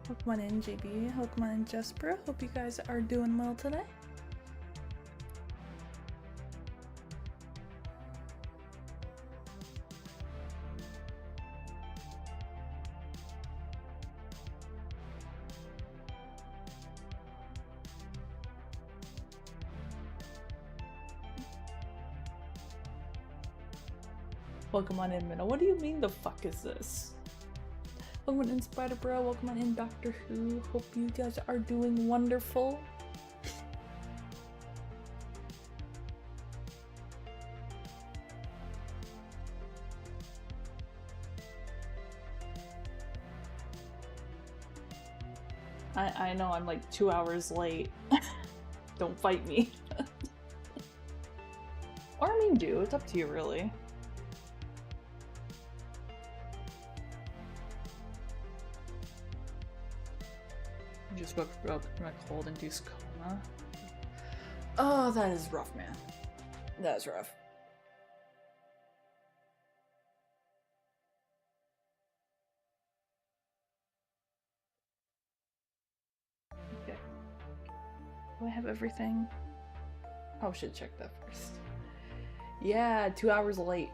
Welcome on in, JB. Welcome on in, Jespera. Hope you guys are doing well today. Welcome on in, Minnow. What do you mean the fuck is this? Welcome on in, Spider Bro. Welcome on in, Doctor Who. Hope you guys are doing wonderful. I know I'm like 2 hours late. Don't fight me. Or I mean do, it's up to you really. Just woke up from a cold-induced coma. Oh, that is rough, man. That is rough. Okay. Do I have everything? Oh, should check that first. Yeah, 2 hours late.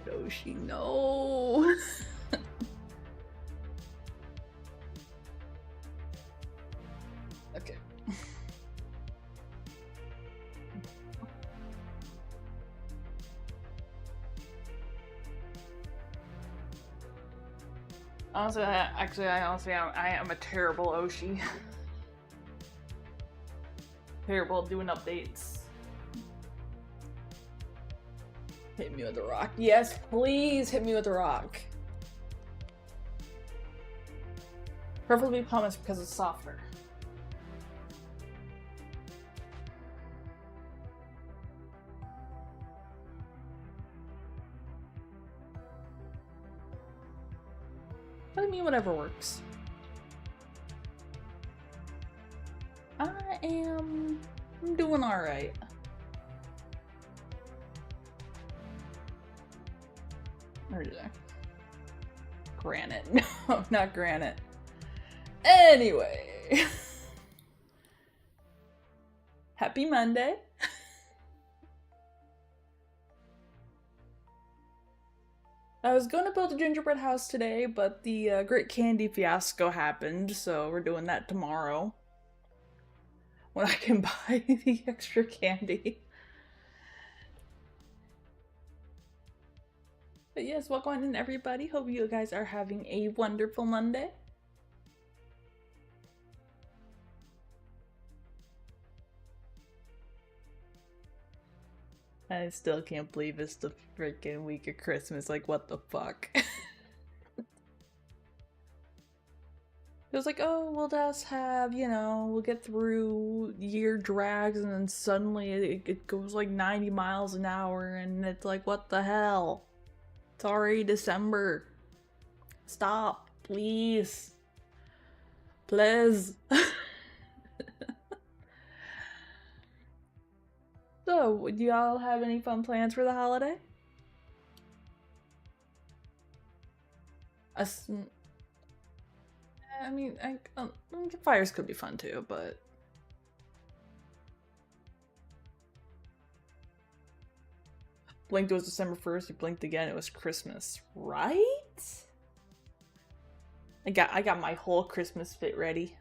Oshi, no. Okay. Honestly, I am a terrible Oshi. Terrible at doing updates. Hit me with a rock. Yes, please hit me with a rock. Preferably pumice because it's softer. What do you mean whatever works? I'm doing alright. Or did I? Granite. No, not granite. Anyway. Happy Monday. I was going to build a gingerbread house today, but the Great Candy fiasco happened, so we're doing that tomorrow. When I can buy the extra candy. But yes, welcome in everybody. Hope you guys are having a wonderful Monday. I still can't believe it's the freaking week of Christmas. Like, what the fuck? It was like, oh, we'll just have, you know, we'll get through year drags, and then suddenly it goes like 90 miles an hour, and it's like, what the hell? It's already December. Stop, please. Please. So, do y'all have any fun plans for the holiday? I mean, fires could be fun too, but... Blinked was December 1st, you blinked again, it was Christmas, right? I got my whole Christmas fit ready.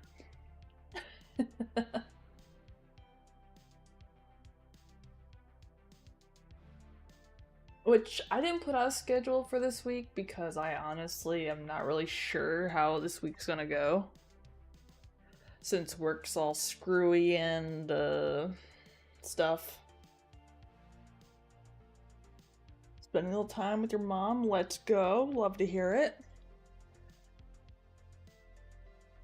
Which I didn't put out a schedule for this week because I honestly am not really sure how this week's gonna go. Since work's all screwy and stuff. Spending a little time with your mom, let's go. Love to hear it.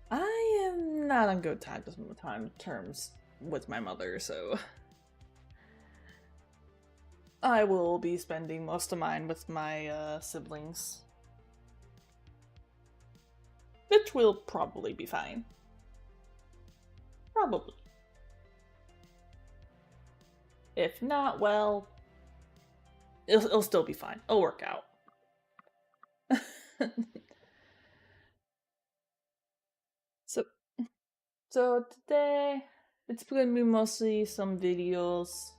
I am not on good terms with my mother, so I will be spending most of mine with my siblings. Which will probably be fine. Probably. If not, well, it'll still be fine. It'll work out. So today it's gonna be mostly some videos.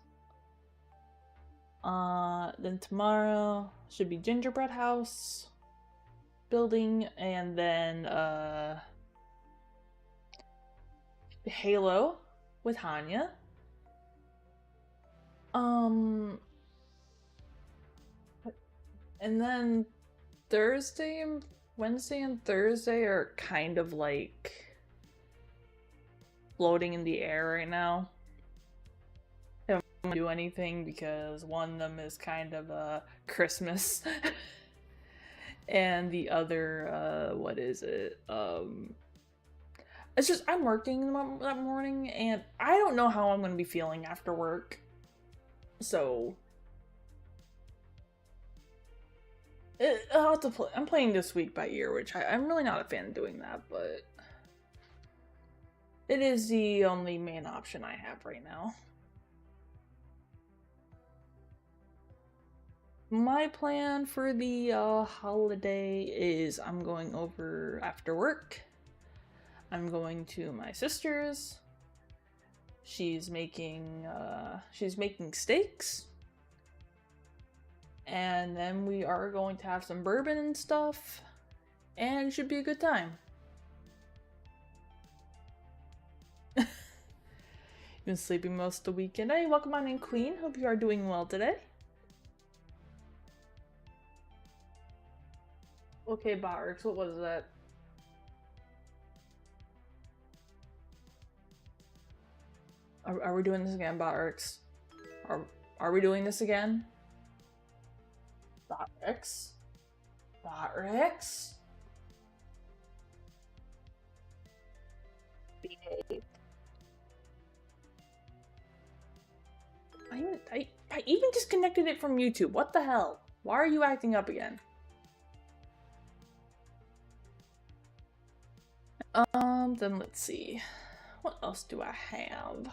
Then tomorrow should be gingerbread house building, and then Halo with Hanya. And then Wednesday and Thursday are kind of like floating in the air right now. I don't want to do anything because one of them is kind of Christmas. And the other, what is it? It's just I'm working that morning, and I don't know how I'm going to be feeling after work. So I'll have to play. I'm playing this week by ear, which I'm really not a fan of doing that, but it is the only main option I have right now. My plan for the holiday is I'm going over after work. I'm going to my sister's. She's making steaks. And then we are going to have some bourbon and stuff. And it should be a good time. You've been sleeping most of the weekend. Hey, welcome on in, Queen. Hope you are doing well today. Okay, Barks, what was that? Are we doing this again, Barks? Are we doing this again? Barks? Barks? Behave. I even disconnected it from YouTube. What the hell? Why are you acting up again? Then let's see. What else do I have?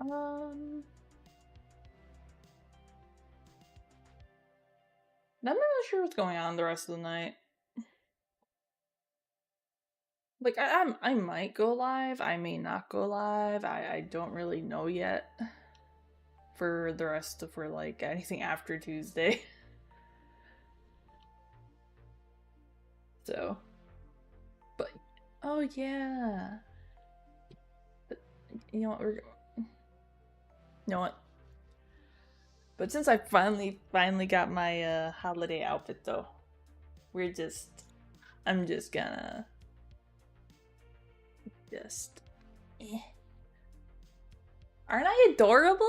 I'm not really sure what's going on the rest of the night. Like, I might go live, I may not go live, I don't really know yet. For the rest of, for like, anything after Tuesday. So. But, oh yeah. But, you know what, you know what? But since I finally got my holiday outfit though, I'm just gonna Aren't I adorable?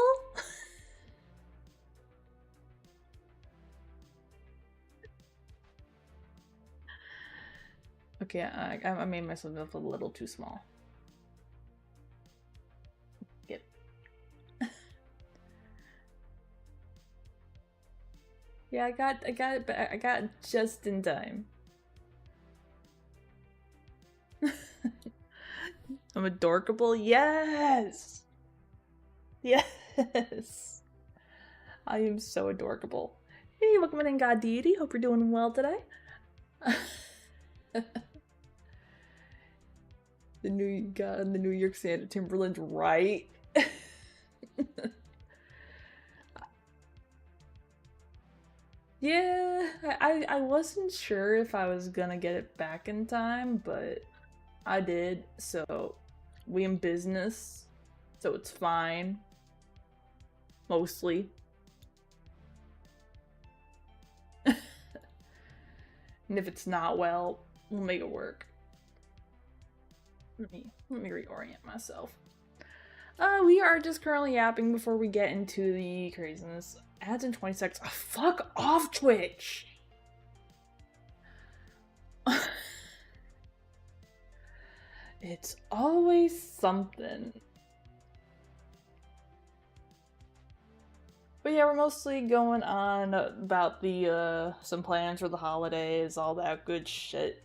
Okay, I made myself a little too small. Yep. Yeah, I got it just in time. I'm adorable? Yes! Yes! I am so adorable. Hey, welcome in, God Deity. Hope you're doing well today. The New York Santa Timberland, right? Yeah, I wasn't sure if I was gonna get it back in time, but I did, so we in business, so it's fine. Mostly. And if it's not, well, we'll make it work. Let me reorient myself. We are just currently yapping before we get into the craziness. Ads in 20 seconds. Oh, fuck off, Twitch! It's always something. But yeah, we're mostly going on about the, some plans for the holidays, all that good shit.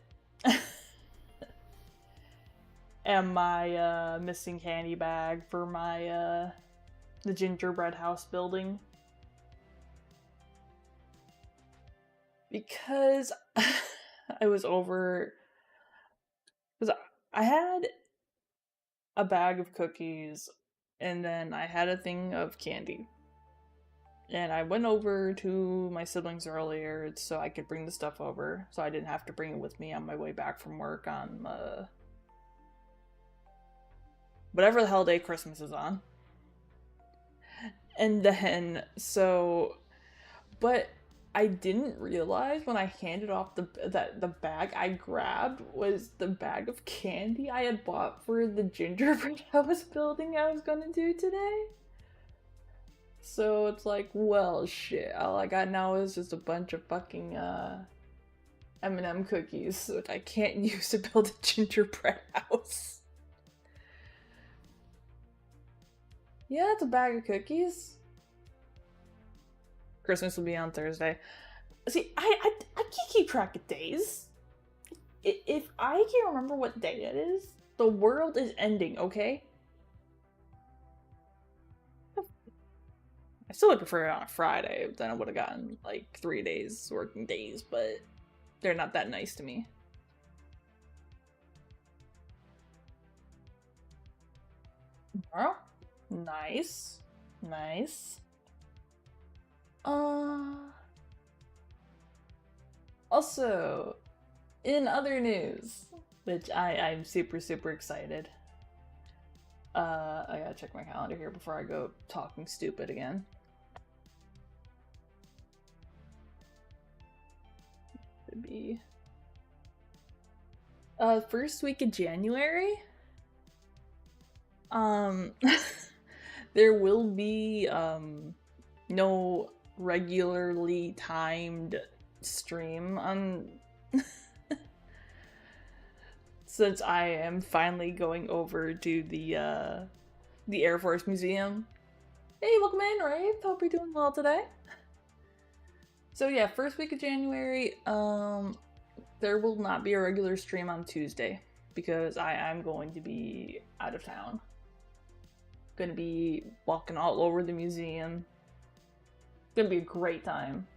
and my missing candy bag for my the gingerbread house building. Because I was over, because I had a bag of cookies and then I had a thing of candy. And I went over to my siblings earlier so I could bring the stuff over, so I didn't have to bring it with me on my way back from work on whatever the hell day Christmas is on. And then, but I didn't realize when I handed off that the bag I grabbed was the bag of candy I had bought for the gingerbread house building I was gonna do today. So it's like, well, shit. All I got now is just a bunch of fucking M&M cookies that I can't use to build a gingerbread house. Yeah, it's a bag of cookies. Christmas will be on Thursday. See, I can't keep track of days. If I can't remember what day it is, the world is ending, okay? I still would prefer it on a Friday, then I would have gotten like 3 days working days, but they're not that nice to me. Tomorrow? Nice. Nice. Also, in other news, which I'm super excited. I gotta check my calendar here before I go talking stupid again. Could be first week of January. There will be no regularly timed stream on since I am finally going over to the Air Force Museum. Hey, welcome in, Rafe. Hope you're doing well today. So yeah, first week of January, there will not be a regular stream on Tuesday because I am going to be out of town. Gonna be walking all over the museum. Gonna be a great time.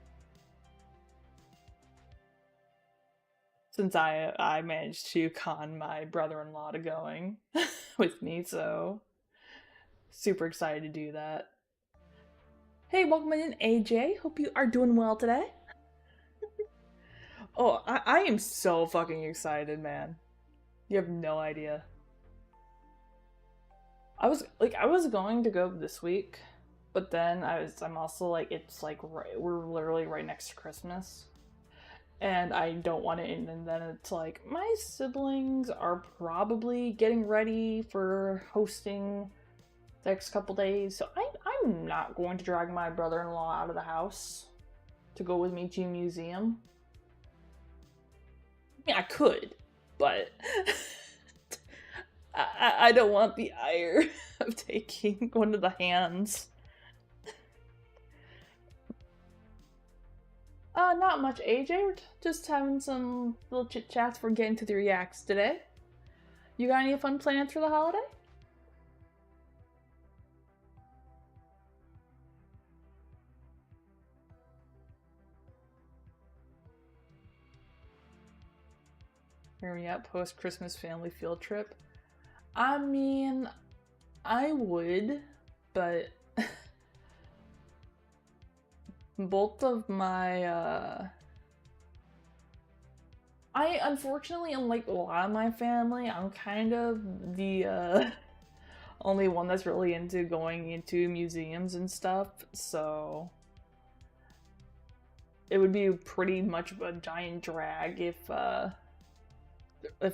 Since I managed to con my brother-in-law to going with me, so super excited to do that. Hey, welcome in, AJ. Hope you are doing well today. Oh, I am so fucking excited, man. You have no idea. I was going to go this week, but then I'm also like, it's like we're literally right next to Christmas. And I don't want to end, and then it's like, my siblings are probably getting ready for hosting the next couple days, so I'm not going to drag my brother-in-law out of the house to go with me to a museum. I mean, I could, but I don't want the ire of taking one of the hands. Not much, AJ. We're just having some little chit-chats before getting to the reacts today. You got any fun plans for the holiday? Hear me out, post-Christmas family field trip. I mean, I would, but both of my, I unfortunately, unlike a lot of my family, I'm kind of the, only one that's really into going into museums and stuff, so it would be pretty much of a giant drag if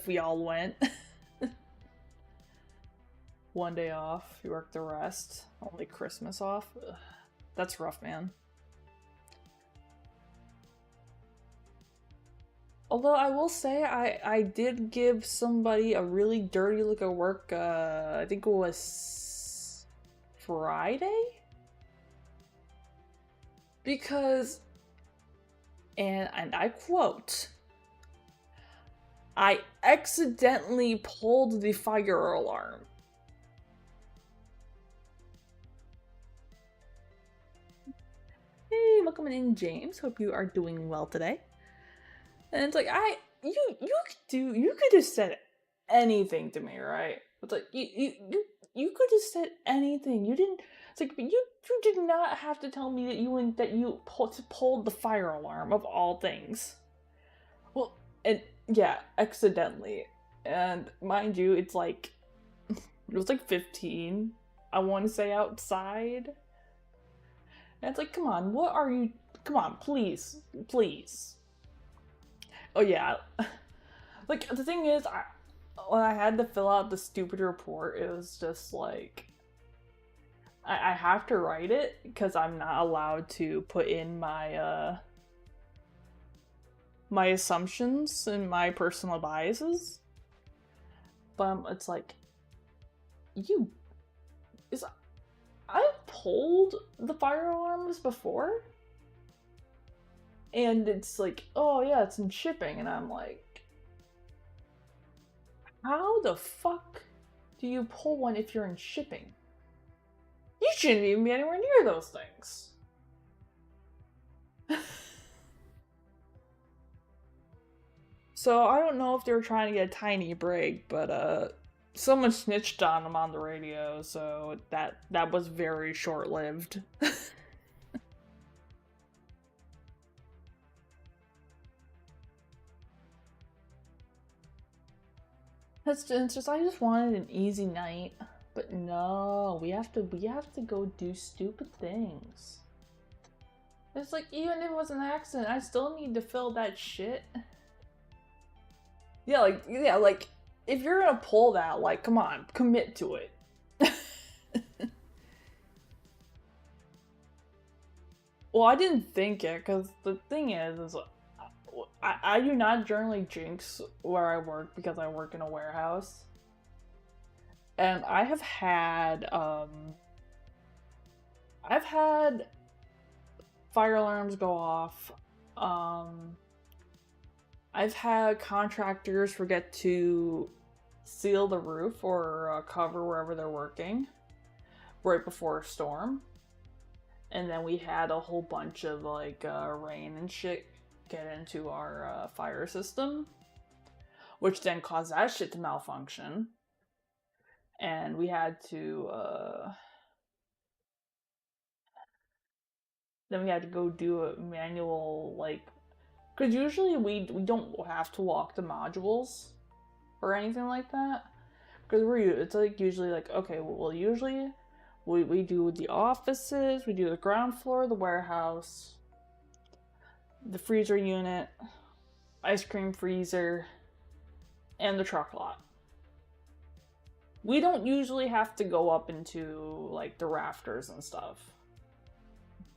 we all went. One day off, you work the rest, only Christmas off. Ugh, that's rough, man. Although I will say I did give somebody a really dirty look at work, I think it was Friday? Because, and I quote, I accidentally pulled the fire alarm. Hey, welcome in, James. Hope you are doing well today. And it's like, you could have said anything to me, right? It's like, you could have said anything. You didn't, it's like, but you did not have to tell me that you pulled the fire alarm of all things. Well, and yeah, accidentally. And mind you, it's like, it was like 15, I want to say, outside. And it's like, come on, what are you, come on, please, please. Oh yeah, like, the thing is, when I had to fill out the stupid report, it was just like, I have to write it because I'm not allowed to put in my my assumptions and my personal biases. But it's like, I've pulled the fire alarms before, and it's like, oh yeah, it's in shipping, and I'm like, how the fuck do you pull one if you're in shipping? You shouldn't even be anywhere near those things. So I don't know if they were trying to get a tiny break, but someone snitched on them on the radio, so that was very short-lived. It's just I just wanted an easy night, but no, we have to go do stupid things. It's like, even if it was an accident, I still need to fill that shit. Yeah, like if you're gonna pull that, like, come on, commit to it. Well, I didn't think it, because the thing is I do not generally jinx where I work because I work in a warehouse. And I've had fire alarms go off. I've had contractors forget to seal the roof or cover wherever they're working right before a storm. And then we had a whole bunch of like rain and shit get into our fire system, which then caused that shit to malfunction. And we had to then we had to go do a manual, like, because usually we don't have to walk the modules or anything like that, because it's like usually like, okay, well usually we do the offices, we do the ground floor, the warehouse, the freezer unit, ice cream freezer, and the truck lot. We don't usually have to go up into like the rafters and stuff.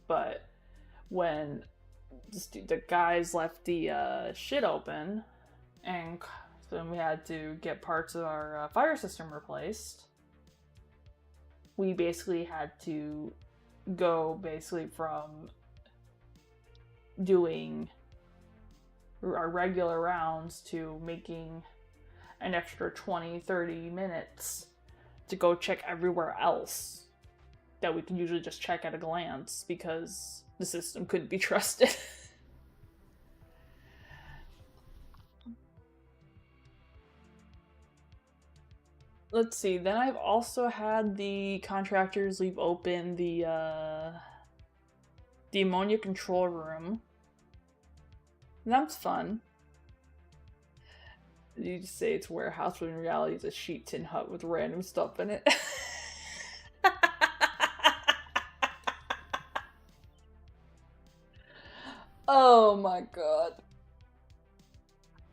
But when the guys left the shit open, and then we had to get parts of our fire system replaced, we basically had to go from doing our regular rounds to making an extra 20-30 minutes to go check everywhere else that we can usually just check at a glance because the system couldn't be trusted. Let's see, then I've also had the contractors leave open the ammonia control room. And that's fun. You just say it's a warehouse, but in reality it's a sheet tin hut with random stuff in it. Oh my god.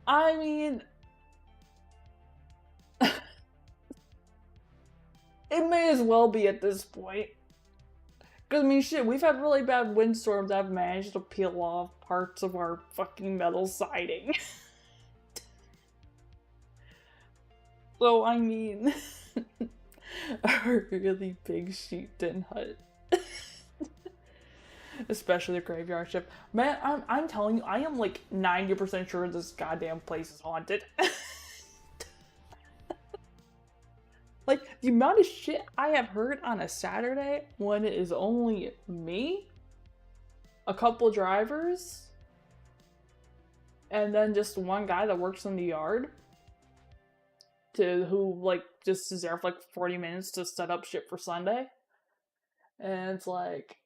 I mean, it may as well be at this point. Because, I mean, shit, we've had really bad windstorms that have managed to peel off parts of our fucking metal siding. So, I mean, a really big sheet tin hut. Especially the graveyard shift. Man, I'm telling you, I am like 90% sure this goddamn place is haunted. Like, the amount of shit I have heard on a Saturday when it is only me, a couple drivers, and then just one guy that works in the yard who like just is there for like 40 minutes to set up shit for Sunday. And it's like,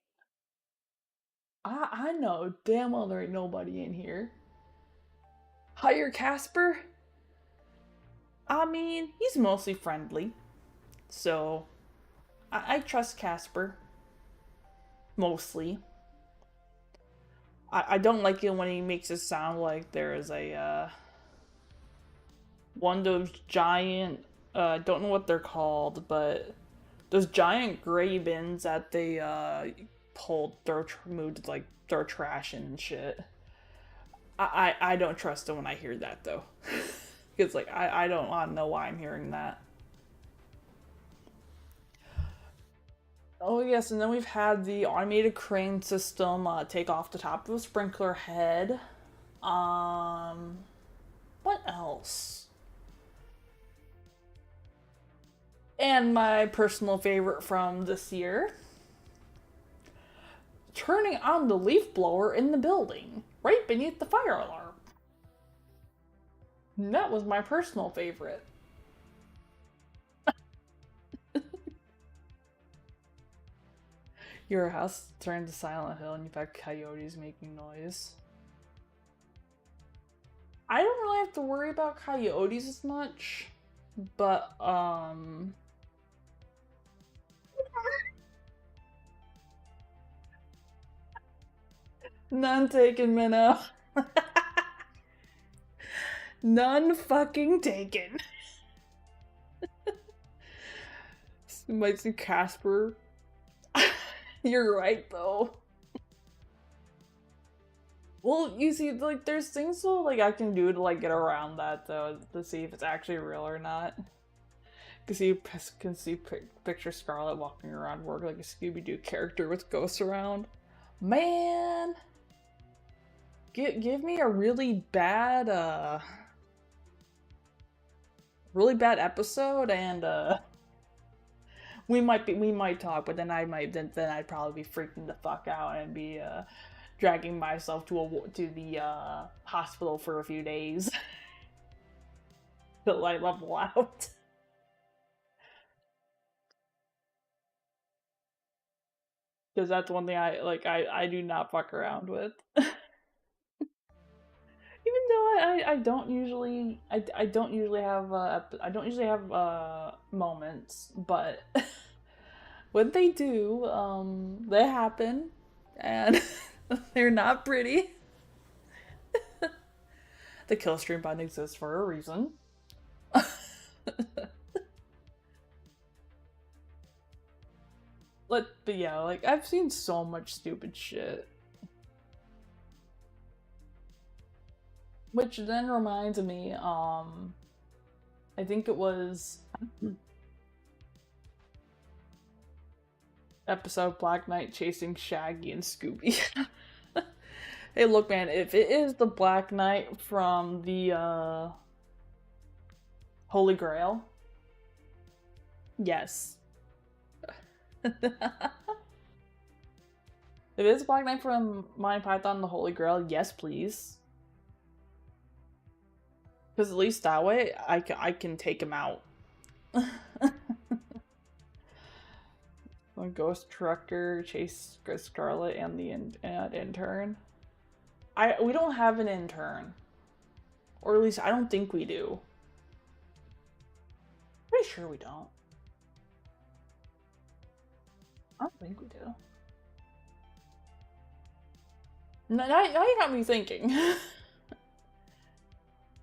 I know damn well there ain't nobody in here. Hire Casper? I mean, he's mostly friendly. So, I trust Casper. Mostly. I don't like it when he makes it sound like there is a, one of those giant, don't know what they're called, but those giant gray bins that they, moved, like, throw trash in and shit. I don't trust it when I hear that, though. Because, like, I don't know why I'm hearing that. Oh yes, and then we've had the automated crane system take off the top of a sprinkler head. What else? And my personal favorite from this year, turning on the leaf blower in the building, right beneath the fire alarm. And that was my personal favorite. Your house turned to Silent Hill and you've had coyotes making noise. I don't really have to worry about coyotes as much, but, none taken, Minnow. None fucking taken. You might see Casper. You're right, though. Well, you see, like, there's things though, like, I can do to, like, get around that, though, to see if it's actually real or not. Can see picture Scarlet walking around work like a Scooby-Doo character with ghosts around. Man! Give me a really bad episode and, we might talk, but then I'd probably be freaking the fuck out and be dragging myself to the hospital for a few days till I level out. Because that's one thing I do not fuck around with. Even though I don't usually have moments, but when they do, they happen, and they're not pretty. The kill stream button exists for a reason. But yeah, like, I've seen so much stupid shit. Which then reminds me, I think it was episode Black Knight chasing Shaggy and Scooby. Hey, look, man, if it is the Black Knight from the, Holy Grail, yes. If it is Black Knight from Monty Python and the Holy Grail, yes, please. Because at least that way, I can take him out. When Ghost Trucker chase Scarlet and the intern. We don't have an intern. Or at least I don't think we do. Pretty sure we don't. I don't think we do. Now you got me thinking.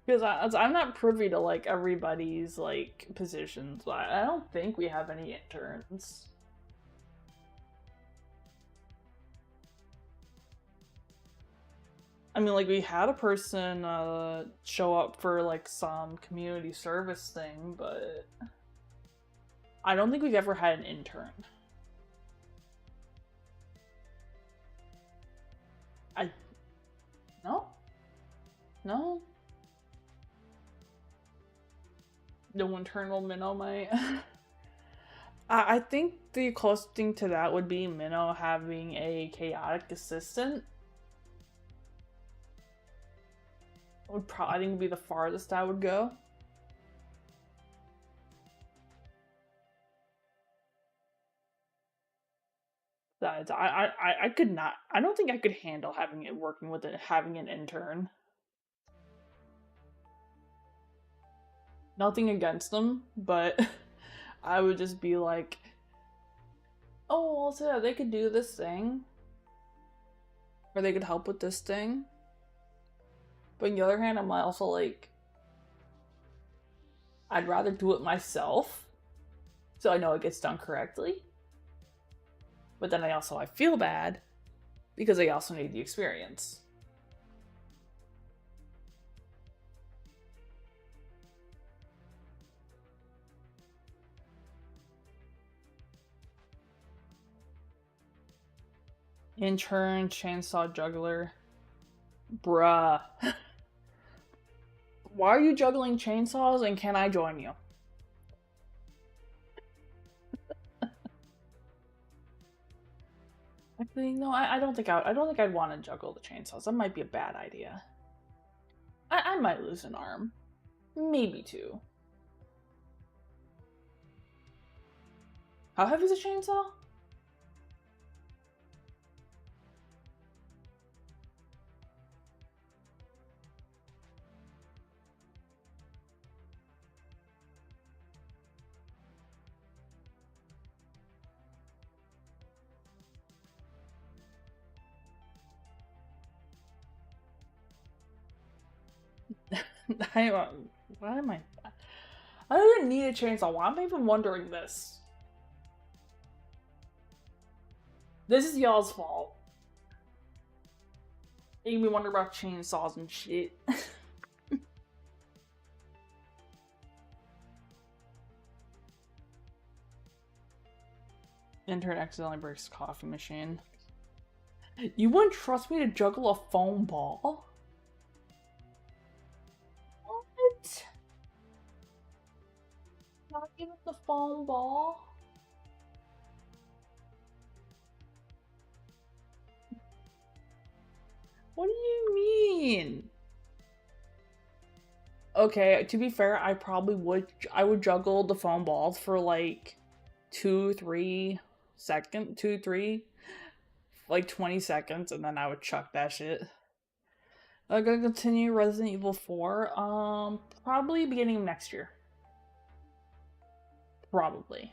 Because I'm not privy to, like, everybody's, like, positions. I don't think we have any interns. I mean, like, we had a person show up for, like, some community service thing, but I don't think we've ever had an intern. I no, no. No internal Minnow might. I think the closest thing to that would be Minnow having a chaotic assistant. Would probably, I think, be the farthest I would go. Besides, I could not. I don't think I could handle having it working with it, having an intern. Nothing against them, but I would just be like, oh, well, so yeah, they could do this thing, or they could help with this thing. But on the other hand, I'm also like, I'd rather do it myself, so I know it gets done correctly. But then I feel bad because I also need the experience. Intern, chainsaw juggler. Bruh. Why are you juggling chainsaws and can I join you? Actually, no, I don't think I'd want to juggle the chainsaws. That might be a bad idea. I might lose an arm. Maybe two. How heavy is a chainsaw? Why am I? I don't even need a chainsaw. Why am I even wondering this? This is y'all's fault. Making me wonder about chainsaws and shit. Intern accidentally breaks the coffee machine. You wouldn't trust me to juggle a foam ball? What? Not even the foam ball? What do you mean? Okay, to be fair, I would juggle the foam balls for like 2-3 seconds, 2-3, like 20 seconds, and then I would chuck that shit. I'm gonna continue Resident Evil 4, probably beginning of next year. Probably.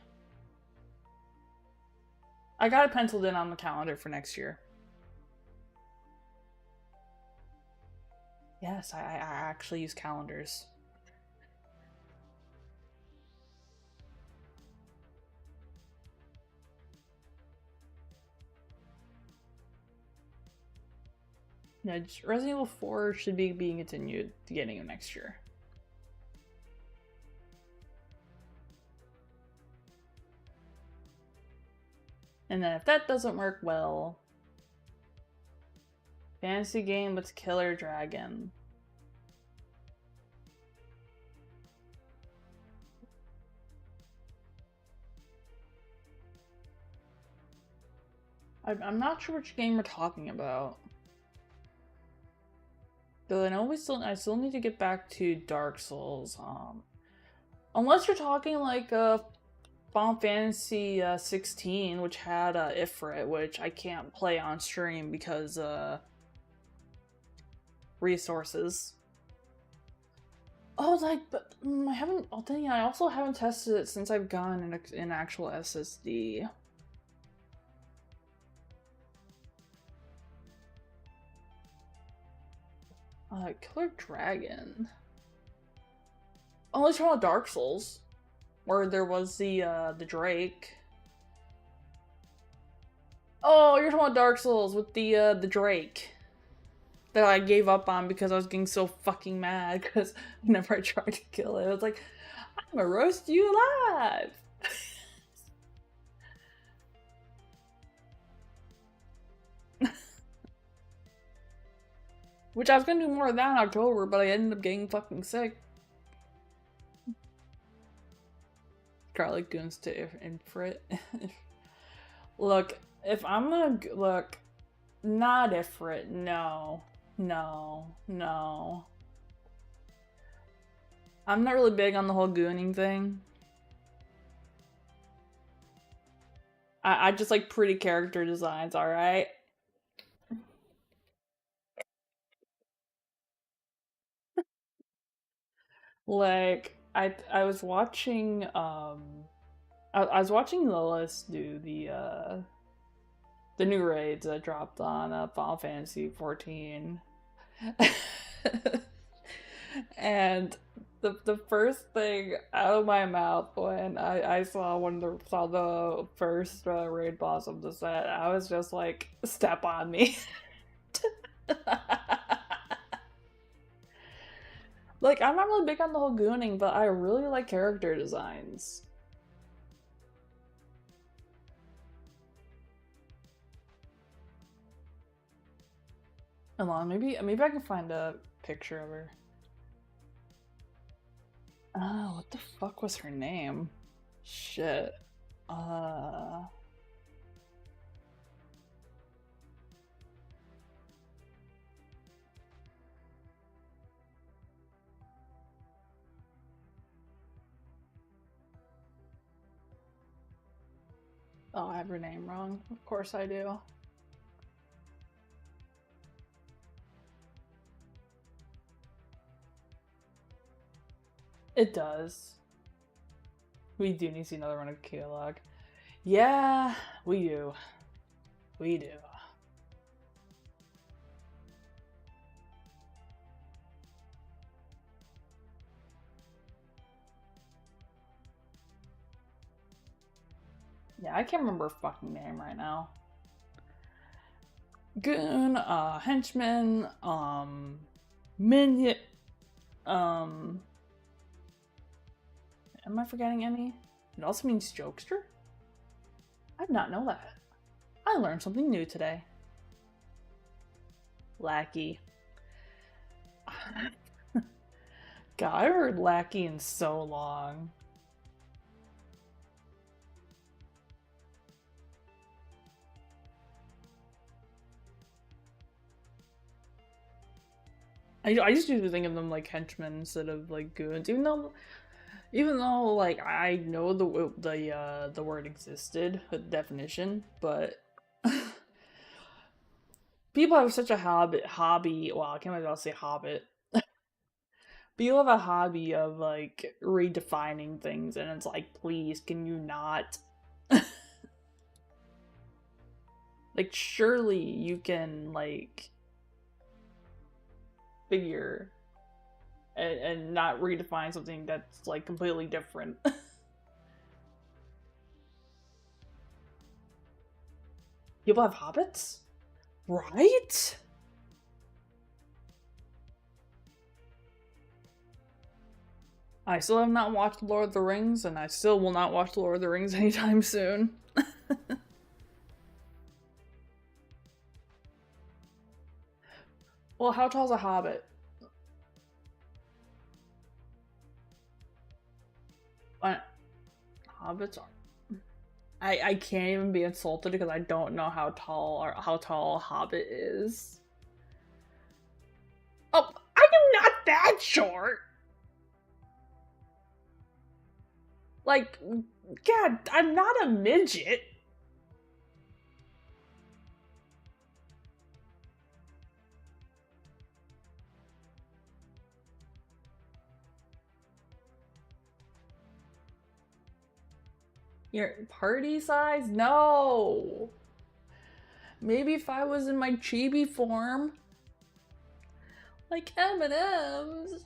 I got it penciled in on the calendar for next year. Yes, I actually use calendars. No, Resident Evil 4 should be being continued beginning of next year. And then if that doesn't work well, fantasy game with Killer Dragon. I'm not sure which game we're talking about. Though I know I still need to get back to Dark Souls. Unless you're talking like Final Fantasy 16, which had Ifrit, which I can't play on stream because resources. Oh, like, but I haven't. Oh, dang, I also haven't tested it since I've gone in actual SSD. Killer Dragon. Oh, let's try Dark Souls, where there was the Drake. Oh, you're talking about Dark Souls with the Drake that I gave up on because I was getting so fucking mad because whenever I tried to kill it, I was like, I'm gonna roast you alive. Which I was gonna do more of that in October, but I ended up getting fucking sick. Garlic goons to Ifrit. Look, if I'm gonna look, not Ifrit. No, no, no. I'm not really big on the whole gooning thing. I just like pretty character designs, alright? Like, I was watching, I was watching Lilith do the new raids that dropped on Final Fantasy 14. And the first thing out of my mouth when I saw the first raid boss of the set, I was just like, step on me. Like, I'm not really big on the whole gooning, but I really like character designs. Hold on, maybe I can find a picture of her. Oh, what the fuck was her name? Shit. Oh, I have her name wrong. Of course I do. It does. We do need to see another run of Keylog. Yeah, we do. We do. Yeah, I can't remember her fucking name right now. Goon, henchman, minion, am I forgetting any? It also means jokester? I did not know that. I learned something new today. Lackey. God, I heard lackey in so long. I just usually think of them like henchmen instead of like goons, even though like I know the word existed, the definition, but people have such a hobby. Well, I can't even say hobbit. People have a hobby of like redefining things, and it's like, please, can you not? Like, surely you can like figure and not redefine something that's like completely different. People have hobbits? Right? I still have not watched Lord of the Rings, and I still will not watch Lord of the Rings anytime soon. Well, how tall's a hobbit? What? Hobbits are. I can't even be insulted because I don't know how tall a hobbit is. Oh, I am not that short. Like, God, I'm not a midget. Your party size? No. Maybe if I was in my chibi form, like M&M's.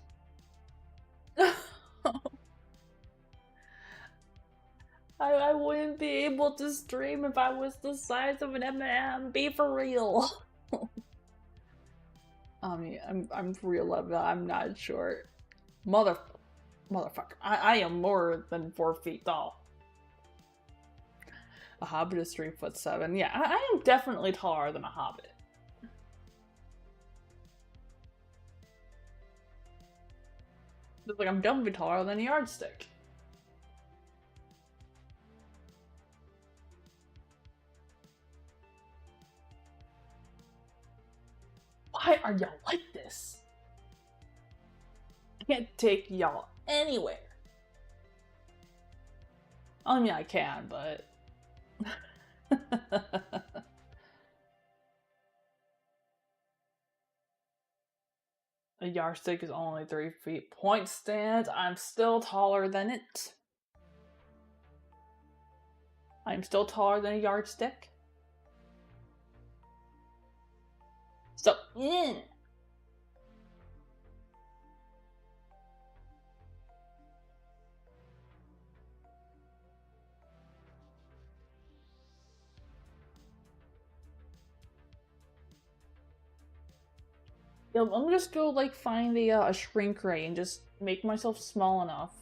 I wouldn't be able to stream if I was the size of an M&M. Be for real. I mean, I'm for real love that I'm not short. Motherfucker. I am more than 4 feet tall. A hobbit is 3'7". 7. Yeah, I am definitely taller than a hobbit. It's like I'm definitely taller than a yardstick. Why are y'all like this? I can't take y'all anywhere. I mean, I can, but... A yardstick is only 3 feet. Point stand, I'm still taller than it. I'm still taller than a yardstick. So, yeah, I'm just go like find a shrink ray and just make myself small enough.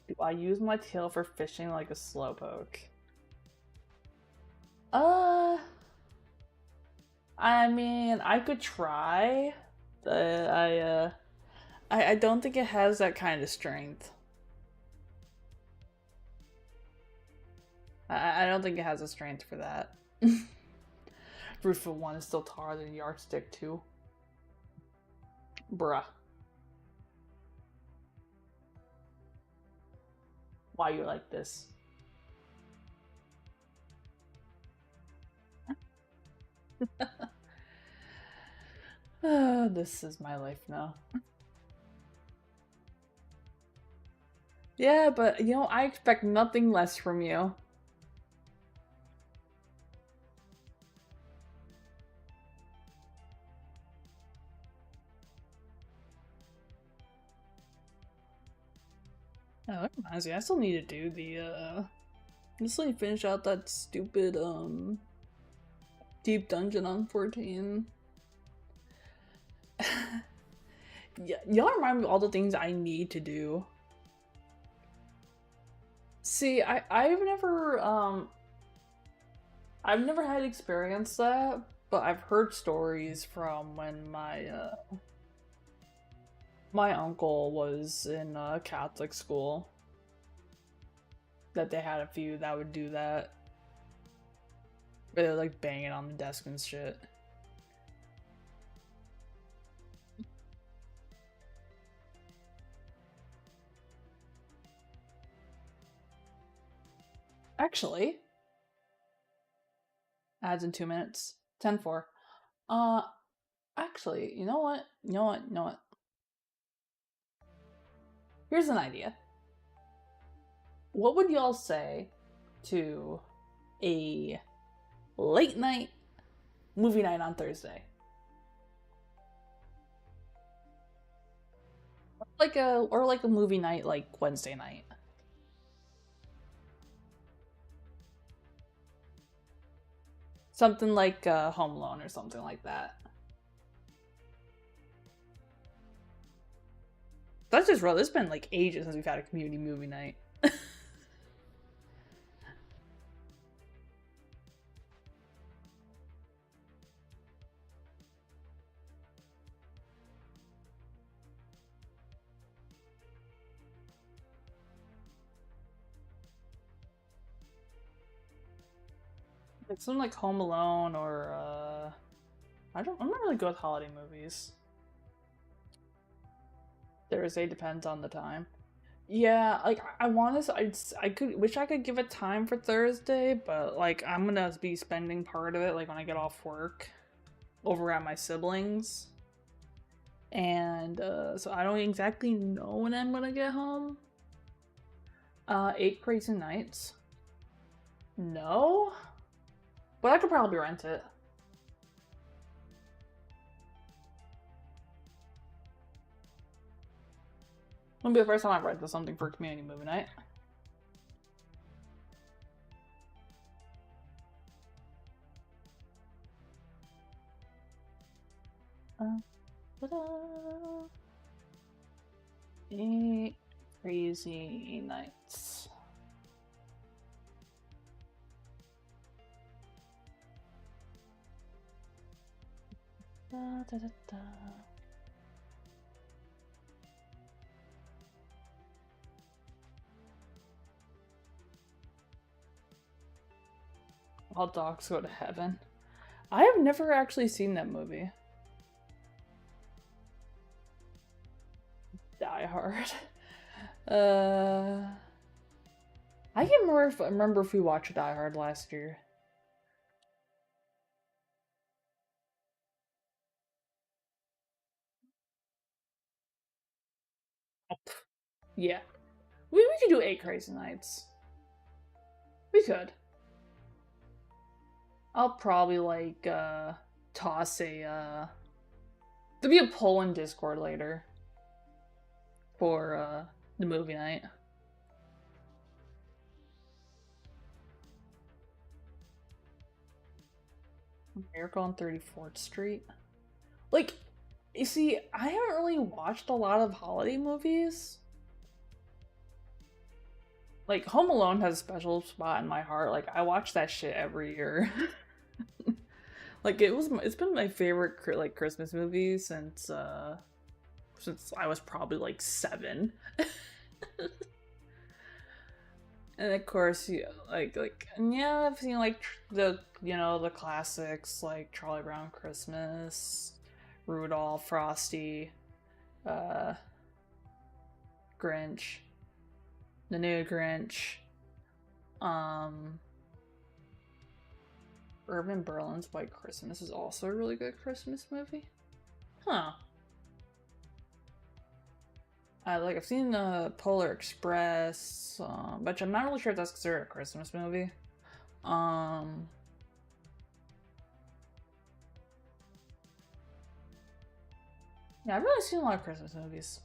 Do I use my tail for fishing like a slowpoke? I mean, I could try, but I don't think it has that kind of strength. I don't think it has the strength for that. Roof of 1 is still taller than yardstick 2. Bruh. Why you like this? This is my life now. Yeah, but you know, I expect nothing less from you. Oh, that reminds me, I still need to do I still need to finish out that stupid, deep dungeon on 14. Yeah, y'all remind me of all the things I need to do. See, I've never had experience that, but I've heard stories from when my uncle was in Catholic school that they had a few that would do that. They were like banging on the desk and shit. Actually, ads in 2 minutes. 10-4. Actually, you know what? You know what? You know what? Here's an idea. What would y'all say to a late night movie night on Thursday? Or like a movie night like Wednesday night. Something like Home Alone or something like that. That's just real. It's been like ages since we've had a community movie night. Like something like Home Alone or I'm not really good with holiday movies. Thursday depends on the time. Yeah, like I want to. I could wish I could give a time for Thursday, but like I'm gonna be spending part of it like when I get off work, over at my siblings, and so I don't exactly know when I'm gonna get home. 8 Crazy Nights. No, but I could probably rent it. It'll be the first time I've rented something for community movie night. Ta-da. 8 Crazy Nights. Da, da, da, da. All dogs go to heaven. I have never actually seen that movie. Die Hard. I can't remember if we watched Die Hard last year. Yeah. We could do 8 Crazy Nights. We could. I'll probably like toss a there'll be a poll in Discord later for the movie night. Miracle on 34th Street. Like, you see, I haven't really watched a lot of holiday movies. Like, Home Alone has a special spot in my heart. Like, I watch that shit every year. Like, it's been my favorite like Christmas movie since I was probably like 7. And of course, yeah, I've seen like the classics like Charlie Brown Christmas, Rudolph, Frosty, uh, Grinch, the new Grinch, Urban Berlin's White Christmas is also a really good Christmas movie. Huh. I've seen Polar Express, but I'm not really sure if that's considered a Christmas movie. Yeah, I've really seen a lot of Christmas movies.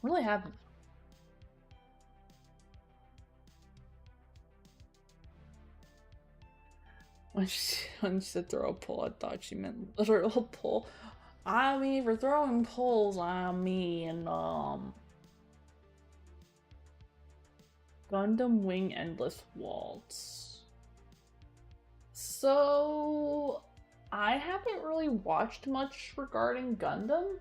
Really haven't. When she said throw a pole, I thought she meant literal pole. I mean, for throwing poles, I mean, Gundam Wing Endless Waltz. So, I haven't really watched much regarding Gundam.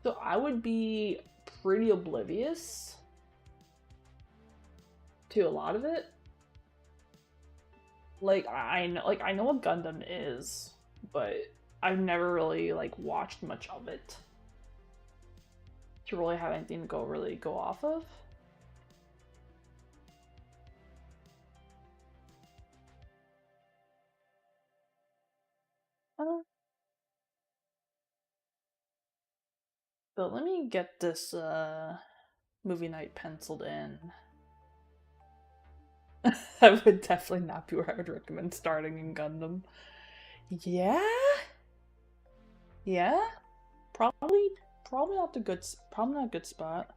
So I would be pretty oblivious to a lot of it. Like, I know what Gundam is, but I've never really like watched much of it to really have anything to really go off of. But let me get this movie night penciled in. That would definitely not be where I would recommend starting in Gundam. Yeah? Yeah? Probably not probably not a good spot.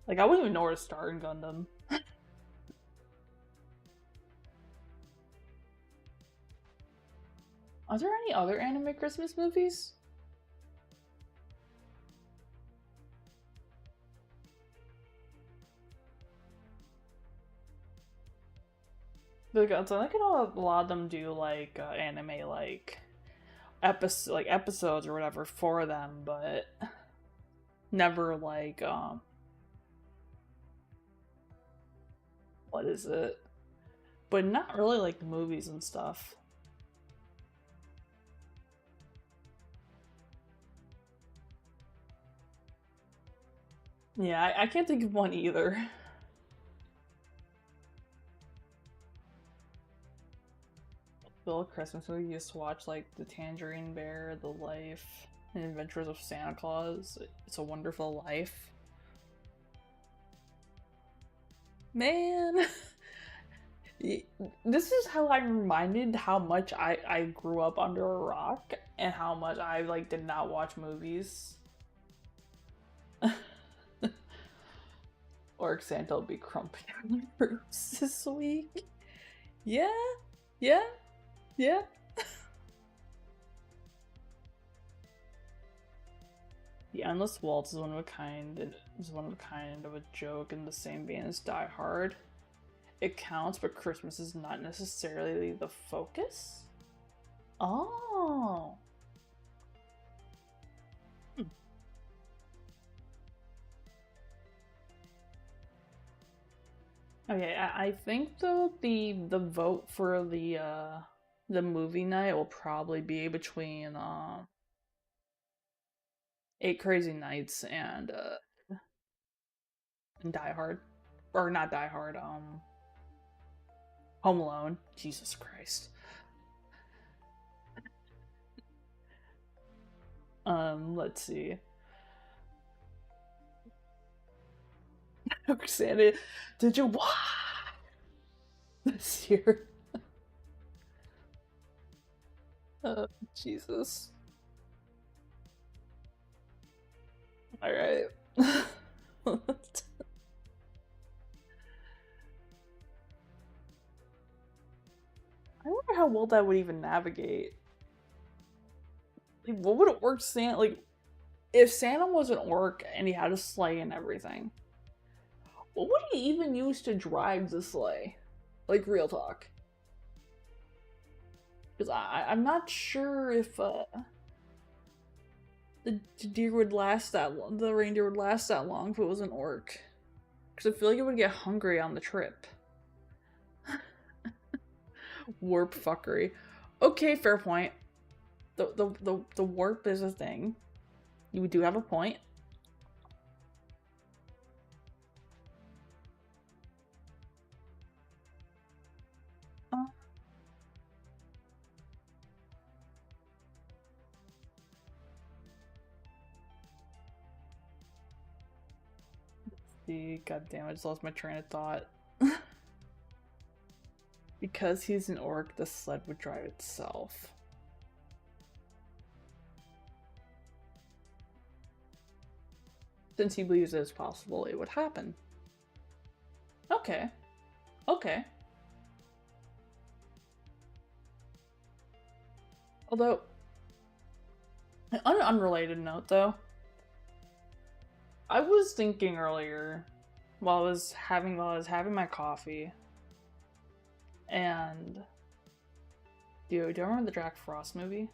Like, I wouldn't even know where to start in Gundam. Are there any other anime Christmas movies? Because I know a lot of them do like anime episodes or whatever for them, but never like what is it? But not really like movies and stuff. Yeah, I can't think of one either. Bill Christmas movie used to watch like The Tangerine Bear, The Life, and Adventures of Santa Claus. It's a Wonderful Life. Man, this is how I'm reminded how much I grew up under a rock and how much I like did not watch movies. Or Santa will be crumping on roots this week. Yeah, yeah, yeah. The Endless Waltz is one of a kind and is one of a kind of a joke in the same vein as Die Hard. It counts, but Christmas is not necessarily the focus. Oh. Okay, I think though the vote for the movie night will probably be between Eight Crazy Nights and Die Hard. Or not Die Hard, Home Alone. Jesus Christ. Let's see. Santa, did you watch this year? Oh, Jesus. Alright. I wonder how well that would even navigate. Like, what would it work Santa like if Santa was an orc and he had a sleigh and everything? What would he even use to drive the sleigh? Like real talk. Because I'm not sure if the deer would last that long. The reindeer would last that long if it was an orc. Because I feel like it would get hungry on the trip. Warp fuckery. Okay, fair point. The warp is a thing. You do have a point. God damn, I just lost my train of thought. Because he's an orc, the sled would drive itself. Since he believes it is possible, it would happen. Okay. Okay. Although, on an unrelated note though, I was thinking earlier while I was having my coffee, and do you remember the Jack Frost movie?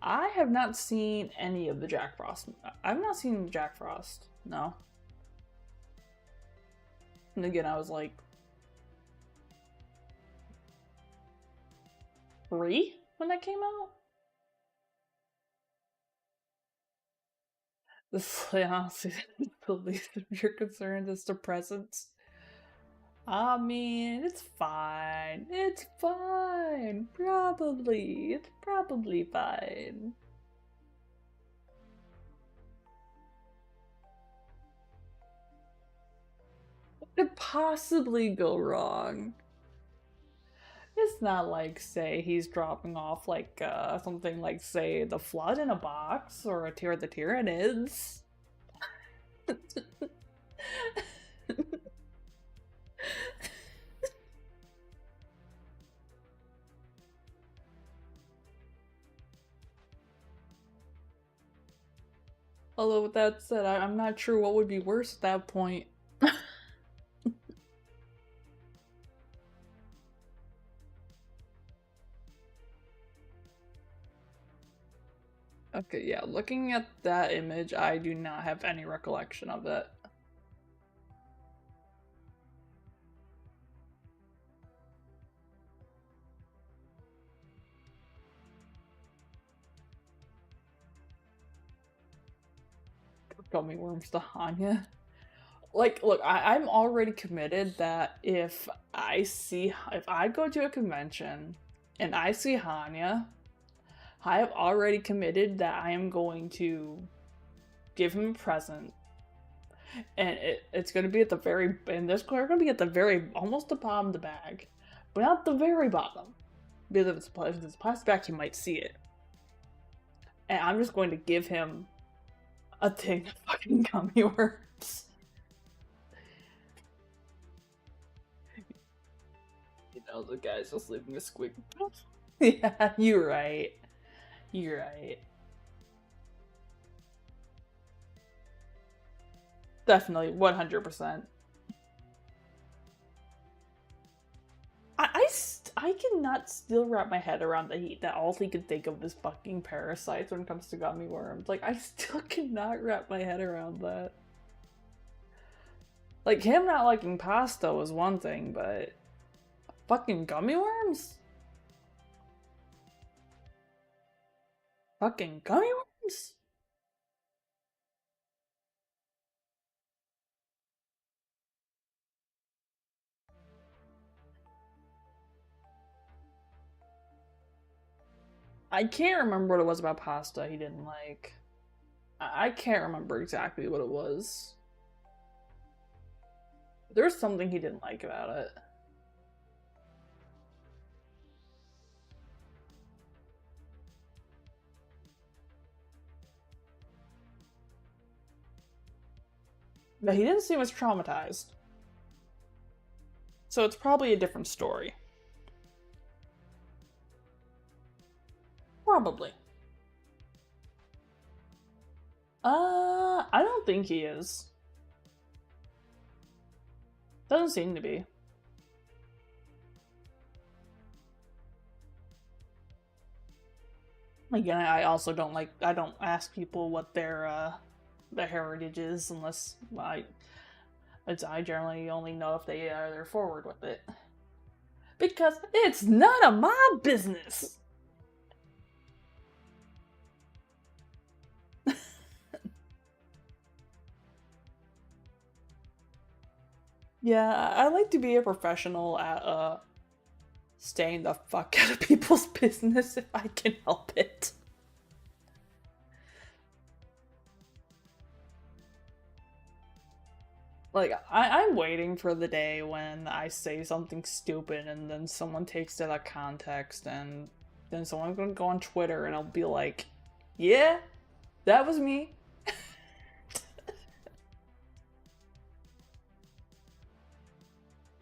I have not seen any of the Jack Frost. I've not seen Jack Frost. No. And again, I was like 3 when that came out. Honestly, the least of your concerns is depressants. I mean, it's fine. It's fine. Probably. It's probably fine. What could possibly go wrong? It's not like, say, he's dropping off like something like, say, The Flood in a box or a Tear of the Tyranids. Although with that said, I'm not sure what would be worse at that point. Okay, yeah, looking at that image, I do not have any recollection of it. Gummy worms to Hanya. Like, look, I'm already committed that if I go to a convention and I see Hanya, I have already committed that I am going to give him a present. And it's going to be at the very, and this card going to be at the very, almost the bottom of the bag, but not the very bottom. Because if it's a plastic bag, you might see it. And I'm just going to give him a thing of fucking gummy worms. You know, the guy's just leaving a squig. Yeah, you're right. You're right. Definitely, 100%. I cannot still wrap my head around that all he could think of is fucking parasites when it comes to gummy worms. Like, I still cannot wrap my head around that. Like, him not liking pasta was one thing, but fucking gummy worms? Fucking gummy worms? I can't remember what it was about pasta he didn't like. I can't remember exactly what it was. There's something he didn't like about it. But he didn't seem as traumatized. So it's probably a different story. Probably. I don't think he is. Doesn't seem to be. Again, I also don't like, I don't ask people what their heritage is unless I generally only know if they're forward with it. Because it's none of my business! Yeah, I like to be a professional at staying the fuck out of people's business if I can help it. Like, I'm waiting for the day when I say something stupid and then someone takes it out of context and then someone's gonna go on Twitter and I'll be like, yeah, that was me.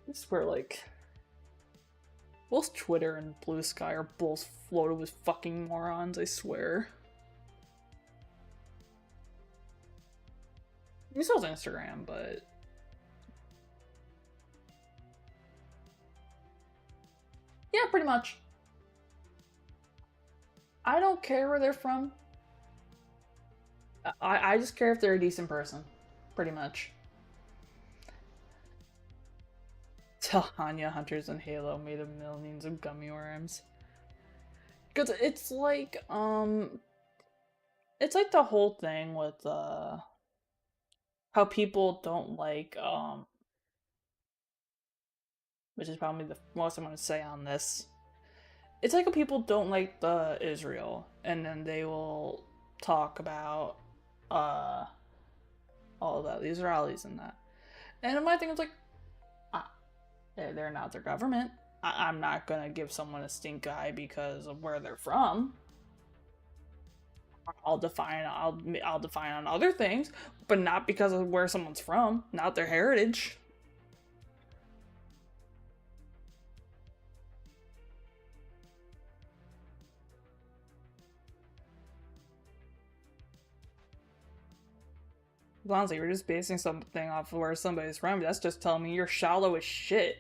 I swear, like, both Twitter and Blue Sky are both floated with fucking morons, I swear. He still has Instagram, but... yeah, pretty much. I don't care where they're from. I just care if they're a decent person. Pretty much. Telhania hunters in Halo made of millions of gummy worms. Because it's like the whole thing with how people don't like which is probably the most I'm gonna say on this. It's like how people don't like the Israel, and then they will talk about all that, the Israelis and that. And my thing is like, they're not their government. I'm not gonna give someone a stink eye because of where they're from. I'll define on other things, but not because of where someone's from, not their heritage. Honestly, you're just basing something off of where somebody's from. That's just telling me you're shallow as shit.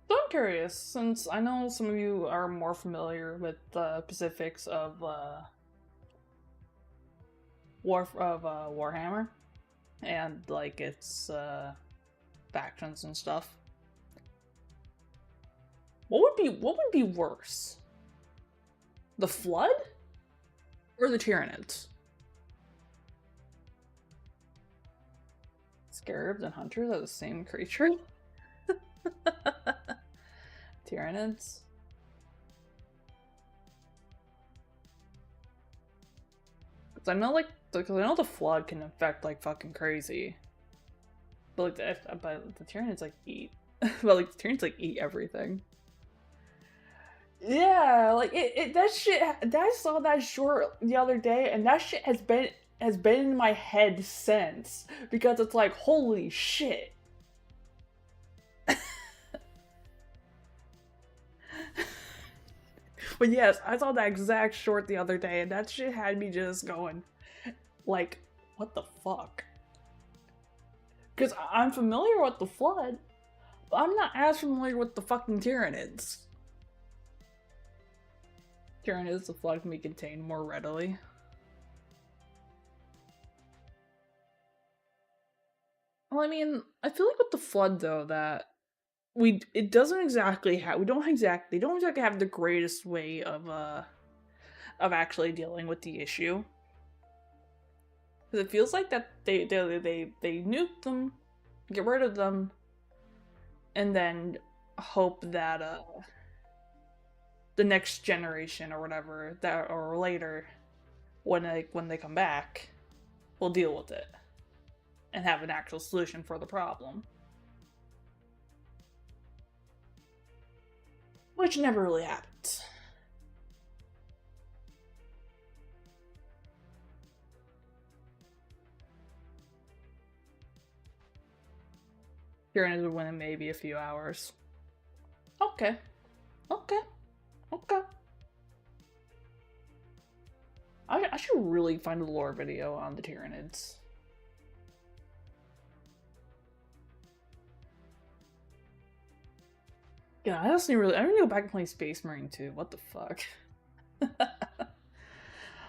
So I'm curious, since I know some of you are more familiar with the specifics of Warhammer and like its factions and stuff. What would be worse? The Flood or the Tyranids? Scarabs and hunters are the same creature? Tyranids? Because I know the Flood can infect like fucking crazy. But like the Tyranids like eat. But like the Tyranids like eat everything. Yeah, like that shit. I saw that short the other day, and that shit has been in my head since, because it's like, holy shit. But yes, I saw that exact short the other day, and that shit had me just going, like, what the fuck? Because I'm familiar with the Flood, but I'm not as familiar with the fucking Tyranids. Tyranids, the Flood can be contained more readily. Well, I mean, I feel like with the Flood though that it doesn't exactly have they don't exactly have the greatest way of actually dealing with the issue. Because it feels like that they nuke them, get rid of them, and then hope that the next generation or whatever that or later when they come back will deal with it and have an actual solution for the problem. Which never really happens. Tyranids would win in maybe a few hours. Okay. Okay. Okay. I should really find a lore video on the Tyranids. Yeah, I don't need to go back and play Space Marine 2. What the fuck?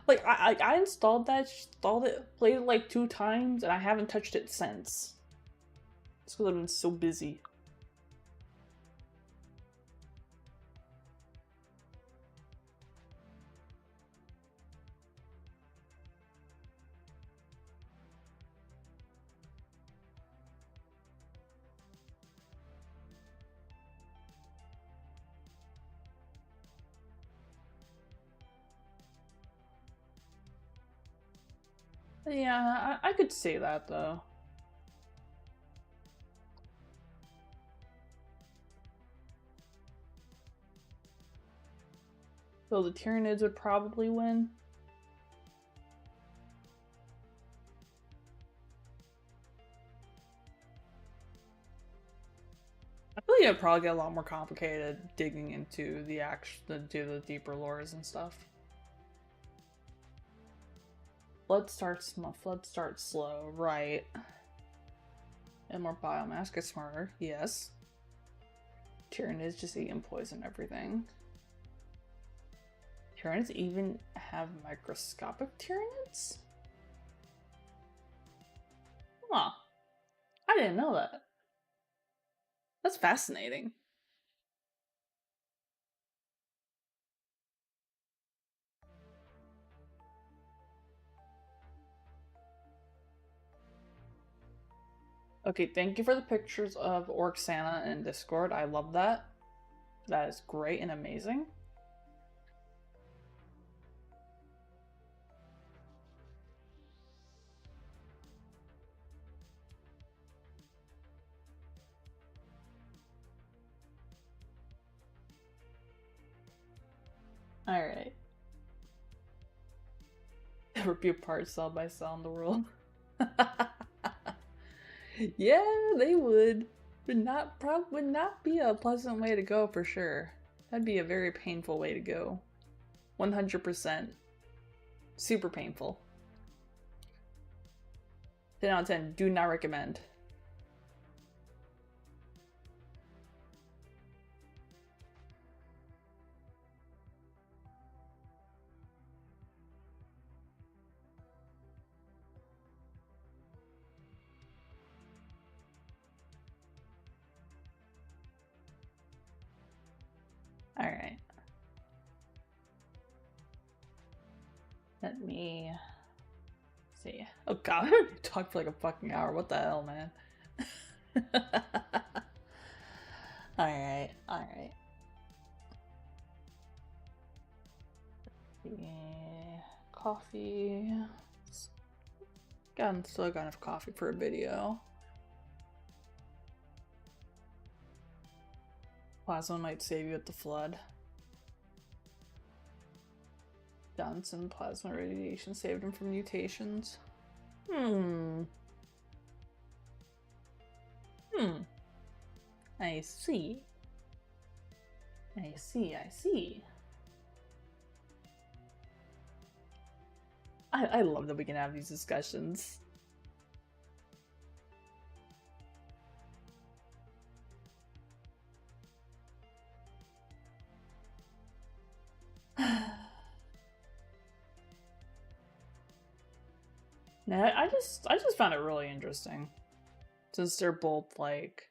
Like, I installed it, played it like 2 times, and I haven't touched it since. It's because I've been so busy. Yeah, I could say that, though. So the Tyranids would probably win. I feel like it'd probably get a lot more complicated digging into the deeper lores and stuff. Flood starts slow, right? And more biomass gets smarter, yes. Tyranids just eat and poison everything. Tyranids even have microscopic Tyranids? Huh. I didn't know that. That's fascinating. Okay, thank you for the pictures of Orc Santa in Discord. I love that. That is great and amazing. Alright. There would be a part cell by cell in the world. Yeah, they would. Would not be a pleasant way to go for sure. That'd be a very painful way to go. 100%. Super painful. 10 out of 10. Do not recommend. Alright. Let me see. Oh god, I talked for like a fucking hour. What the hell, man? Alright, alright. Yeah, coffee. Still got enough coffee for a video. Plasma might save you at the Flood. Johnson plasma radiation saved him from mutations. I see. I see. I love that we can have these discussions. Yeah, I just found it really interesting. Since they're both like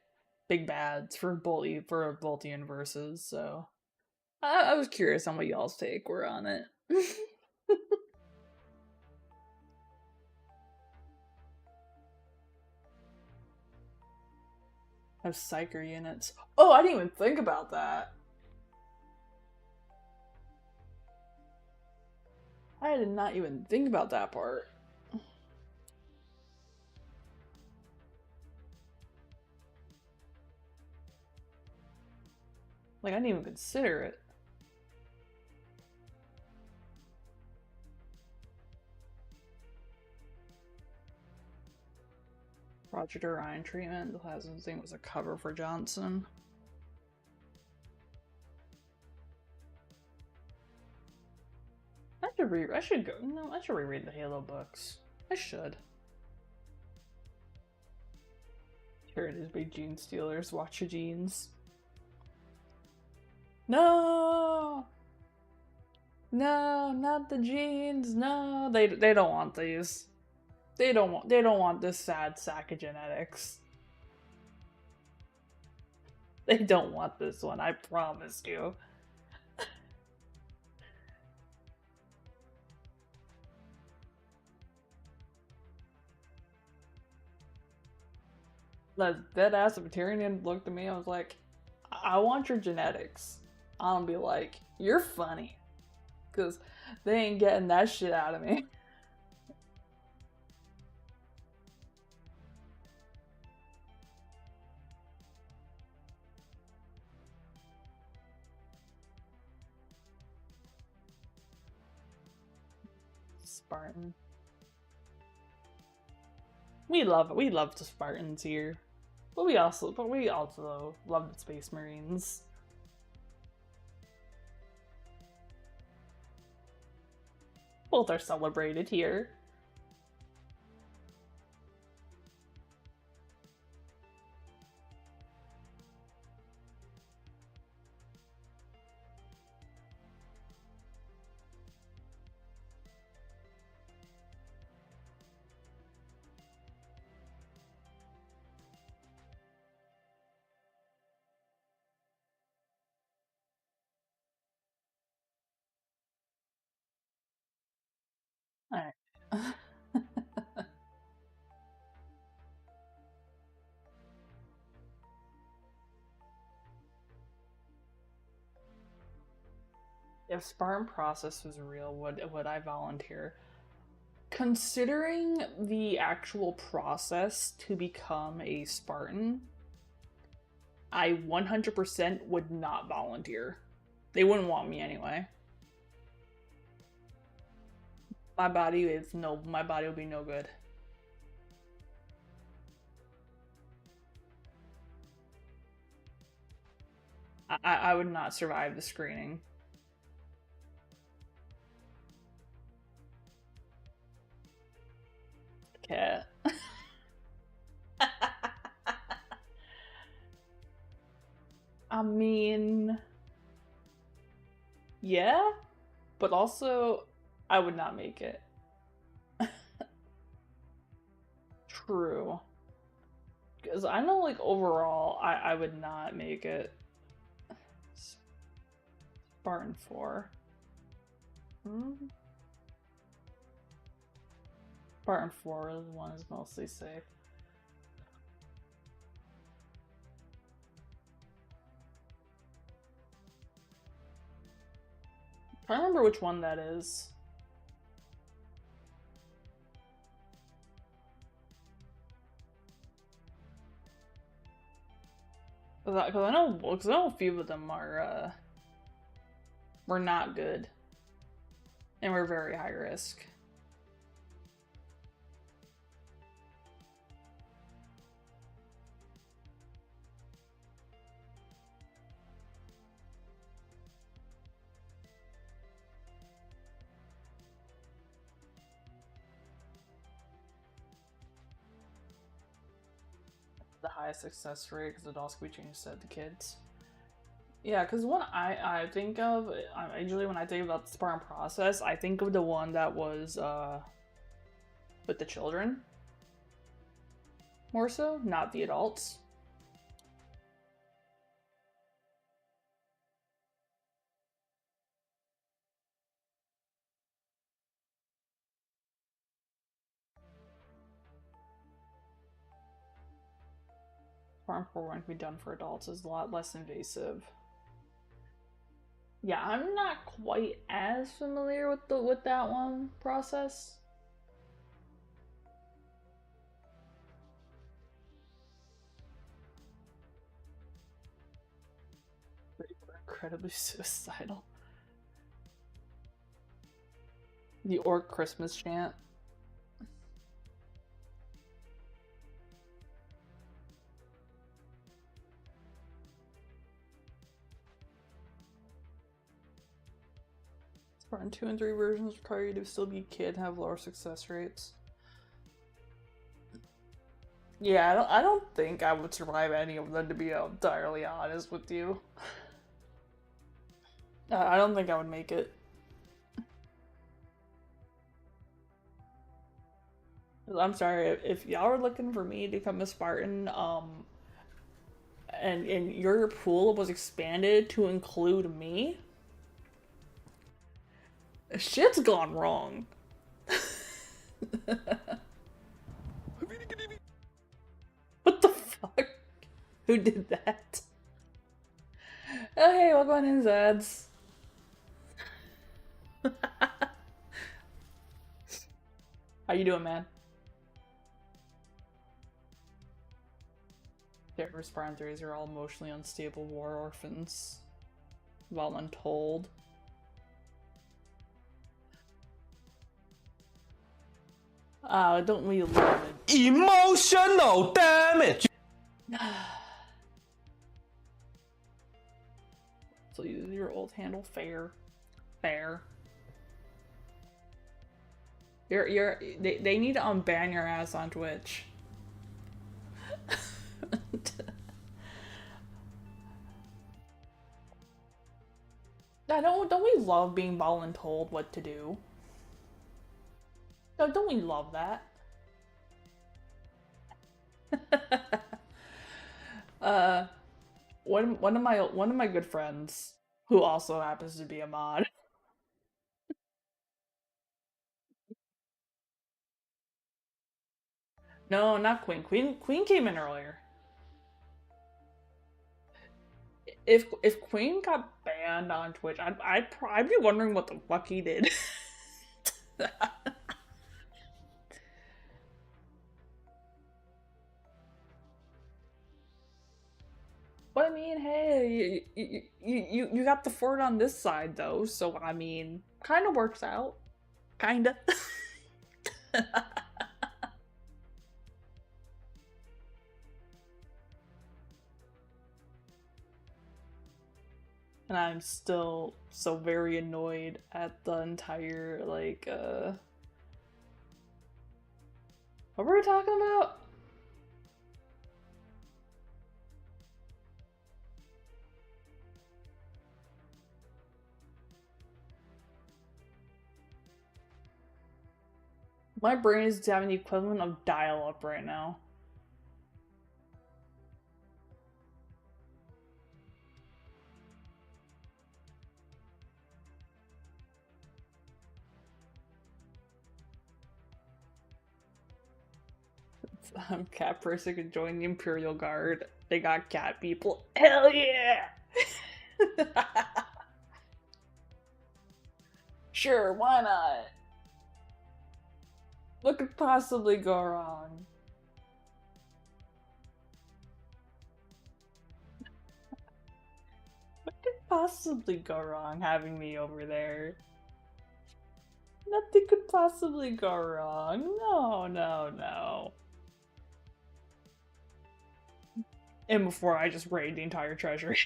big bads for both universes, so I was curious on what y'all's take were on it. Have psyker units. Oh, I didn't even think about that. I did not even think about that part. Like, I didn't even consider it. Project Orion treatment. The plasma thing was a cover for Johnson. I should go. No, I should reread the Halo books. I should. Here it is, big gene stealers. Watch your genes. No! No, not the genes. No, they don't want these. They don't want this sad sack of genetics. They don't want this one, I promise you. That dead ass Vegetarian looked at me, I was like, I want your genetics. I'll be like, you're funny. Cause they ain't getting that shit out of me. Spartan. We love the Spartans here. But we also love the Space Marines. Both are celebrated here. Alright. If Spartan process was real, would I volunteer? Considering the actual process to become a Spartan, I 100% would not volunteer. They wouldn't want me anyway. My body will be no good. I would not survive the screening. Cat. I mean, yeah, but also I would not make it. True. Because I know, like, overall, I would not make it. Spartan 4. Hmm? Spartan 4 is one is mostly safe. I remember which one that is. Because I know a few of them are were not good, and were very high risk. The highest success rate because it also be changed to the kids. Yeah, because one I think of, usually when I think about the Spartan process, I think of the one that was with the children. More so, not the adults. Farm 4 one can be done for adults is a lot less invasive. Yeah, I'm not quite as familiar with that one process. They were incredibly suicidal. The Orc Christmas chant. Spartan 2 and 3 versions require you to still be a kid and have lower success rates. Yeah, I don't think I would survive any of them, to be entirely honest with you. I don't think I would make it. I'm sorry, if y'all are looking for me to become a Spartan, and your pool was expanded to include me, shit's gone wrong. What the fuck? Who did that? Oh hey, welcome in, Zads. How you doing, man? Their Spartan 3s are all emotionally unstable war orphans. Voluntold. Don't we love it? Emotional damage! So use your old handle, fair. Fair. They need to unban your ass on Twitch. Yeah, don't we love being voluntold what to do? No, don't we love that? One of my good friends, who also happens to be a mod. No, not Queen. Queen came in earlier. If Queen got banned on Twitch, I'd be wondering what the fuck he did. But I mean, hey, you got the fort on this side though, so I mean, kind of works out, kinda. And I'm still so very annoyed at the entire like what were we talking about? My brain is having the equivalent of dial-up right now. Cat person could join the Imperial Guard. They got cat people. Hell yeah! Sure, why not? What could possibly go wrong? What could possibly go wrong having me over there? Nothing could possibly go wrong. No, no, no. And before I just raid the entire treasury.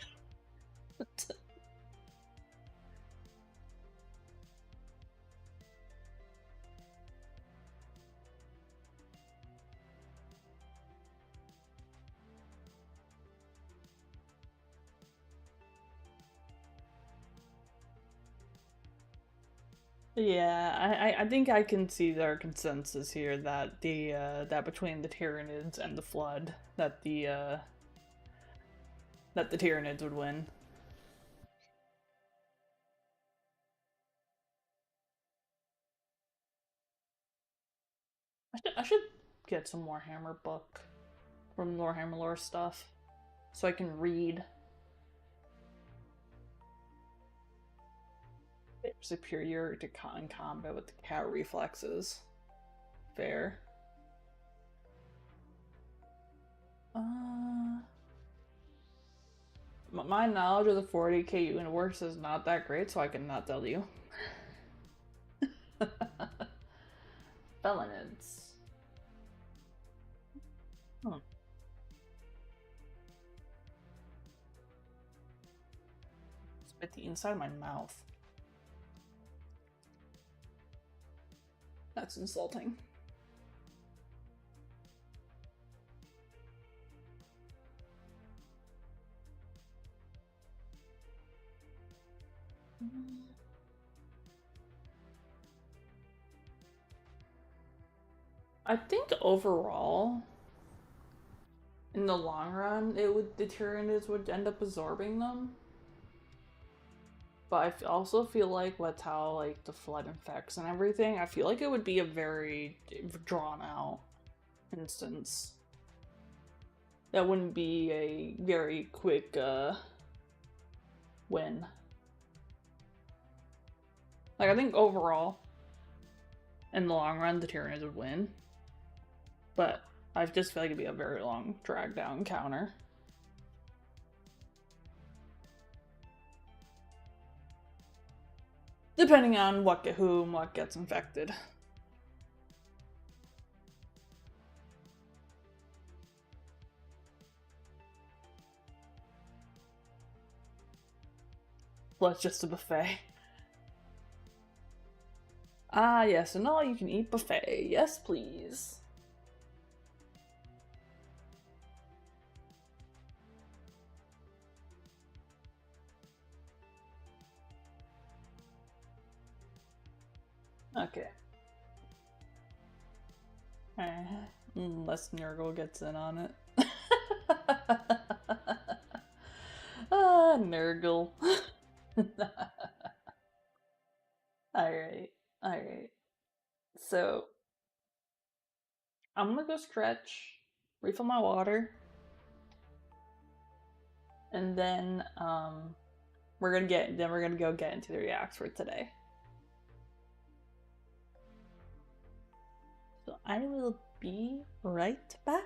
Yeah, I think I can see their consensus here that that between the Tyranids and the Flood, that the Tyranids would win. I should get some Warhammer book from Warhammer lore stuff so I can read. Superior to in combat with the cat reflexes. Fair. My knowledge of the 40k universe is not that great, so I cannot tell you. Felonids. Spit the inside of my mouth. That's insulting. I think overall, in the long run, the Tyranids would end up absorbing them. But I also feel like with how like the flood infects and everything, I feel like it would be a very drawn out instance. That wouldn't be a very quick win. Like, I think overall, in the long run, the Tyranids would win. But I just feel like it'd be a very long, dragged out encounter. Depending on what gets infected. Well, it's just a buffet. Ah, yes, an all-you-can-eat buffet. Yes, please. Okay. Unless Nurgle gets in on it. Ah, Nurgle. Alright, alright. So, I'm gonna go stretch, refill my water, and then, we're gonna go get into the reacts for today. So I will be right back.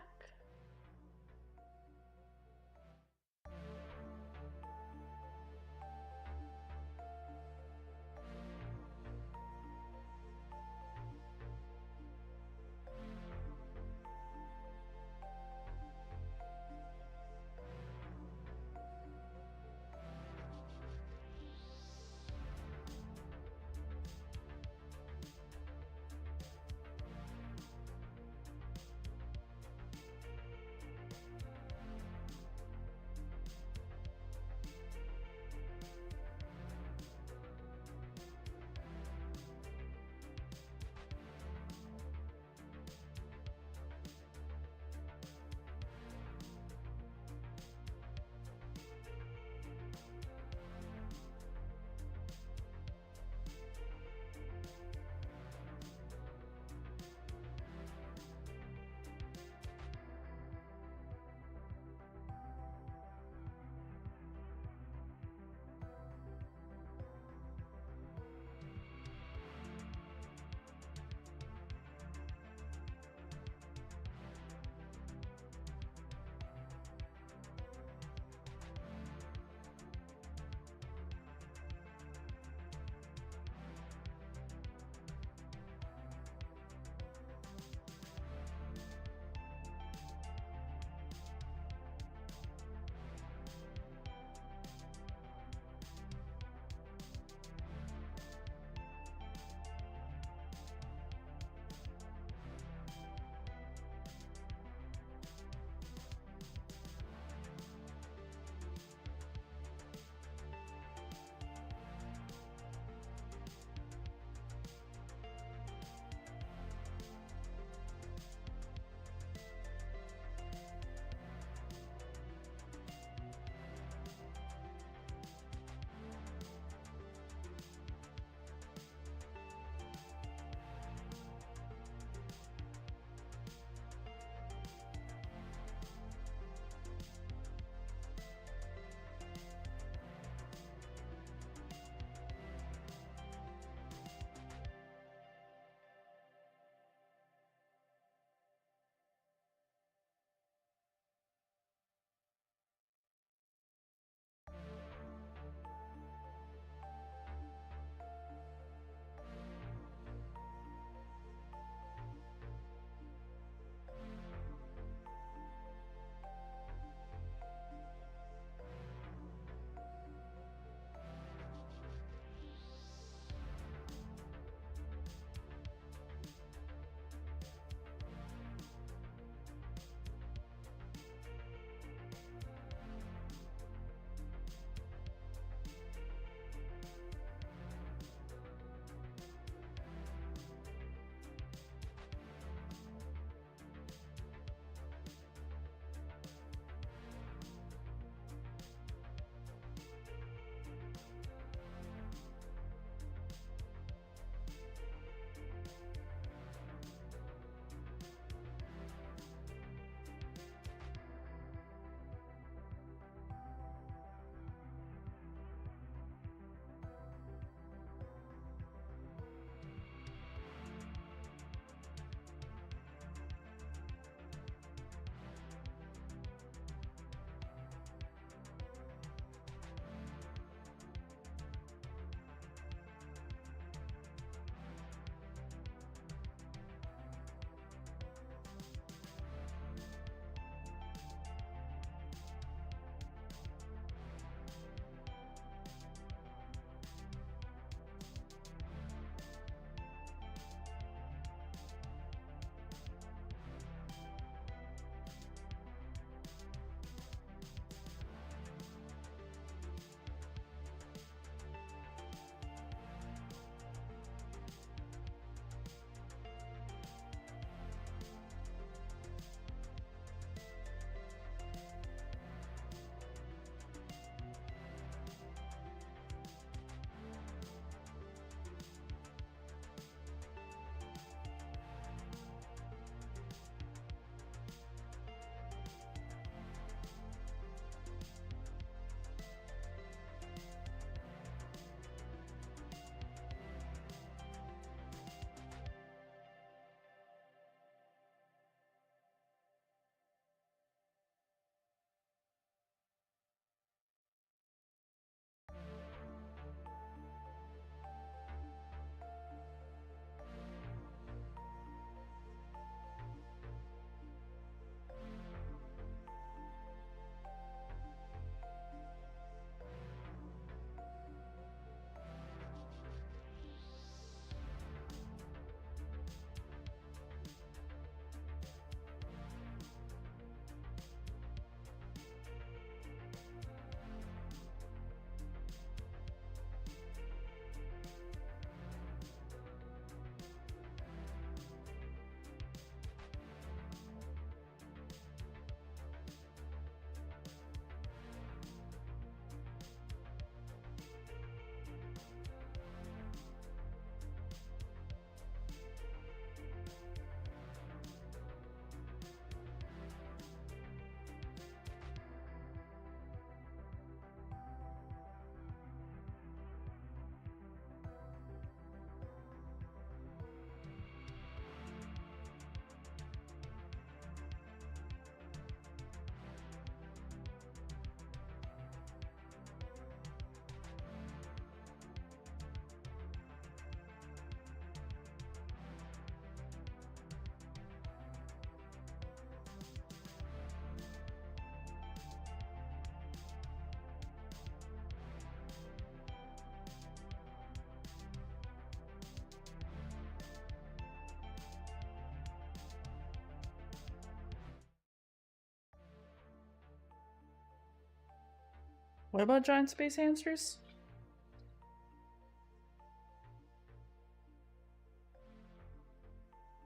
What about giant space hamsters?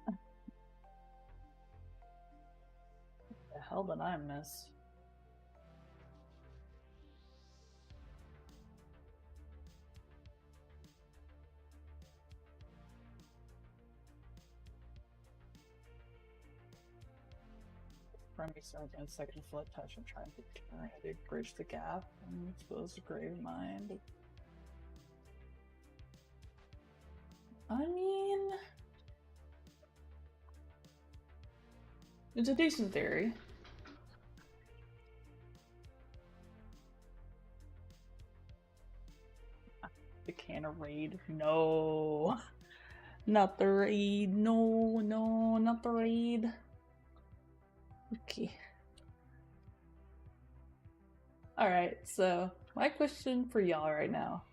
What the hell did I miss? Remy starts on second foot touch and trying to turn to bridge the gap and expose the grave mind. I mean, it's a decent theory. The can of raid. No. Not the raid. No, no, not the raid. Okay. Alright, so my question for y'all right now.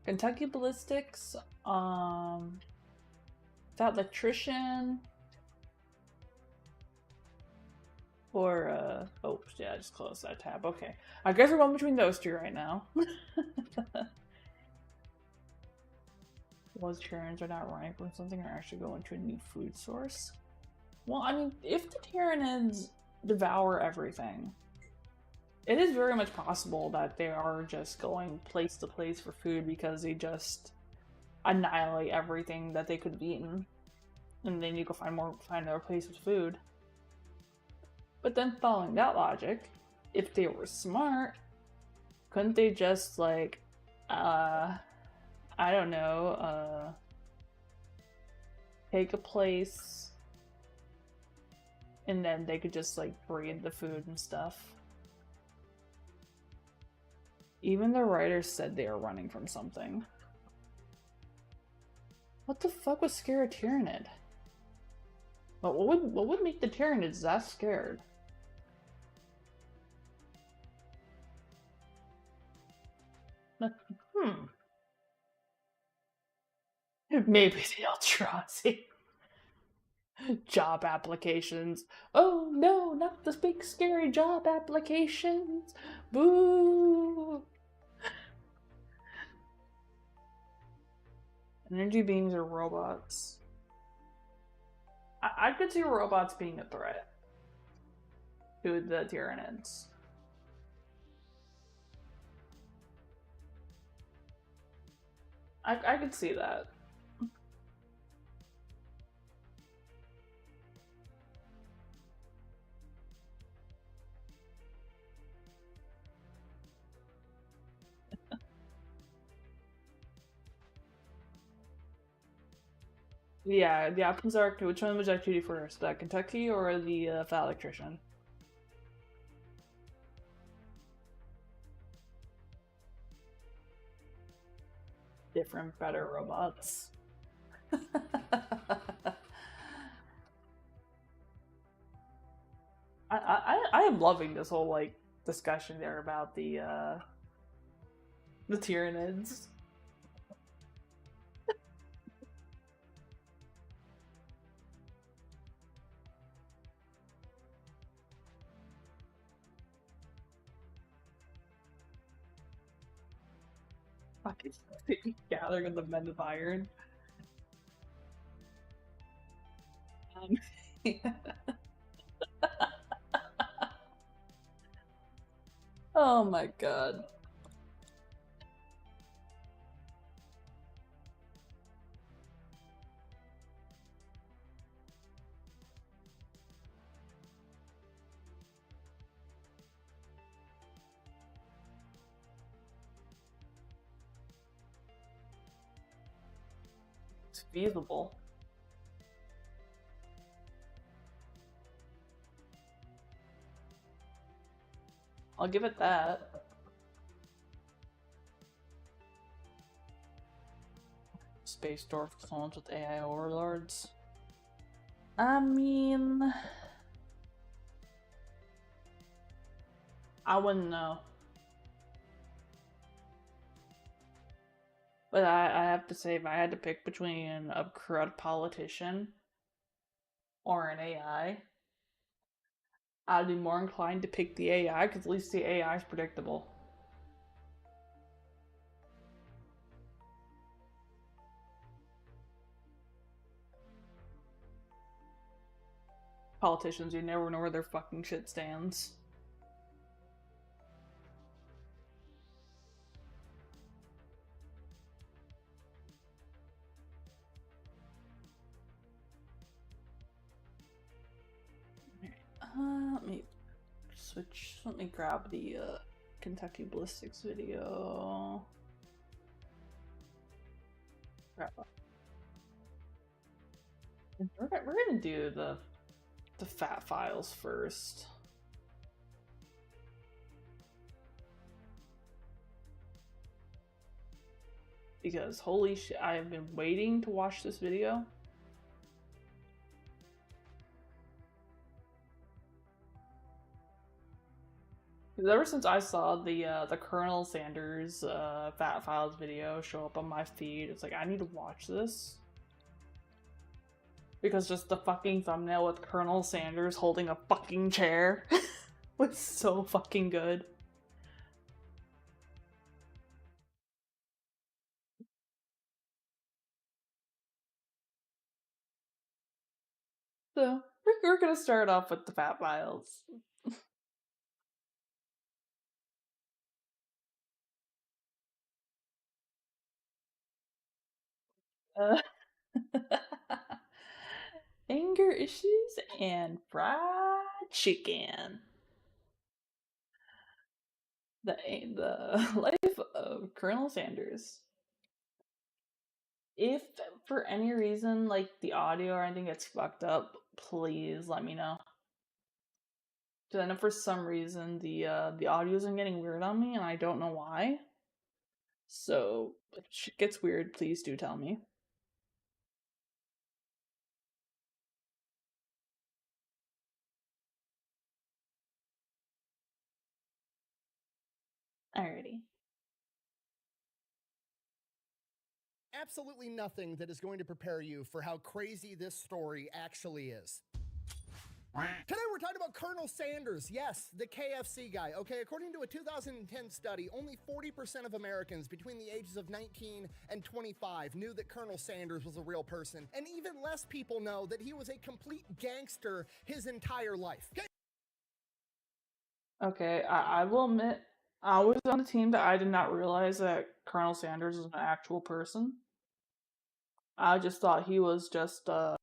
Kentucky Ballistics, that electrician, or oh yeah, I just closed that tab. Okay. I guess we're going between those two right now. Was Tyranids are not running from something or actually going to a new food source? Well, I mean, if the Tyranids devour everything, it is very much possible that they are just going place to place for food because they just annihilate everything that they could have eaten. And then you go find another place with food. But then following that logic, if they were smart, couldn't they just like I don't know, take a place and then they could just like breed the food and stuff. Even the writers said they were running from something. What the fuck would scare a Tyranid? What would make the Tyranids that scared? Maybe the Eldrazi. Job applications. Oh no, not the big scary job applications. Boo! Energy beings are robots. I could see robots being a threat to the Tyranids. I could see that. Yeah, the options are, which one would you like to do first? The Kentucky or the Fat Electrician? Different, better robots. I am loving this whole like discussion there about the Tyranids. Fucking gathering of the Men of Iron. Oh my god. It's feasible. I'll give it that. Space Dwarf clones with AI overlords. I mean, I wouldn't know. But I have to say, if I had to pick between a corrupt politician or an AI, I'd be more inclined to pick the AI because at least the AI is predictable. Politicians, you never know where their fucking shit stands. Let me switch. Let me grab the Kentucky Ballistics video. We're gonna do the fat files first. Because holy shit, I have been waiting to watch this video. Because ever since I saw the Colonel Sanders Fat Files video show up on my feed, it's like, I need to watch this. Because just the fucking thumbnail with Colonel Sanders holding a fucking chair was so fucking good. So, we're gonna start off with the Fat Files. Anger issues and fried chicken. The life of Colonel Sanders. If for any reason like the audio or anything gets fucked up, please let me know. Because I know for some reason the audio isn't getting weird on me, and I don't know why. So if shit gets weird, please do tell me. Alrighty. Absolutely nothing that is going to prepare you for how crazy this story actually is. Today we're talking about Colonel Sanders, yes, the KFC guy. Okay, according to a 2010 study, only 40% of Americans between the ages of 19 and 25 knew that Colonel Sanders was a real person, and even less people know that he was a complete gangster his entire life. Okay, I will admit, I was on the team that I did not realize that Colonel Sanders was an actual person. I just thought he was just a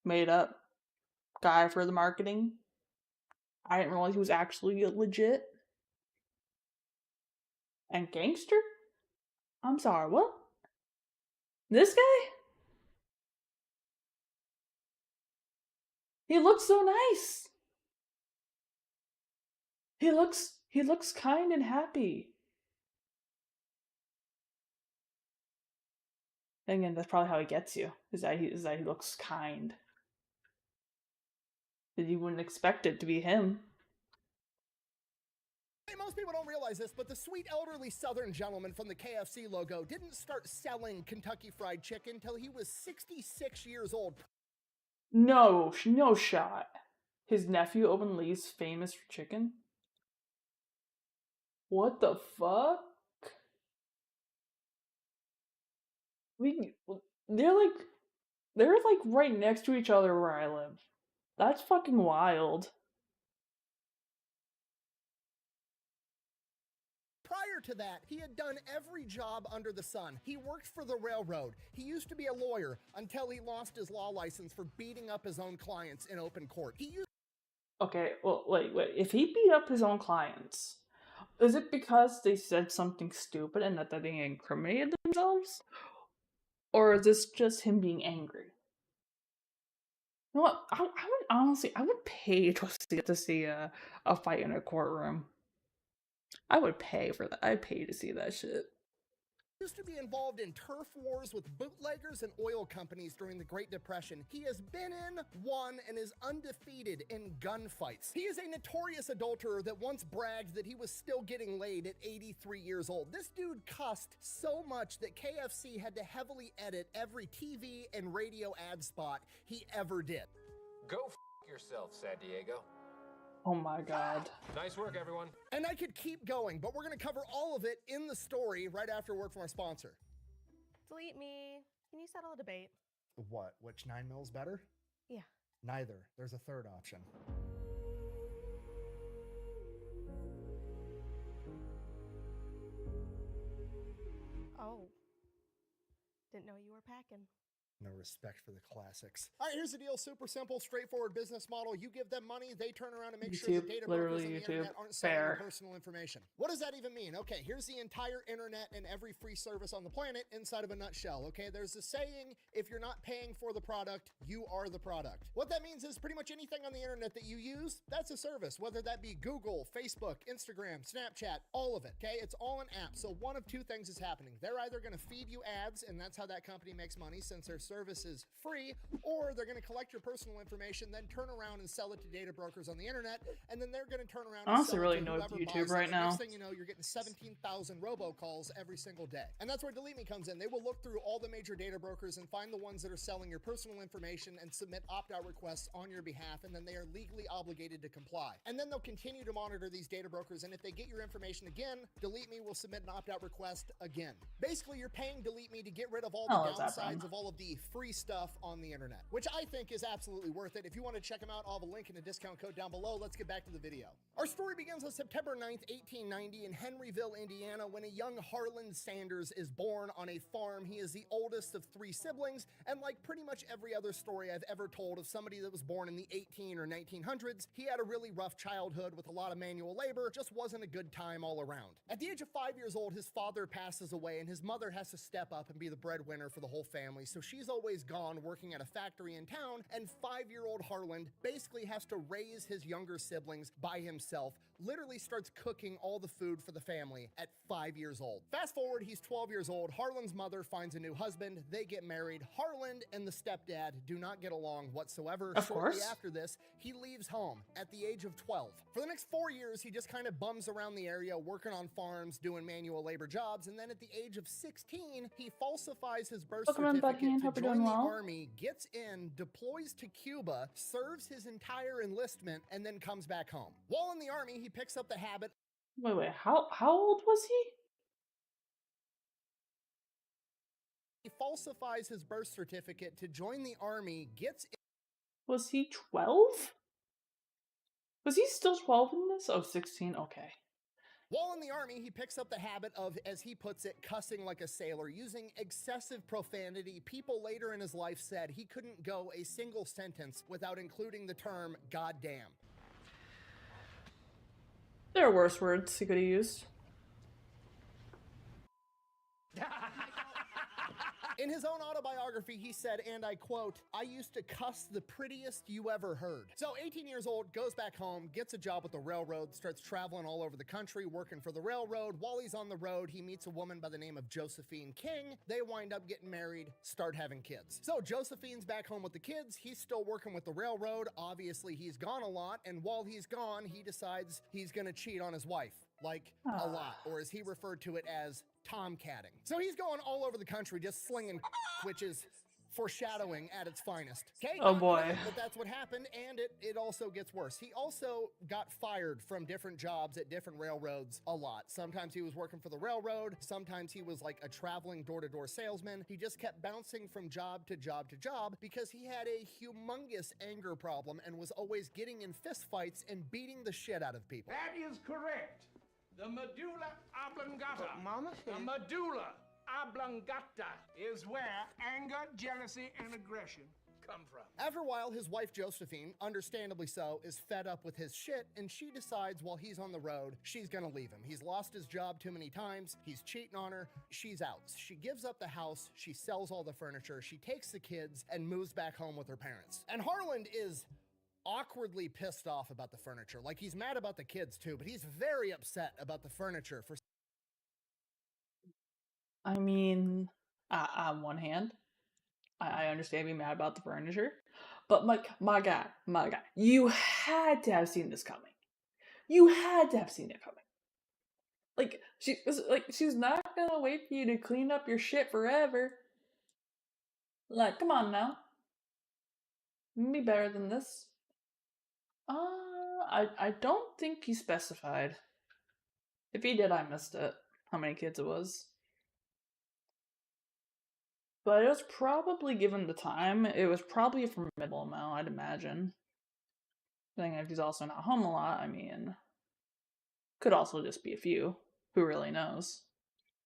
made up guy for the marketing. I didn't realize he was actually legit. And gangster? I'm sorry, what? This guy? He looks so nice. He looks kind and happy. And again, that's probably how he gets you. Is that he looks kind. You wouldn't expect it to be him. Most people don't realize this, but the sweet elderly Southern gentleman from the KFC logo didn't start selling Kentucky Fried Chicken until he was 66 years old. No shot. His nephew openly is famous for chicken? What the fuck? They're like right next to each other where I live. That's fucking wild. Prior to that, he had done every job under the sun. He worked for the railroad. He used to be a lawyer until he lost his law license for beating up his own clients in open court. Okay, well, wait. If he beat up his own clients, is it because they said something stupid and that they incriminated themselves? Or is this just him being angry? You know what? I would honestly, I would pay to see a fight in a courtroom. I would pay for that. I'd pay to see that shit. Used to be involved in turf wars with bootleggers and oil companies during the Great Depression. He has been in, won, and is undefeated in gunfights. He is a notorious adulterer that once bragged that he was still getting laid at 83 years old. This dude cussed so much that KFC had to heavily edit every TV and radio ad spot he ever did. Go f yourself, San Diego. Oh my god. Nice work, everyone. And I could keep going, but we're going to cover all of it in the story right after a word from our sponsor. Delete me. Can you settle a debate? What? Which 9 mils better? Yeah. Neither. There's a third option. Oh. Didn't know you were packing. No respect for the classics. All right, here's the deal. Super simple, straightforward business model. You give them money, they turn around and make sure the YouTube, data literally brokers on the YouTube. internet aren't selling your Fair. personal information. What does that even mean? Okay, here's the entire internet and every free service on the planet inside of a nutshell. Okay, there's a saying, if you're not paying for the product, you are the product. What that means is pretty much anything on the internet that you use, that's a service, whether that be Google, Facebook, Instagram, Snapchat, all of it. Okay, it's all an app. So one of two things is happening. They're either going to feed you ads, and that's how that company makes money since their service is free, or they're going to collect your personal information, then turn around and sell it to data brokers on the internet, and then they're going to turn around and Honestly, sell really it to annoyed whoever with YouTube buys it. right And now. Next thing you know, you're getting 17,000 robocalls every single day. And that's where Delete Me comes in. They will look through all the major data brokers and find the ones that are selling your personal information and submit opt-out requests on your behalf, and then they are legally obligated to comply. And then they'll continue to monitor these data brokers, and if they get your information again, Delete Me will submit an opt-out request again. Basically, you're paying Delete Me to get rid of all the Oh, is that downsides fun? of all of the free stuff on the internet, which I think is absolutely worth it. If you want to check them out, I'll have a link and a discount code down below. Let's get back to the video. Our story begins on September 9th, 1890 in Henryville, Indiana, when a young Harlan Sanders is born on a farm. He is the oldest of 3 siblings, and like pretty much every other story I've ever told of somebody that was born in the 18 or 1900s, he had a really rough childhood with a lot of manual labor, just wasn't a good time all around. At the age of 5 years old, his father passes away, and his mother has to step up and be the breadwinner for the whole family, so she's always gone working at a factory in town, and 5-year-old Harlan basically has to raise his younger siblings by himself, literally starts cooking all the food for the family at 5 years old. Fast forward, he's 12 years old. Harlan's mother finds a new husband. They get married. Harlan and the stepdad do not get along whatsoever. Of Shortly course. after this, he leaves home at the age of 12. For the next 4 years, he just kind of bums around the area, working on farms, doing manual labor jobs, and then at the age of 16, he falsifies his birth Pokemon certificate Buckingham, to hope you're join doing the well. army, gets in, deploys to Cuba, serves his entire enlistment, and then comes back home. While in the army, he picks up the habit Wait, how old was he? he falsifies his birth certificate to join the army, gets Was he 12? Was he still 12 in this? Oh, 16, okay. While in the army, he picks up the habit of, as he puts it, cussing like a sailor, using excessive profanity. People later in his life said he couldn't go a single sentence without including the term goddamn. There are worse words he could have used. In his own autobiography, he said, and I quote, "I used to cuss the prettiest you ever heard." So 18 years old, goes back home, gets a job with the railroad, starts traveling all over the country, working for the railroad. While he's on the road, he meets a woman by the name of Josephine King. They wind up getting married, start having kids. So Josephine's back home with the kids. He's still working with the railroad. Obviously, he's gone a lot. And while he's gone, he decides he's going to cheat on his wife. Like a lot, or as he referred to it as tomcatting. So he's going all over the country just slinging, which is foreshadowing at its finest. Okay, Oh, not boy. great, but that's what happened, and it also gets worse. He also got fired from different jobs at different railroads a lot. Sometimes he was working for the railroad, sometimes he was like a traveling door-to-door salesman. He just kept bouncing from job to job to job because he had a humongous anger problem and was always getting in fistfights and beating the shit out of people. That is correct. The medulla oblongata. Mama The medulla oblongata is where anger, jealousy, and aggression come from. After a while, his wife Josephine, understandably so, is fed up with his shit, and she decides while he's on the road, she's gonna leave him. He's lost his job too many times, he's cheating on her, she's out. She gives up the house, she sells all the furniture, she takes the kids, and moves back home with her parents. And Harlan is awkwardly pissed off about the furniture. Like, he's mad about the kids too, but he's very upset about the furniture for I mean, on one hand, I understand being mad about the furniture, but my guy, you had to have seen this coming. You had to have seen it coming. She's not gonna wait for you to clean up your shit forever. Like, come on now. Be better than this. I don't think he specified. If he did, I missed it. How many kids it was. But it was probably, given the time, it was probably a formidable amount, I'd imagine. Depending if he's also not home a lot, I mean, could also just be a few. Who really knows?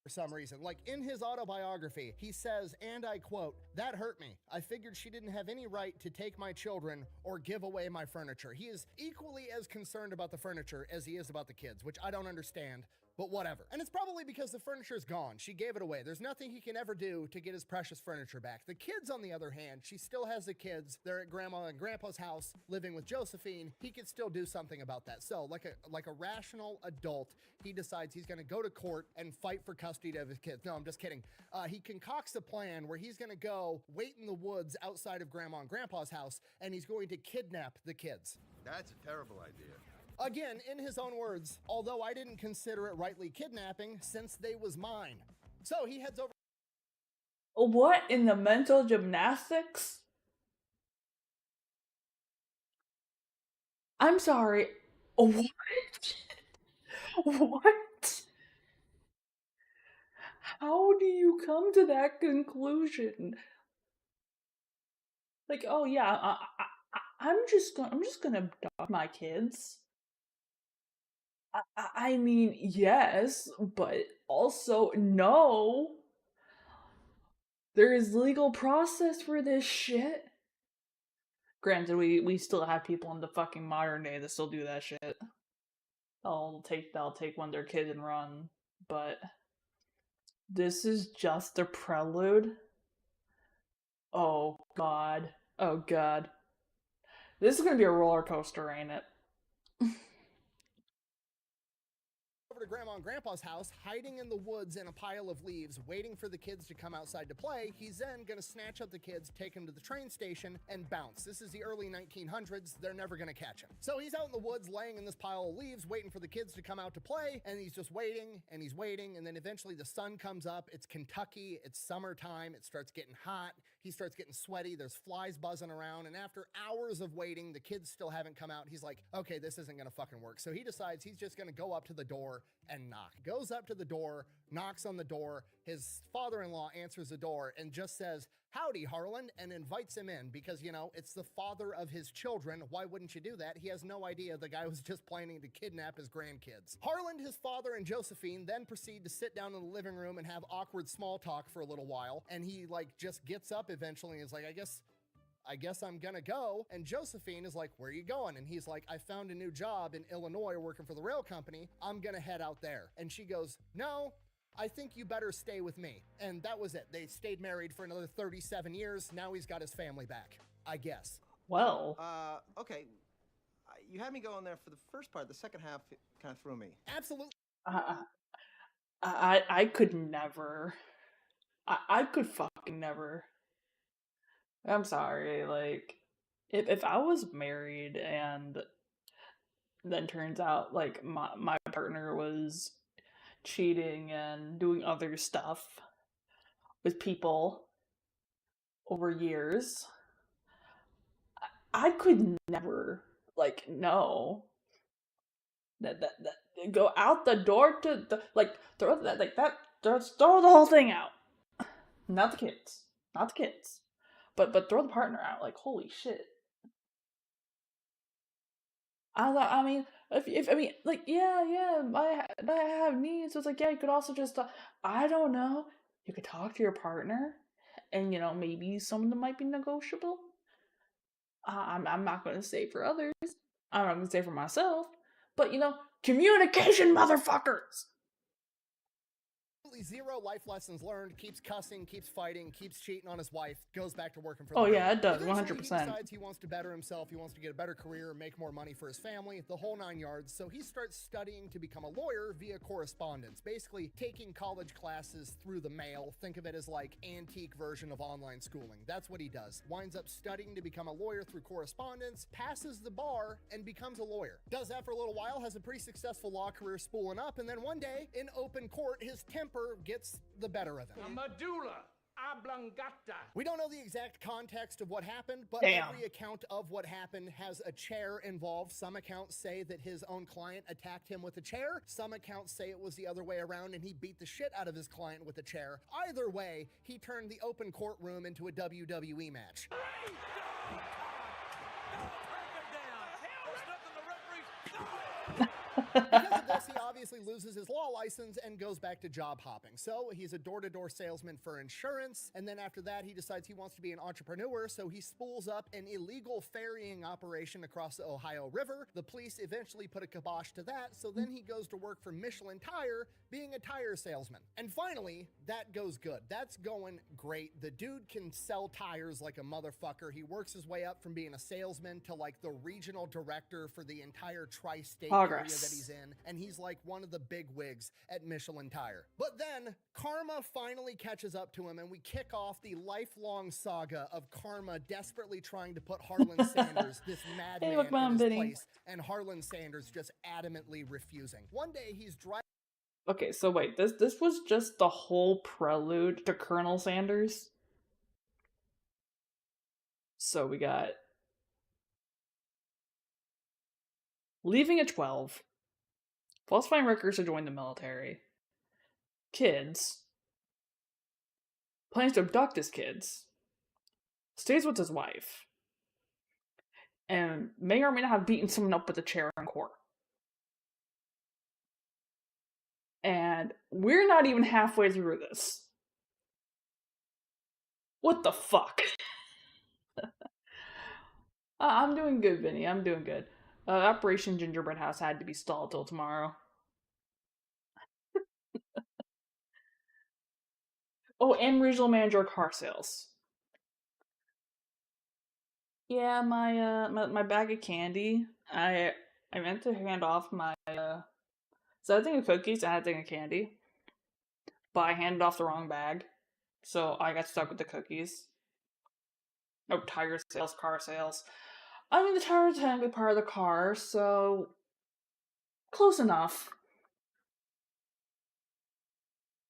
For some reason. Like in his autobiography, he says, and I quote, "That hurt me. I figured she didn't have any right to take my children or give away my furniture." He is equally as concerned about the furniture as he is about the kids, which I don't understand, but whatever. And it's probably because the furniture is gone. She gave it away. There's nothing he can ever do to get his precious furniture back. The kids, on the other hand, she still has the kids. They're at Grandma and Grandpa's house living with Josephine. He could still do something about that. So like a rational adult, he decides he's going to go to court and fight for custody of his kids. No, I'm just kidding. He concocts a plan where he's going to go wait in the woods outside of Grandma and Grandpa's house, and he's going to kidnap the kids. That's a terrible idea. Again, in his own words, although I didn't consider it rightly kidnapping since they was mine. So he heads over. What in the mental gymnastics? I'm sorry. What? What? How do you come to that conclusion? Like, oh yeah, I'm just gonna adopt my kids. I mean, yes, but also no. There is legal process for this shit. Granted, we still have people in the fucking modern day that still do that shit. They'll take one of their kids and run, but this is just a prelude. Oh god. Oh god. This is gonna be a roller coaster, ain't it? To Grandma and Grandpa's house, hiding in the woods in a pile of leaves, waiting for the kids to come outside to play. He's then gonna snatch up the kids, take them to the train station, and bounce. This is the early 1900s. They're never gonna catch him. So he's out in the woods, laying in this pile of leaves, waiting for the kids to come out to play, and he's just waiting, and then eventually the sun comes up. It's Kentucky, it's summertime, it starts getting hot, he starts getting sweaty, there's flies buzzing around, and after hours of waiting, the kids still haven't come out. He's like, okay, this isn't gonna fucking work. So he decides he's just gonna go up to the door and knock. Goes up to the door, knocks on the door. His father-in-law answers the door and just says, "Howdy, Harland," and invites him in because, you know, it's the father of his children. Why wouldn't you do that? He has no idea the guy was just planning to kidnap his grandkids. Harland, his father, and Josephine then proceed to sit down in the living room and have awkward small talk for a little while. And he, like, just gets up eventually and is like, I guess I'm gonna go. And Josephine is like, where are you going? And he's like, I found a new job in Illinois working for the rail company. I'm gonna head out there. And she goes, no, I think you better stay with me. And that was it. They stayed married for another 37 years. Now he's got his family back, I guess. Well. Okay. You had me going there for the first part. The second half kind of threw me. Absolutely. I could never. I could fucking never. I'm sorry, like, if I was married and then turns out, like, my partner was cheating and doing other stuff with people over years, I could never, like, no. That go out the door to the, like, throw that, like, that, just throw the whole thing out. Not the kids. But throw the partner out, like, holy shit. I mean, I have needs. So it's like, yeah, you could also just, I don't know, you could talk to your partner, and, you know, maybe some of them might be negotiable. I'm not going to say for others. I'm not going to say for myself. But, you know, communication, motherfuckers! Zero life lessons learned, keeps cussing, keeps fighting, keeps cheating on his wife, goes back to working for the Oh yeah, railroad. it does, Eventually, 100%. He decides he wants to better himself, he wants to get a better career, make more money for his family, the whole 9 yards. So he starts studying to become a lawyer via correspondence, basically taking college classes through the mail. Think of it as like antique version of online schooling. That's what he does. Winds up studying to become a lawyer through correspondence, passes the bar, and becomes a lawyer. Does that for a little while, has a pretty successful law career spooling up, and then one day, in open court, his temper gets the better of him. A medulla oblongata. We don't know the exact context of what happened, but Damn. every account of what happened has a chair involved. Some accounts say that his own client attacked him with a chair. Some accounts say it was the other way around and he beat the shit out of his client with a chair. Either way, he turned the open courtroom into a WWE match. Because of this, he obviously loses his law license and goes back to job hopping. So he's a door-to-door salesman for insurance, and then after that, he decides he wants to be an entrepreneur, so he spools up an illegal ferrying operation across the Ohio River. The police eventually put a kibosh to that, so then he goes to work for Michelin Tire, being a tire salesman. And finally, that goes good. That's going great. The dude can sell tires like a motherfucker. He works his way up from being a salesman to like the regional director for the entire tri-state area Progress. that he's in, and he's like one of the big wigs at Michelin Tire. But then karma finally catches up to him, and we kick off the lifelong saga of karma desperately trying to put Harlan Sanders, this madman, look, Mom in his Vinny. place, and Harlan Sanders just adamantly refusing. One day he's driving. Okay, so wait, this was just the whole prelude to Colonel Sanders? So we got leaving at 12, falsifying records to join the military, kids, plans to abduct his kids, stays with his wife, and may or may not have beaten someone up with a chair in court. And we're not even halfway through this. What the fuck? I'm doing good, Vinny. I'm doing good. Operation Gingerbread House had to be stalled till tomorrow. Oh, and regional manager of car sales. Yeah, my bag of candy. I meant to hand off my so I had a thing of cookies, I had a thing of candy. But I handed off the wrong bag. So I got stuck with the cookies. Oh, tire sales, car sales. I mean, the tire is technically part of the car, so close enough.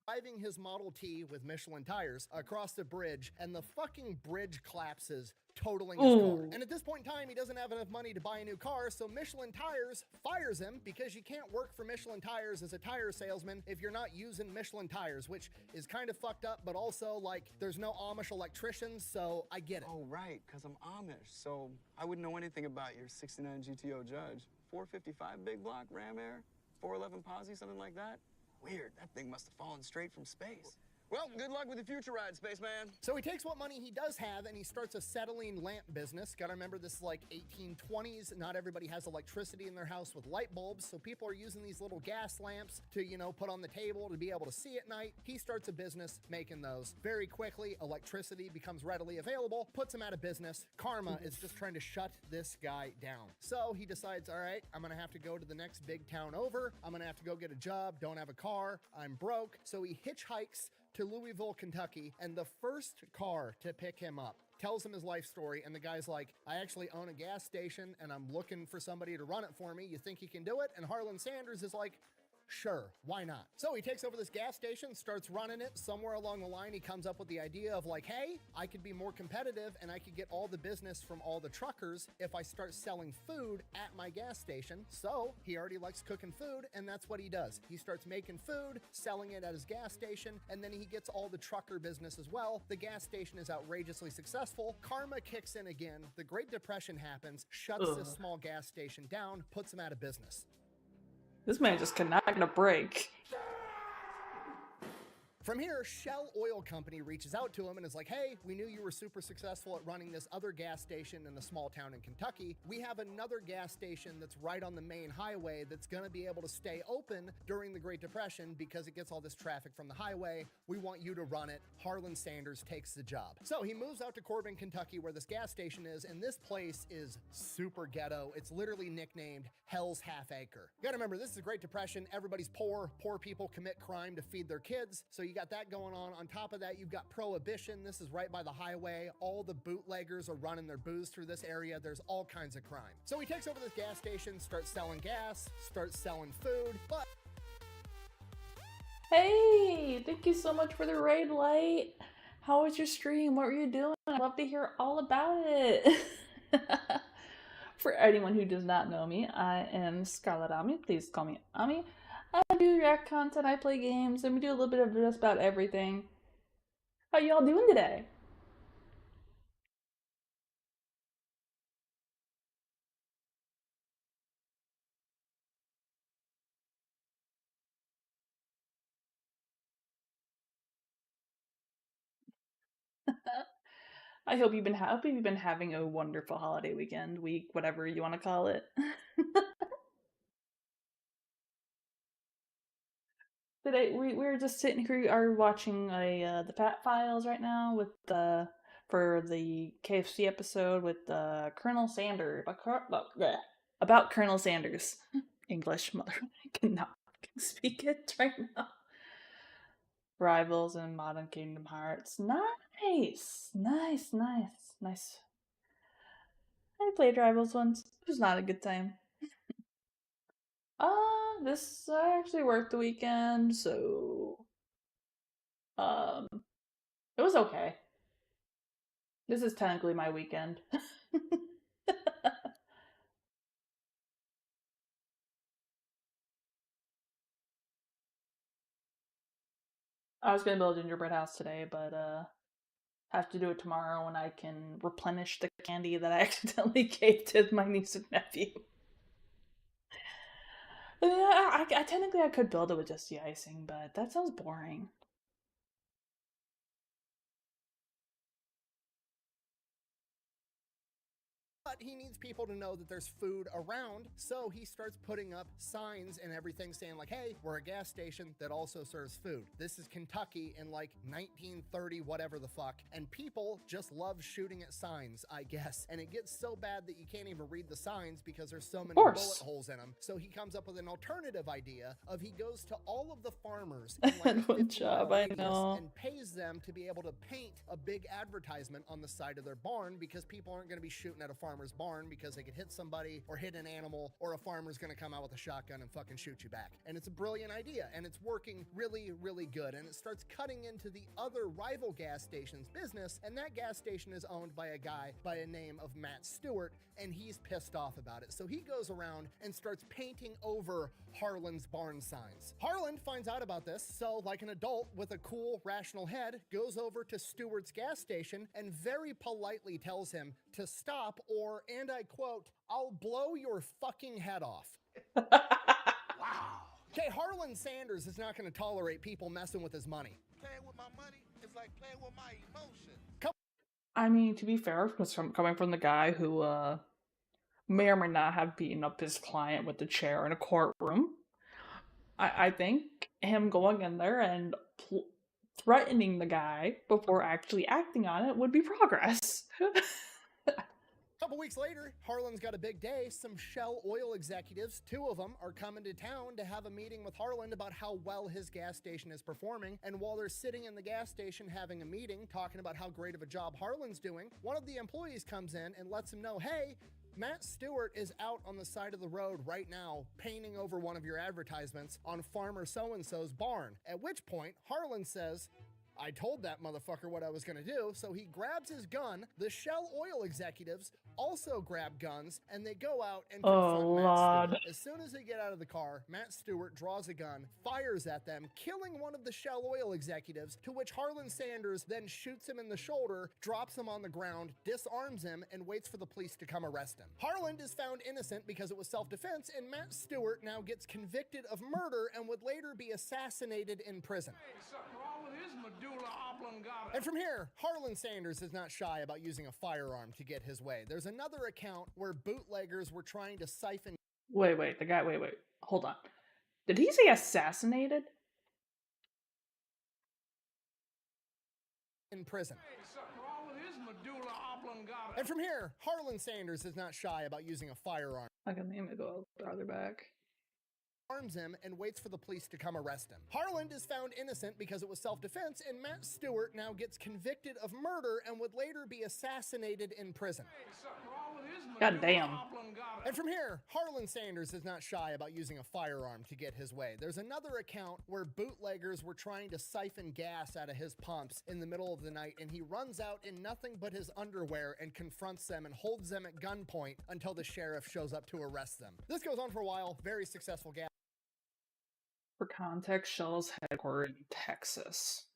Driving his Model T with Michelin tires across the bridge, and the fucking bridge collapses, totaling his car. Ooh. And at this point in time, he doesn't have enough money to buy a new car, so Michelin Tires fires him because you can't work for Michelin Tires as a tire salesman if you're not using Michelin tires, which is kind of fucked up, but also, like, there's no Amish electricians, so I get it. Oh, right, because I'm Amish, so I wouldn't know anything about your 69 GTO Judge. 455 big block, Ram Air, 411 Posse, something like that? Weird, that thing must have fallen straight from space. Well, good luck with your future ride, spaceman. So he takes what money he does have and he starts a acetylene lamp business. Gotta remember, this is like 1820s. Not everybody has electricity in their house with light bulbs, so people are using these little gas lamps to, you know, put on the table to be able to see at night. He starts a business making those. Very quickly, electricity becomes readily available, puts him out of business. Karma is just trying to shut this guy down. So he decides, all right, I'm gonna have to go to the next big town over. I'm gonna have to go get a job, don't have a car, I'm broke. So he hitchhikes to Louisville, Kentucky, and the first car to pick him up tells him his life story, and the guy's like, I actually own a gas station, and I'm looking for somebody to run it for me. You think you can do it? And Harlan Sanders is like, sure, why not? So he takes over this gas station, starts running it. Somewhere along the line, he comes up with the idea of like, hey, I could be more competitive and I could get all the business from all the truckers if I start selling food at my gas station. So he already likes cooking food, and that's what he does. He starts making food, selling it at his gas station, and then he gets all the trucker business as well. The gas station is outrageously successful. Karma kicks in again. The Great Depression happens, shuts this small gas station down, puts him out of business. This man just cannot get a break. From here, Shell Oil Company reaches out to him and is like, hey, we knew you were super successful at running this other gas station in a small town in Kentucky. We have another gas station that's right on the main highway that's going to be able to stay open during the Great Depression because it gets all this traffic from the highway. We want you to run it. Harlan Sanders takes the job. So he moves out to Corbin, Kentucky, where this gas station is, and this place is super ghetto. It's literally nicknamed Hell's Half Acre. You gotta remember, this is the Great Depression. Everybody's poor. Poor people commit crime to feed their kids. So you got that going on. On top of that, you've got Prohibition. This is right by the highway. All the bootleggers are running their booze through this area. There's all kinds of crime. So he takes over this gas station, starts selling gas, starts selling food, but Hey, thank you so much for the raid, Light. How was your stream? What were you doing? I'd love to hear all about it. For anyone who does not know me, I am Scarlet Ami. Please call me Ami. I do react content, I play games, and we do a little bit of just about everything. How y'all doing today? I hope you've been having a wonderful holiday weekend, week, whatever you want to call it. Today we were just sitting here, are watching the Pat Files right now with for the KFC episode with Colonel Sanders about Colonel Sanders. English, mother, I cannot speak it right now. Rivals and Modern Kingdom Hearts. Nice. I played Rivals once. It was not a good time. This I actually worked the weekend, so it was okay. This is technically my weekend. I was gonna build a gingerbread house today, but have to do it tomorrow when I can replenish the candy that I accidentally gave to my niece and nephew. Yeah, technically I could build it with just the icing, but that sounds boring. But he needs people to know that there's food around, so he starts putting up signs and everything saying like, hey, we're a gas station that also serves food. This is Kentucky in like 1930 whatever the fuck, and people just love shooting at signs, I guess. And it gets so bad that you can't even read the signs because there's so many bullet holes in them. So he comes up with an alternative idea of he goes to all of the farmers in like a Good job, I know. and pays them to be able to paint a big advertisement on the side of their barn because people aren't going to be shooting at a farmer's barn because they could hit somebody or hit an animal, or a farmer's gonna come out with a shotgun and fucking shoot you back. And it's a brilliant idea, and it's working really, really good. And it starts cutting into the other rival gas station's business, and that gas station is owned by a guy by a name of Matt Stewart, and he's pissed off about it. So he goes around and starts painting over Harlan's barn signs. Harlan finds out about this, so like an adult with a cool, rational head, goes over to Stewart's gas station and very politely tells him to stop, or, and I quote, I'll blow your fucking head off. Wow. Okay, Harlan Sanders is not going to tolerate people messing with his money. Playing with my money is like playing with my emotion. I mean, to be fair, coming from the guy who may or may not have beaten up his client with a chair in a courtroom, I think him going in there and threatening the guy before actually acting on it would be progress. A couple weeks later, Harlan's got a big day. Some Shell oil executives, 2 of them, are coming to town to have a meeting with Harlan about how well his gas station is performing. And while they're sitting in the gas station having a meeting, talking about how great of a job Harlan's doing, one of the employees comes in and lets him know, hey, Matt Stewart is out on the side of the road right now painting over one of your advertisements on farmer so-and-so's barn. At which point, Harlan says, I told that motherfucker what I was gonna do, so he grabs his gun. The Shell oil executives also grab guns, and they go out and confront Matt Stewart. As soon as they get out of the car, Matt Stewart draws a gun, fires at them, killing one of the Shell oil executives, to which Harlan Sanders then shoots him in the shoulder, drops him on the ground, disarms him, and waits for the police to come arrest him. Harlan is found innocent because it was self-defense, and Matt Stewart now gets convicted of murder and would later be assassinated in prison. And from here, Harlan Sanders is not shy about using a firearm to get his way. There's another account where bootleggers were trying to siphon... Wait, hold on. Did he say assassinated? In prison. And from here, Harlan Sanders is not shy about using a firearm. I can name it go farther back. Arms him and waits for the police to come arrest him. Harlan is found innocent because it was self-defense, and Matt Stewart now gets convicted of murder and would later be assassinated in prison. God damn. And from here, Harlan Sanders is not shy about using a firearm to get his way. There's another account where bootleggers were trying to siphon gas out of his pumps in the middle of the night, and he runs out in nothing but his underwear and confronts them and holds them at gunpoint until the sheriff shows up to arrest them. This goes on for a while. Very successful gas. For context, Shell is headquartered in Texas.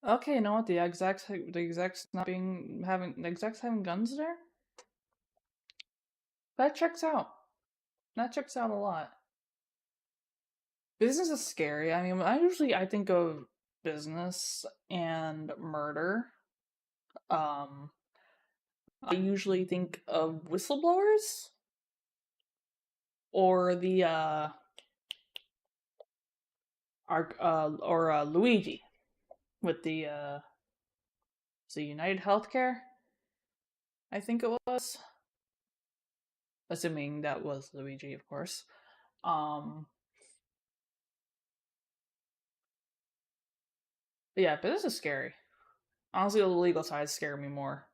Okay, you know what? The execs having guns there? That checks out. That checks out a lot. Business is scary. I mean, I think of business and murder. I usually think of whistleblowers or the Luigi with the United Healthcare. I think it was. Assuming that was Luigi, of course. But yeah, but this is scary. Honestly, the legal side scare me more.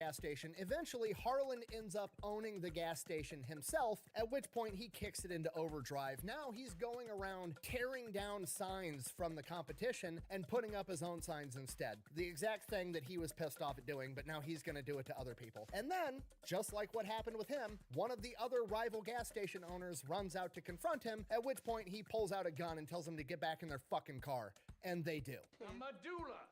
Gas station. Eventually, Harlan ends up owning the gas station himself, at which point he kicks it into overdrive. Now he's going around tearing down signs from the competition and putting up his own signs instead. The exact thing that he was pissed off at doing, but now he's going to do it to other people. And then, just like what happened with him, one of the other rival gas station owners runs out to confront him, at which point he pulls out a gun and tells them to get back in their fucking car. And they do. Medulla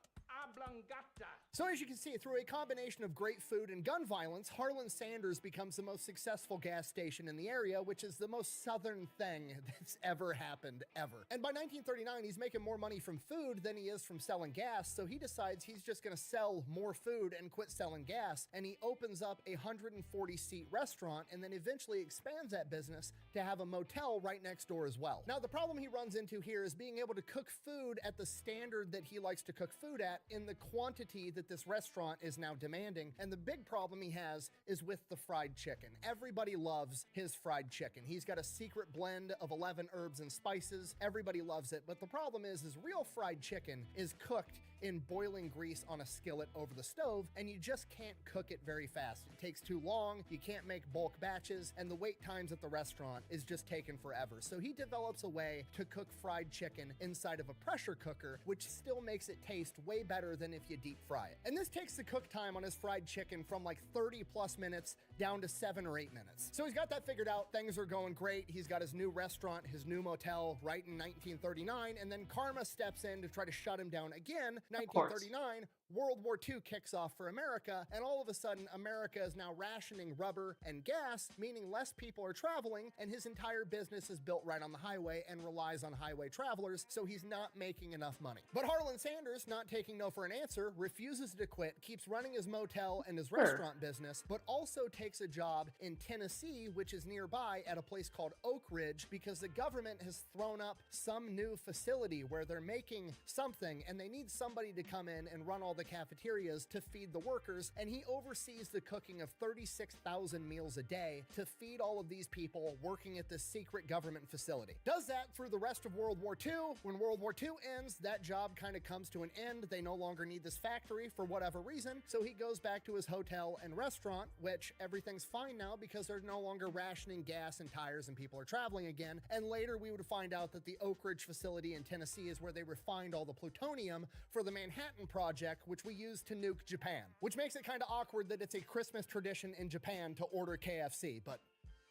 oblongata. So as you can see, through a combination of great food and gun violence, Harlan Sanders becomes the most successful gas station in the area, which is the most southern thing that's ever happened, ever. And by 1939, he's making more money from food than he is from selling gas, so he decides he's just gonna sell more food and quit selling gas, and he opens up a 140-seat restaurant and then eventually expands that business to have a motel right next door as well. Now, the problem he runs into here is being able to cook food at the standard that he likes to cook food at in the quantity that this restaurant is now demanding. And the big problem he has is with the fried chicken. Everybody loves his fried chicken. He's got a secret blend of 11 herbs and spices. Everybody loves it. But the problem is real fried chicken is cooked in boiling grease on a skillet over the stove, and you just can't cook it very fast. It takes too long, you can't make bulk batches, and the wait times at the restaurant is just taking forever. So he develops a way to cook fried chicken inside of a pressure cooker, which still makes it taste way better than if you deep fry it. And this takes the cook time on his fried chicken from like 30 plus minutes down to 7 or 8 minutes. So he's got that figured out, things are going great, he's got his new restaurant, his new motel right in 1939, and then karma steps in to try to shut him down again. 1939, World War II kicks off for America, and all of a sudden, America is now rationing rubber and gas, meaning less people are traveling, and his entire business is built right on the highway and relies on highway travelers, so he's not making enough money. But Harlan Sanders, not taking no for an answer, refuses to quit, keeps running his motel and his restaurant business, but also takes a job in Tennessee, which is nearby, at a place called Oak Ridge, because the government has thrown up some new facility where they're making something, and they need somebody to come in and run all the cafeterias to feed the workers, and he oversees the cooking of 36,000 meals a day to feed all of these people working at this secret government facility. Does that through the rest of World War II. When World War II ends, that job kind of comes to an end. They no longer need this factory for whatever reason, so he goes back to his hotel and restaurant, which everything's fine now because they're no longer rationing gas and tires and people are traveling again. And later we would find out that the Oak Ridge facility in Tennessee is where they refined all the plutonium for the Manhattan Project, which we used to nuke Japan. Which makes it kind of awkward that it's a Christmas tradition in Japan to order KFC, but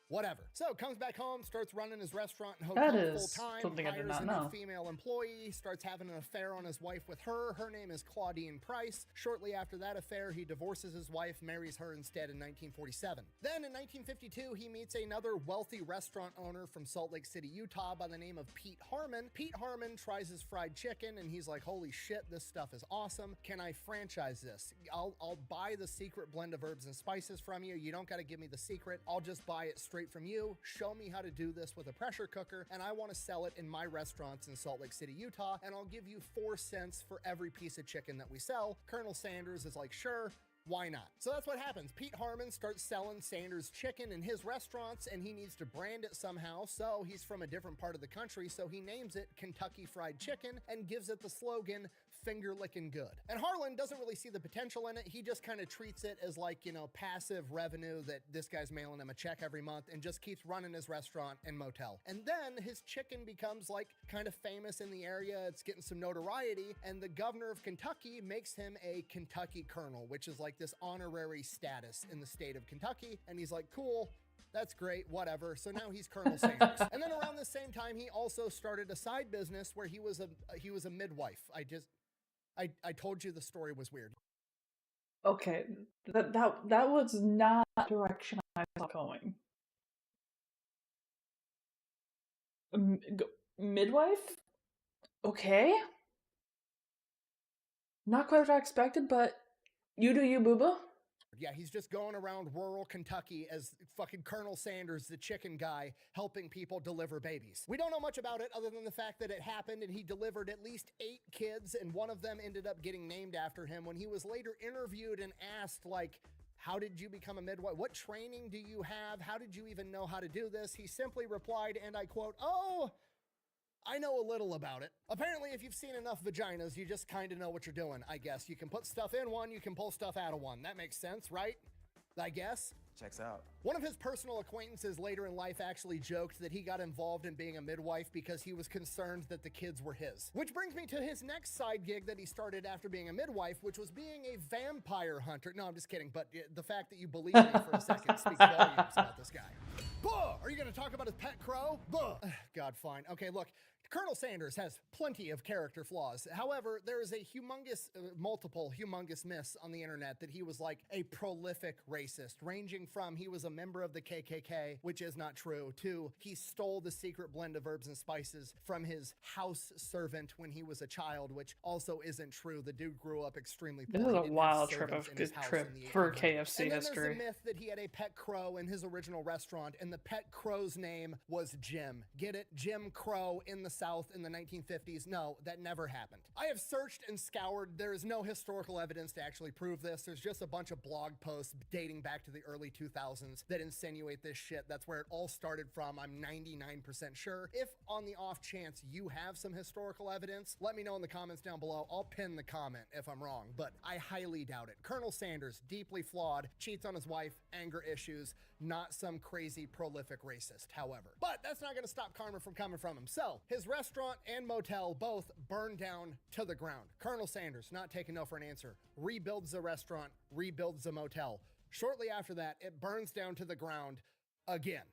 whatever. So comes back home, starts running his restaurant and hotel full time, something I did hires not a know. new female employee, starts having an affair on his wife with her. Her name is Claudine Price. Shortly after that affair, he divorces his wife, marries her instead in 1947. Then in 1952, he meets another wealthy restaurant owner from Salt Lake City, Utah by the name of Pete Harmon. Pete Harmon tries his fried chicken and he's like, holy shit, this stuff is awesome. Can I franchise this? I'll buy the secret blend of herbs and spices from you. You don't got to give me the secret. I'll just buy it straight from you. Show me how to do this with a pressure cooker, and I want to sell it in my restaurants in Salt Lake City, Utah, and I'll give you 4 cents for every piece of chicken that we sell. Colonel Sanders is like, sure. Why not? So that's what happens. Pete Harmon starts selling Sanders chicken in his restaurants, and he needs to brand it somehow. So he's from a different part of the country, so he names it Kentucky Fried Chicken and gives it the slogan, finger licking good. And Harlan doesn't really see the potential in it. He just kind of treats it as like, you know, passive revenue that this guy's mailing him a check every month and just keeps running his restaurant and motel. And then his chicken becomes like kind of famous in the area. It's getting some notoriety, and the governor of Kentucky makes him a Kentucky colonel, which is like this honorary status in the state of Kentucky. And he's like, cool, that's great, whatever. So now he's Colonel Sanders. And then around the same time, he also started a side business where he was a midwife. I told you the story was weird. Okay, that was not the direction I was going. Midwife? Okay. Not quite what I expected, but you do you, boo-boo. Yeah, he's just going around rural Kentucky as fucking Colonel Sanders, the chicken guy, helping people deliver babies. We don't know much about it other than the fact that it happened and he delivered at least 8 kids, and one of them ended up getting named after him. When he was later interviewed and asked, like, how did you become a midwife? What training do you have? How did you even know how to do this? He simply replied, and I quote, "Oh, I know a little about it." Apparently, if you've seen enough vaginas, you just kind of know what you're doing, I guess. You can put stuff in one, you can pull stuff out of one. That makes sense, right? I guess. Checks out. One of his personal acquaintances later in life actually joked that he got involved in being a midwife because he was concerned that the kids were his. Which brings me to his next side gig that he started after being a midwife, which was being a vampire hunter. No, I'm just kidding, but the fact that you believe me for a second speaks volumes about this guy. Buh! Are you going to talk about his pet crow? Buh! God, fine. Okay, look. Colonel Sanders has plenty of character flaws. However, there is a multiple humongous myths on the internet that he was like a prolific racist, ranging from he was a member of the KKK, which is not true, to he stole the secret blend of herbs and spices from his house servant when he was a child, which also isn't true. The dude grew up extremely poor. This is a wild trip for KFC and then history. There's a myth that he had a pet crow in his original restaurant, and the pet crow's name was Jim. Get it? Jim Crow in the South in the 1950s. No, that never happened. I have searched and scoured. There is no historical evidence to actually prove this. There's just a bunch of blog posts dating back to the early 2000s that insinuate this shit. That's where it all started from. I'm 99% sure. If on the off chance you have some historical evidence, let me know in the comments down below. I'll pin the comment if I'm wrong, but I highly doubt it. Colonel Sanders, deeply flawed, cheats on his wife, anger issues, not some crazy prolific racist, however. But that's not going to stop karma from coming from him. So his restaurant and motel both burned down to the ground. Colonel Sanders, not taking no for an answer, rebuilds the restaurant, rebuilds the motel. Shortly after that, it burns down to the ground again.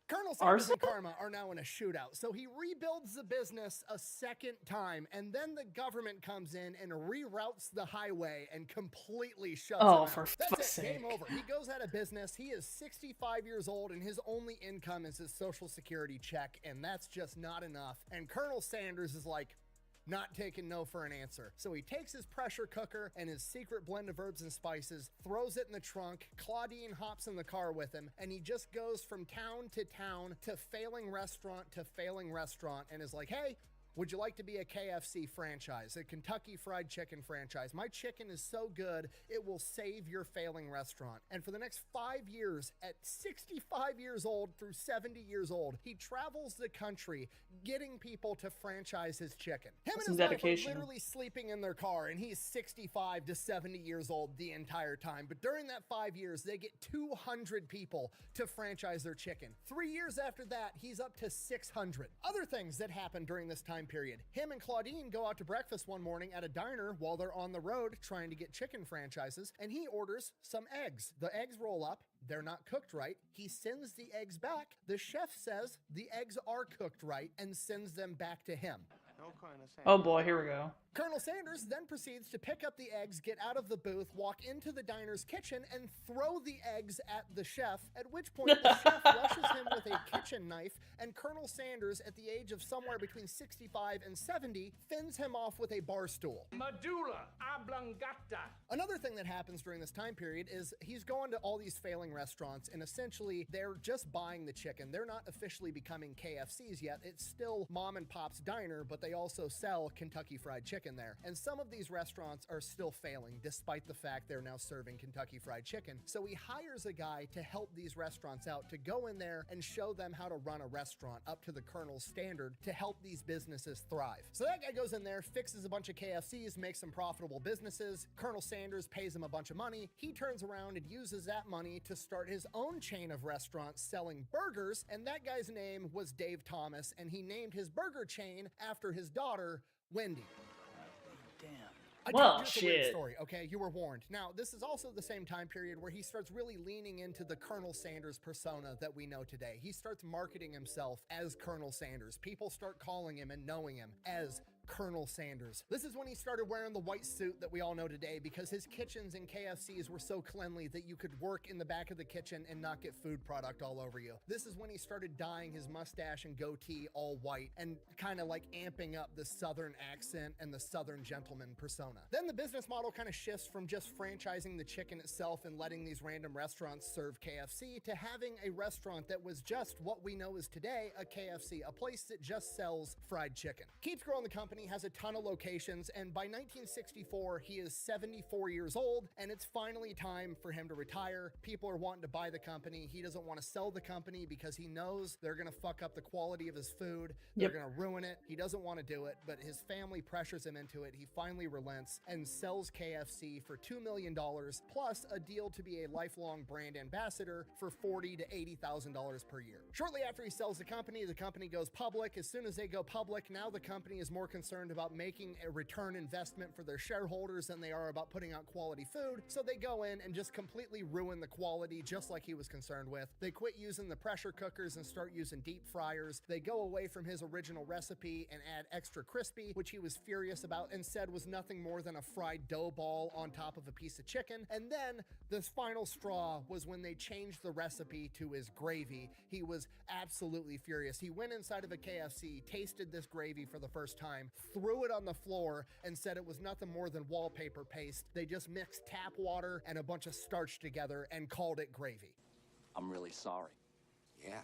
Colonel Sanders and Karma are now in a shootout, so he rebuilds the business a second time, and then the government comes in and reroutes the highway and completely shuts it out. For That's fuck's it, sake. game over. He goes out of business. He is 65 years old, and his only income is his Social Security check, and that's just not enough. And Colonel Sanders is like, not taking no for an answer. So he takes his pressure cooker and his secret blend of herbs and spices, throws it in the trunk. Claudine hops in the car with him, and he just goes from town to failing restaurant and is like, hey, would you like to be a KFC franchise, a Kentucky Fried Chicken franchise? My chicken is so good, it will save your failing restaurant. And for the next 5 years, at 65 years old through 70 years old, he travels the country getting people to franchise his chicken. Him and his wife are literally sleeping in their car, and he's 65 to 70 years old the entire time. But during that 5 years, they get 200 people to franchise their chicken. 3 years after that, he's up to 600. Other things that happened during this time period. Him and Claudine go out to breakfast one morning at a diner while they're on the road trying to get chicken franchises, and he orders some eggs. The eggs roll up. They're not cooked right. He sends the eggs back. The chef says the eggs are cooked right and sends them back to him. No kind of sense. Oh boy, here we go. Colonel Sanders then proceeds to pick up the eggs, get out of the booth, walk into the diner's kitchen, and throw the eggs at the chef, at which point the chef rushes him with a kitchen knife, and Colonel Sanders, at the age of somewhere between 65 and 70, fends him off with a bar stool. Medulla oblongata. Another thing that happens during this time period is he's going to all these failing restaurants, and essentially they're just buying the chicken. They're not officially becoming KFCs yet. It's still mom and pop's diner, but they also sell Kentucky Fried Chicken there. And some of these restaurants are still failing despite the fact they're now serving Kentucky Fried Chicken. So he hires a guy to help these restaurants out, to go in there and show them how to run a restaurant up to the Colonel's standard to help these businesses thrive. So that guy goes in there, fixes a bunch of KFCs, makes some profitable businesses. Colonel Sanders pays him a bunch of money. He turns around and uses that money to start his own chain of restaurants selling burgers, and that guy's name was Dave Thomas, and he named his burger chain after his daughter, Wendy. I Well, told you it's a weird shit. story, okay? You were warned. Now, this is also the same time period where he starts really leaning into the Colonel Sanders persona that we know today. He starts marketing himself as Colonel Sanders. People start calling him and knowing him as Colonel Sanders. This is when he started wearing the white suit that we all know today, because his kitchens and KFCs were so cleanly that you could work in the back of the kitchen and not get food product all over you. This is when he started dyeing his mustache and goatee all white and kind of like amping up the Southern accent and the Southern gentleman persona. Then the business model kind of shifts from just franchising the chicken itself and letting these random restaurants serve KFC to having a restaurant that was just what we know as today, a KFC, a place that just sells fried chicken. Keeps growing the company, has a ton of locations, and by 1964, he is 74 years old, and it's finally time for him to retire. People are wanting to buy the company. He doesn't want to sell the company because he knows they're going to fuck up the quality of his food. They're going to ruin it. He doesn't want to do it, but his family pressures him into it. He finally relents and sells KFC for $2 million, plus a deal to be a lifelong brand ambassador for $40,000 to $80,000 per year. Shortly after he sells the company goes public. As soon as they go public, now the company is more concerned about making a return investment for their shareholders than they are about putting out quality food. So they go in and just completely ruin the quality, just like he was concerned with. They quit using the pressure cookers and start using deep fryers. They go away from his original recipe and add extra crispy, which he was furious about and said was nothing more than a fried dough ball on top of a piece of chicken. And then this final straw was when they changed the recipe to his gravy. He was absolutely furious. He went inside of a KFC, tasted this gravy for the first time, threw it on the floor, and said it was nothing more than wallpaper paste. They just mixed tap water and a bunch of starch together and called it gravy. I'm really sorry. Yeah.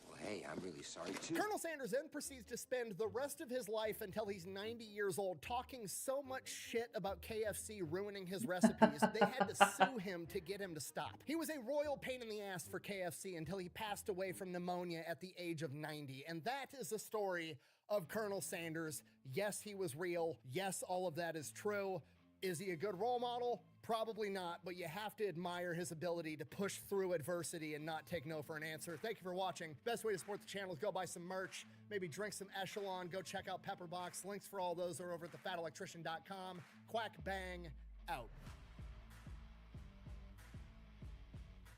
Well, hey, I'm really sorry too. Colonel Sanders then proceeds to spend the rest of his life until he's 90 years old talking so much shit about KFC ruining his recipes, they had to sue him to get him to stop. He was a royal pain in the ass for KFC until he passed away from pneumonia at the age of 90. And that is the story of Colonel Sanders. Yes, he was real. Yes, all of that is true. Is he a good role model? Probably not, but you have to admire his ability to push through adversity and not take no for an answer. Thank you for watching. Best way to support the channel is go buy some merch, maybe drink some Echelon, go check out Pepperbox. Links for all those are over at thefatelectrician.com. Quack bang, out.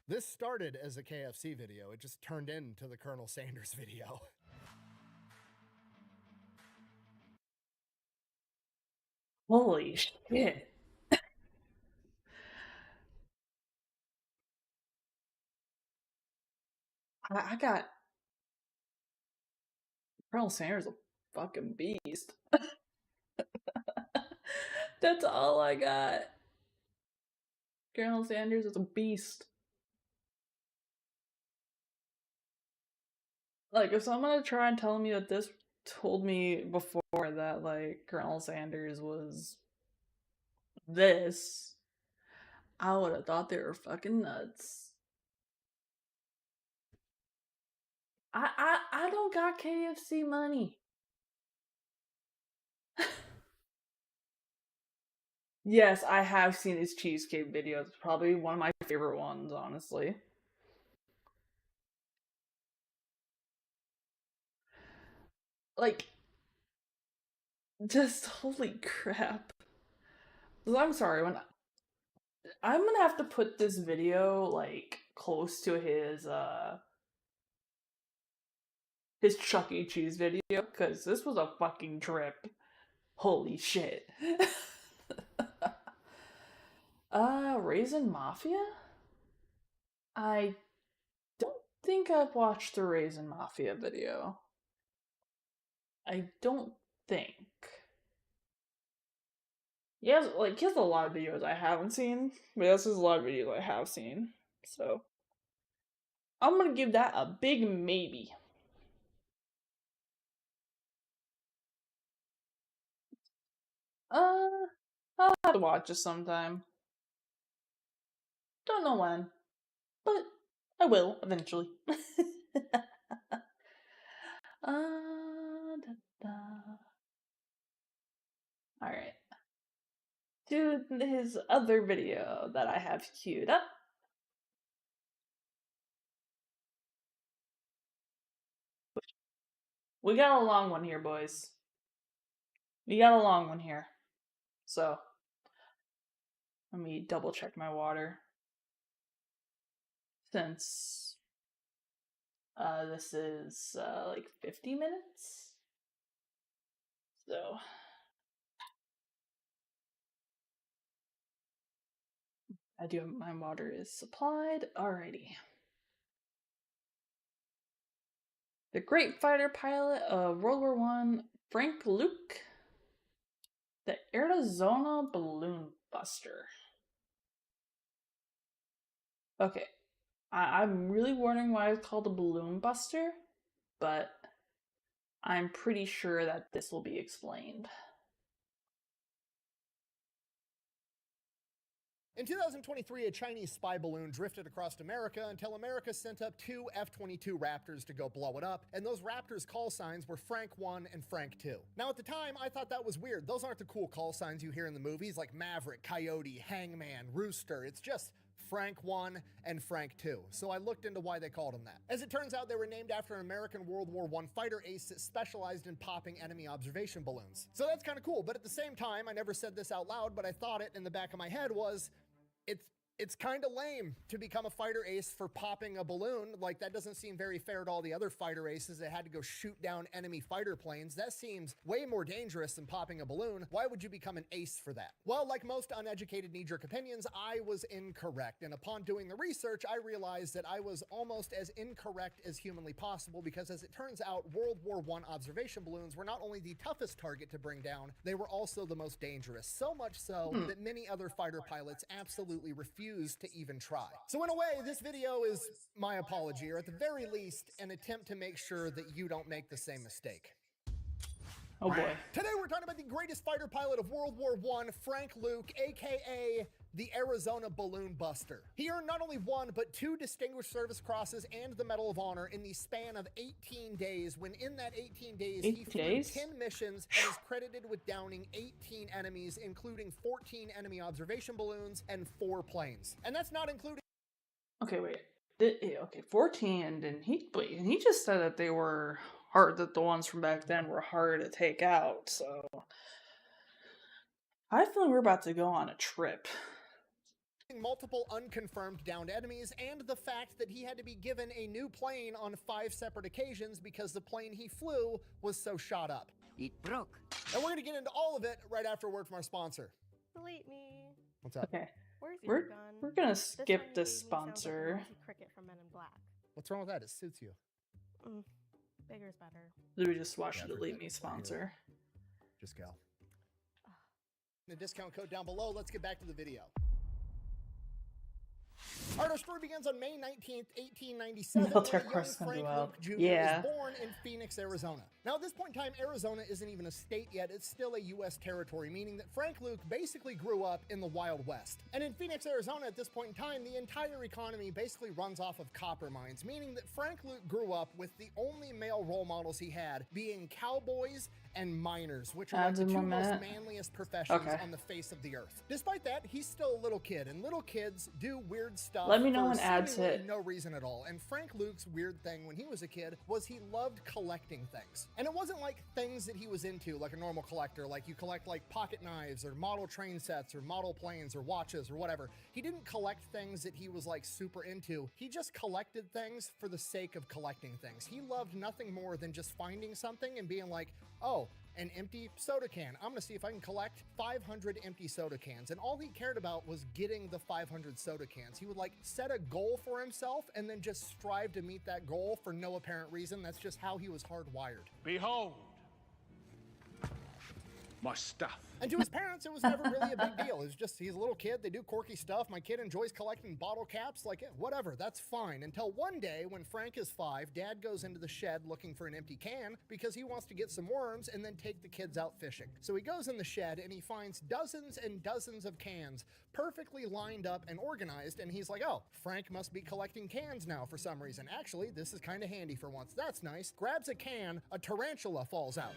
This started as a KFC video. It just turned into the Colonel Sanders video. Holy shit. I got Colonel Sanders a fucking beast. That's all I got. Colonel Sanders is a beast. Like, if someone had tried telling me that this told me before that, like, Colonel Sanders was this, I would have thought they were fucking nuts. I don't got KFC money. Yes, I have seen his cheesecake videos. It's probably one of my favorite ones, honestly. Like, just holy crap. I'm sorry, when I'm gonna have to put this video like close to his Chuck E. Cheese video, because this was a fucking trip. Holy shit. Raisin Mafia? I don't think I've watched the Raisin Mafia video. I don't think. He has a lot of videos I haven't seen, but this is a lot of videos I have seen. So I'm gonna give that a big maybe. I'll have to watch it sometime. Don't know when, but I will eventually. Alright. To his other video that I have queued up. We got a long one here, boys. We got a long one here. So, let me double check my water. Since this is like 50 minutes. So, I do have my water is supplied. Alrighty. The great fighter pilot of World War I, Frank Luke. The Arizona Balloon Buster. Okay. I'm really wondering why it's called a Balloon Buster, but I'm pretty sure that this will be explained. In 2023, a Chinese spy balloon drifted across America until America sent up 2 F-22 Raptors to go blow it up, and those Raptors' call signs were Frank 1 and Frank 2. Now at the time, I thought that was weird. Those aren't the cool call signs you hear in the movies like Maverick, Coyote, Hangman, Rooster. It's just Frank 1 and Frank 2. So I looked into why they called them that. As it turns out, they were named after an American World War I fighter ace that specialized in popping enemy observation balloons. So that's kind of cool, but at the same time, I never said this out loud, but I thought it in the back of my head was, it's kind of lame to become a fighter ace for popping a balloon. Like, that doesn't seem very fair to all the other fighter aces that had to go shoot down enemy fighter planes. That seems way more dangerous than popping a balloon. Why would you become an ace for that? Well, like most uneducated knee-jerk opinions, I was incorrect. And upon doing the research, I realized that I was almost as incorrect as humanly possible, because as it turns out, World War I observation balloons were not only the toughest target to bring down, they were also the most dangerous. So much so that many other fighter pilots absolutely refused to even try. So in a way, this video is my apology, or at the very least, an attempt to make sure that you don't make the same mistake. Oh boy. Today we're talking about the greatest fighter pilot of World War I, Frank Luke, aka the Arizona Balloon Buster. He earned not only 1, but 2 Distinguished Service Crosses and the Medal of Honor in the span of 18 days, when in that 18 days, he flew 10 missions and is credited with downing 18 enemies, including 14 enemy observation balloons and 4 planes. And that's not including... Okay, wait. Okay, 14, and he just said that they were hard, that the ones from back then were hard to take out, so... I feel like we're about to go on a trip. Multiple unconfirmed downed enemies, and the fact that he had to be given a new plane on 5 separate occasions because the plane he flew was so shot up. It broke. And we're going to get into all of it right after a word from our sponsor. Delete me. What's up? Okay. Where's your gun? We're gonna This skip one you this gave me sounds like sponsor. Monty Cricket from Men in Black. What's wrong with that? It suits you. Bigger's better. Did we just watch Yeah, the Delete forget Me it. sponsor? Just go. The discount code down below. Let's get back to the video. All right, our story begins on May 19th, 1897, Military when young course Frank well. Luke Jr. Yeah. was born in Phoenix, Arizona. Now, at this point in time, Arizona isn't even a state yet. It's still a U.S. territory, meaning that Frank Luke basically grew up in the Wild West. And in Phoenix, Arizona, at this point in time, the entire economy basically runs off of copper mines, meaning that Frank Luke grew up with the only male role models he had being cowboys and miners, which are like the 2 most manliest professions on the face of the earth. Despite that, he's still a little kid, and little kids do weird stuff. Let me know for when ads seemingly hit. no reason at all. And Frank Luke's weird thing when he was a kid was he loved collecting things. And it wasn't like things that he was into like a normal collector, like you collect like pocket knives or model train sets or model planes or watches or whatever. He didn't collect things that he was like super into. He just collected things for the sake of collecting things. He loved nothing more than just finding something and being like, oh, an empty soda can. I'm gonna see if I can collect 500 empty soda cans. And all he cared about was getting the 500 soda cans. He would like set a goal for himself and then just strive to meet that goal for no apparent reason. That's just how he was hardwired. Behold, my stuff. And to his parents, it was never really a big deal. It was just, he's a little kid, they do quirky stuff. My kid enjoys collecting bottle caps, like, whatever, that's fine. Until one day, when Frank is 5, Dad goes into the shed looking for an empty can because he wants to get some worms and then take the kids out fishing. So he goes in the shed and he finds dozens and dozens of cans perfectly lined up and organized, and he's like, oh, Frank must be collecting cans now for some reason. Actually, this is kind of handy for once. That's nice. Grabs a can, a tarantula falls out.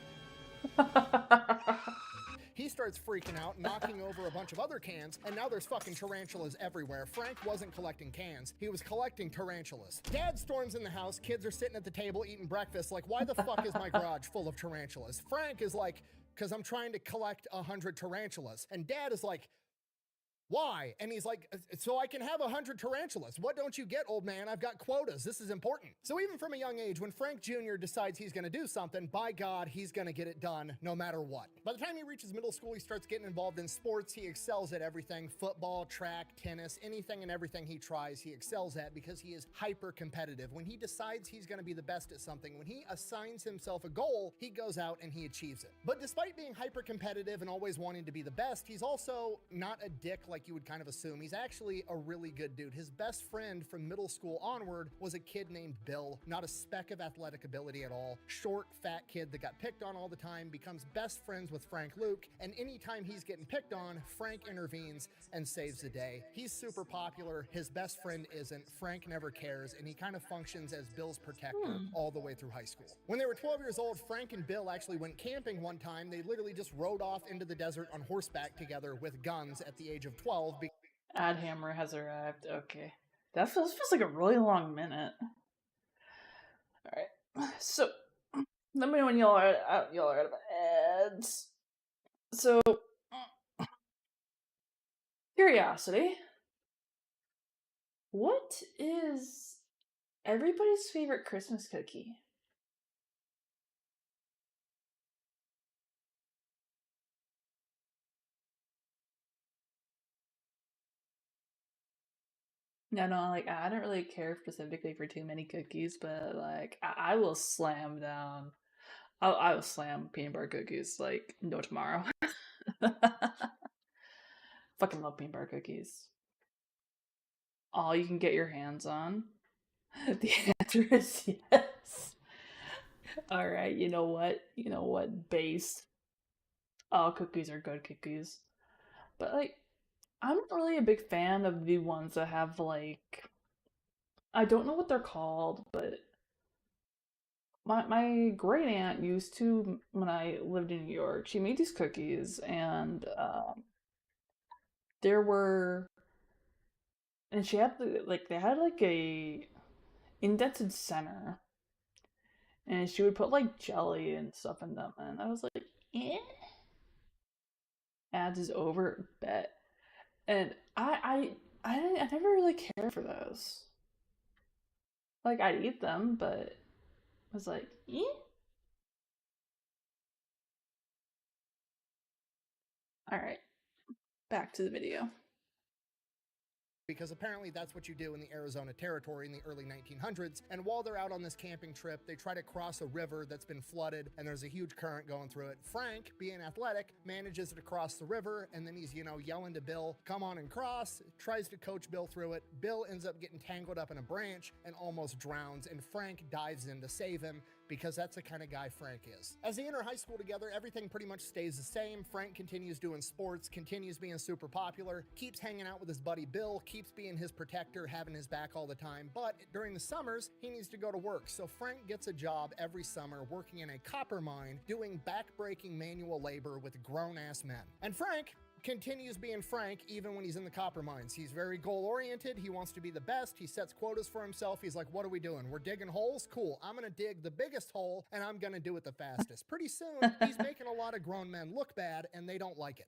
He starts freaking out, knocking over a bunch of other cans, and now there's fucking tarantulas everywhere. Frank wasn't collecting cans, he was collecting tarantulas. Dad storms in the house, kids are sitting at the table eating breakfast like, why the fuck is my garage full of tarantulas? Frank is like, because I'm trying to collect 100 tarantulas. And Dad is like, why? And he's like, so I can have 100 tarantulas. What don't you get, old man? I've got quotas. This is important. So even from a young age, when Frank Jr. decides he's going to do something, by God, he's going to get it done no matter what. By the time he reaches middle school, he starts getting involved in sports. He excels at everything: football, track, tennis, anything and everything he tries, he excels at because he is hyper competitive. When he decides he's going to be the best at something, when he assigns himself a goal, he goes out and he achieves it. But despite being hyper competitive and always wanting to be the best, he's also not a dick like you would kind of assume. He's actually a really good dude. His best friend from middle school onward was a kid named Bill, not a speck of athletic ability at all. Short, fat kid that got picked on all the time, becomes best friends with Frank Luke, and anytime he's getting picked on, Frank intervenes and saves the day. He's super popular, his best friend isn't, Frank never cares, and he kind of functions as Bill's protector all the way through high school. When they were 12 years old, Frank and Bill actually went camping one time. They literally just rode off into the desert on horseback together with guns at the age of 12. Ad Hammer has arrived. Okay. That feels like a really long minute. Alright. So, let me know when y'all are out of ads. So, curiosity. What is everybody's favorite Christmas cookie? No, like, I don't really care specifically for too many cookies, but, like, I will slam down. I will slam peanut butter cookies, like, no tomorrow. Fucking love peanut butter cookies. All you can get your hands on? The answer is yes. Alright, you know what? Base. All cookies are good cookies. But, like, I'm not really a big fan of the ones that have, like, I don't know what they're called, but my great aunt used to, when I lived in New York, she made these cookies, and there were, and she had they had like a indented center, and she would put like jelly and stuff in them, and I was like, eh, ads is over, bet. And I never really cared for those. Like, I'd eat them, but I was like, eh? Alright, back to the video. Because apparently that's what you do in the Arizona Territory in the early 1900s. And while they're out on this camping trip, they try to cross a river that's been flooded and there's a huge current going through it. Frank, being athletic, manages to cross the river, and then he's, yelling to Bill, come on and cross, tries to coach Bill through it. Bill ends up getting tangled up in a branch and almost drowns, and Frank dives in to save him, because that's the kind of guy Frank is. As they enter high school together, everything pretty much stays the same. Frank continues doing sports, continues being super popular, keeps hanging out with his buddy Bill, keeps being his protector, having his back all the time, but during the summers, he needs to go to work. So Frank gets a job every summer working in a copper mine, doing back-breaking manual labor with grown-ass men. And Frank continues being Frank even when he's in the copper mines. He's very goal-oriented, he wants to be the best, he sets quotas for himself. He's like, what are we doing? We're digging holes? Cool, I'm gonna dig the biggest hole and I'm gonna do it the fastest. Pretty soon, he's making a lot of grown men look bad and they don't like it.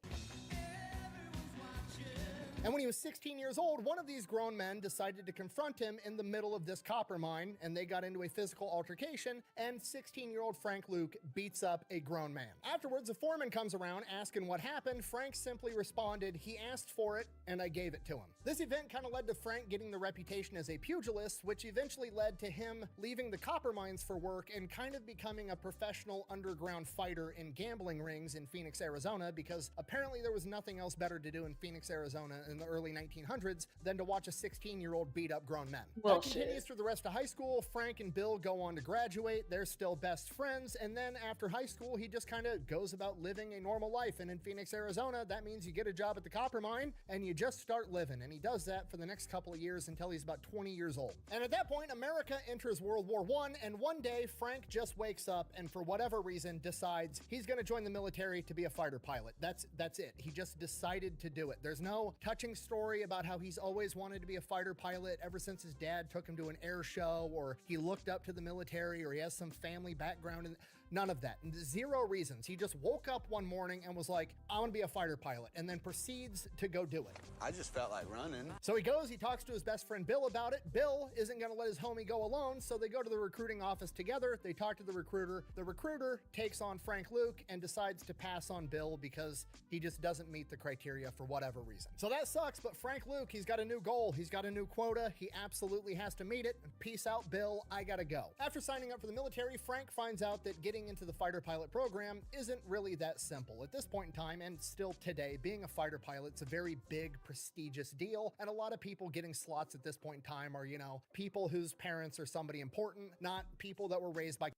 And when he was 16 years old, one of these grown men decided to confront him in the middle of this copper mine, and they got into a physical altercation, and 16-year-old Frank Luke beats up a grown man. Afterwards, a foreman comes around asking what happened. Frank simply responded, "He asked for it, and I gave it to him." This event kind of led to Frank getting the reputation as a pugilist, which eventually led to him leaving the copper mines for work and kind of becoming a professional underground fighter in gambling rings in Phoenix, Arizona, because apparently there was nothing else better to do in Phoenix, Arizona in the early 1900s than to watch a 16-year-old beat up grown men. Well, That continues through the rest of high school. Frank and Bill go on to graduate. They're still best friends. And then after high school, he just kind of goes about living a normal life. And in Phoenix, Arizona, that means you get a job at the copper mine and you just start living. And he does that for the next couple of years until he's about 20 years old. And at that point, America enters World War I. And one day, Frank just wakes up and for whatever reason decides he's going to join the military to be a fighter pilot. That's it. He just decided to do it. There's no touching story about how he's always wanted to be a fighter pilot ever since his dad took him to an air show, or he looked up to the military, or he has some family background. And none of that. Zero reasons. He just woke up one morning and was like, I want to be a fighter pilot, and then proceeds to go do it. I just felt like running. So he goes, he talks to his best friend Bill about it. Bill isn't going to let his homie go alone, so they go to the recruiting office together. They talk to the recruiter. The recruiter takes on Frank Luke and decides to pass on Bill because he just doesn't meet the criteria for whatever reason. So that sucks, but Frank Luke, he's got a new goal. He's got a new quota. He absolutely has to meet it. Peace out, Bill. I gotta go. After signing up for the military, Frank finds out that getting into the fighter pilot program isn't really that simple. At this point in time, and still today, being a fighter pilot's a very big, prestigious deal, and a lot of people getting slots at this point in time are, you know, people whose parents are somebody important, not people that were raised by...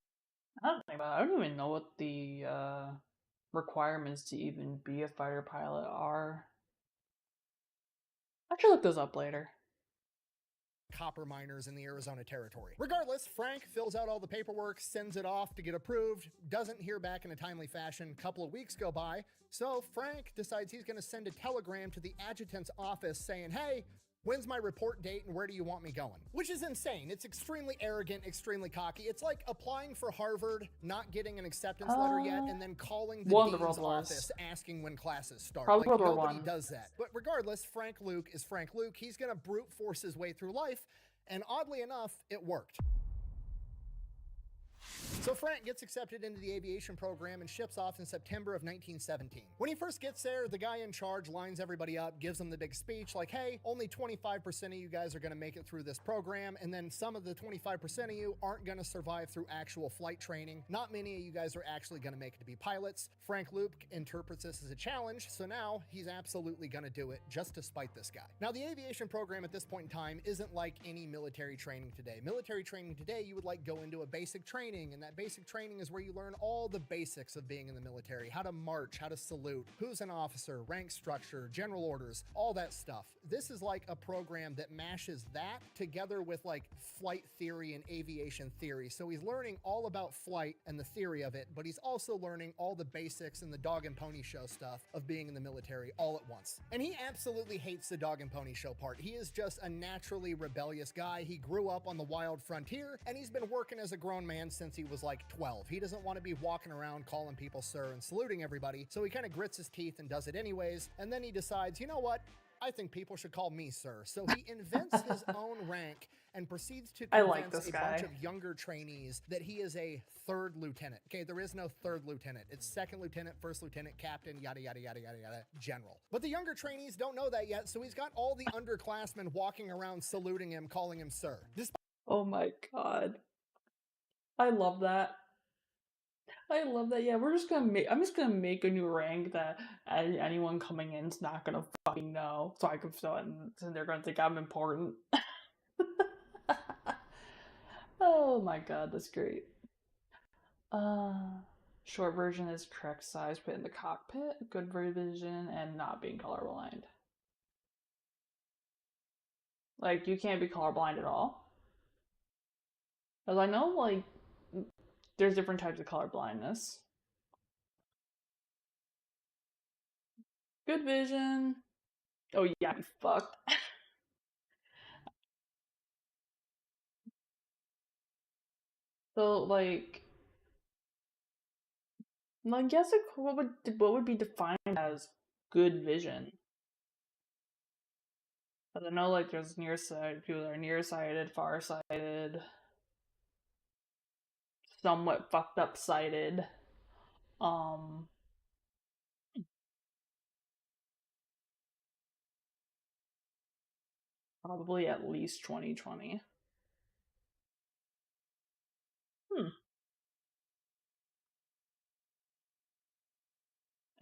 I don't even know what the requirements to even be a fighter pilot are. I should look those up later. Copper miners in the Arizona territory. Regardless, Frank fills out all the paperwork, sends it off to get approved, doesn't hear back in a timely fashion. A couple of weeks go by, so Frank decides he's going to send a telegram to the adjutant's office saying, hey, when's my report date and where do you want me going? Which is insane. It's extremely arrogant, extremely cocky. It's like applying for Harvard, not getting an acceptance letter yet, and then calling the dean's office asking when classes start. Like, nobody does that. But regardless, Frank Luke is Frank Luke. He's gonna brute force his way through life, and oddly enough, it worked. So Frank gets accepted into the aviation program and ships off in September of 1917. When he first gets there, the guy in charge lines everybody up, gives them the big speech like, hey, only 25% of you guys are going to make it through this program, and then some of the 25% of you aren't going to survive through actual flight training. Not many of you guys are actually going to make it to be pilots. Frank Luke interprets this as a challenge, so now he's absolutely going to do it just to spite this guy. Now, the aviation program at this point in time isn't like any military training today. Military training today, you would like go into a basic training, and that basic training is where you learn all the basics of being in the military, how to march, how to salute, who's an officer, rank structure, general orders, all that stuff. This is like a program that mashes that together with like flight theory and aviation theory. So he's learning all about flight and the theory of it, but he's also learning all the basics and the dog and pony show stuff of being in the military all at once. And he absolutely hates the dog and pony show part. He is just a naturally rebellious guy. He grew up on the wild frontier, and he's been working as a grown man since he was like 12. He doesn't want to be walking around calling people sir and saluting everybody, so he kind of grits his teeth and does it anyways, and then he decides, you know what? I think people should call me sir. So he invents his own rank and proceeds to convince a bunch of younger trainees that he is a third lieutenant. Okay, there is no third lieutenant. It's second lieutenant, first lieutenant, captain, yada, yada, yada, yada, yada, general. But the younger trainees don't know that yet, so he's got all the underclassmen walking around saluting him, calling him sir. Oh my god. I love that. I love that. Yeah, I'm just gonna make a new rank that anyone coming in is not gonna fucking know. So I can and they're gonna think I'm important. Oh my god, that's great. Short version is correct size, put in the cockpit, good vision, and not being colorblind. Like, you can't be colorblind at all. As I know, like, there's different types of color blindness. Good vision. Oh yeah, be fucked. So like, I guess what would be defined as good vision? But I know, like, there's nearsighted people that are nearsighted, farsighted, somewhat fucked up sighted. Probably at least 20/20.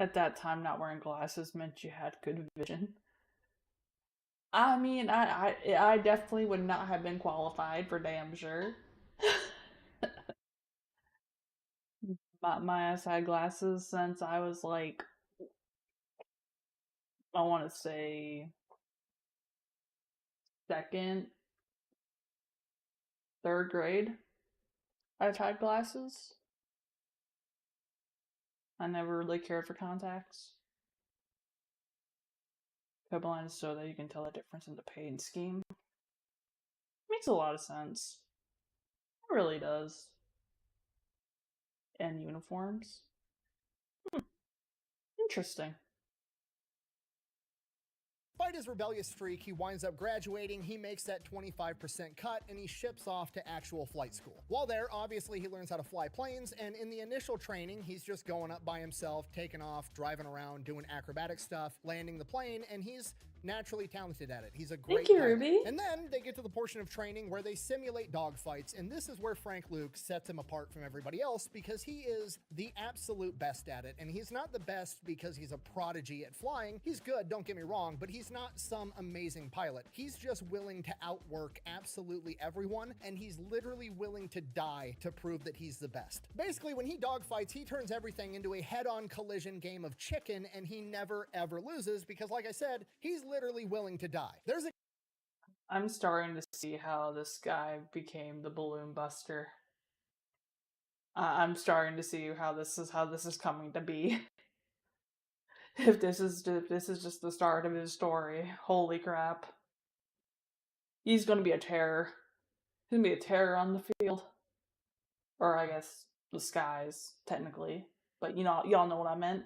At that time, not wearing glasses meant you had good vision. I mean, I definitely would not have been qualified for damn sure. My ass had glasses since I was like, I want to say second, third grade. I've had glasses. I never really cared for contacts. Pebble lines so that you can tell the difference in the paint scheme. Makes a lot of sense. It really does. And uniforms. Interesting. Despite his rebellious streak, he winds up graduating, he makes that 25% cut, and he ships off to actual flight school. While there, obviously, he learns how to fly planes, and in the initial training, he's just going up by himself, taking off, driving around, doing acrobatic stuff, landing the plane, and he's naturally talented at it. He's a great Thank you, pilot. Ruby. And then they get to the portion of training where they simulate dogfights, and this is where Frank Luke sets him apart from everybody else because he is the absolute best at it. And he's not the best because he's a prodigy at flying. He's good, don't get me wrong, but he's not some amazing pilot. He's just willing to outwork absolutely everyone, and he's literally willing to die to prove that he's the best. Basically, when he dogfights, he turns everything into a head-on collision game of chicken, and he never ever loses because, like I said, he's literally willing to die. I'm starting to see how this guy became the balloon buster. I'm starting to see how this is coming to be. If this is just the start of his story, holy crap. He's gonna be a terror. He's gonna be a terror on the field. Or I guess the skies, technically. But y'all know what I meant.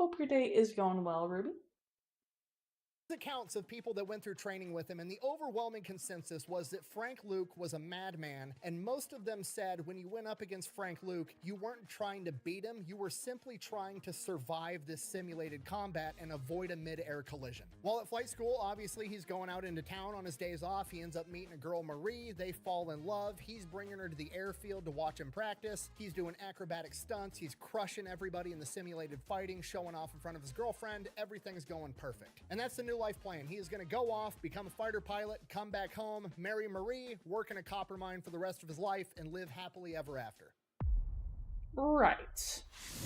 Hope your day is going well, Ruby. Accounts of people that went through training with him, and the overwhelming consensus was that Frank Luke was a madman, and most of them said when you went up against Frank Luke, you weren't trying to beat him, you were simply trying to survive this simulated combat and avoid a mid-air collision. While at flight school, obviously he's going out into town on his days off, he ends up meeting a girl, Marie, they fall in love, he's bringing her to the airfield to watch him practice, he's doing acrobatic stunts, he's crushing everybody in the simulated fighting, showing off in front of his girlfriend, everything's going perfect. And that's the new life plan. He is going to go off, become a fighter pilot, come back home, marry Marie, work in a copper mine for the rest of his life, and live happily ever after. Right.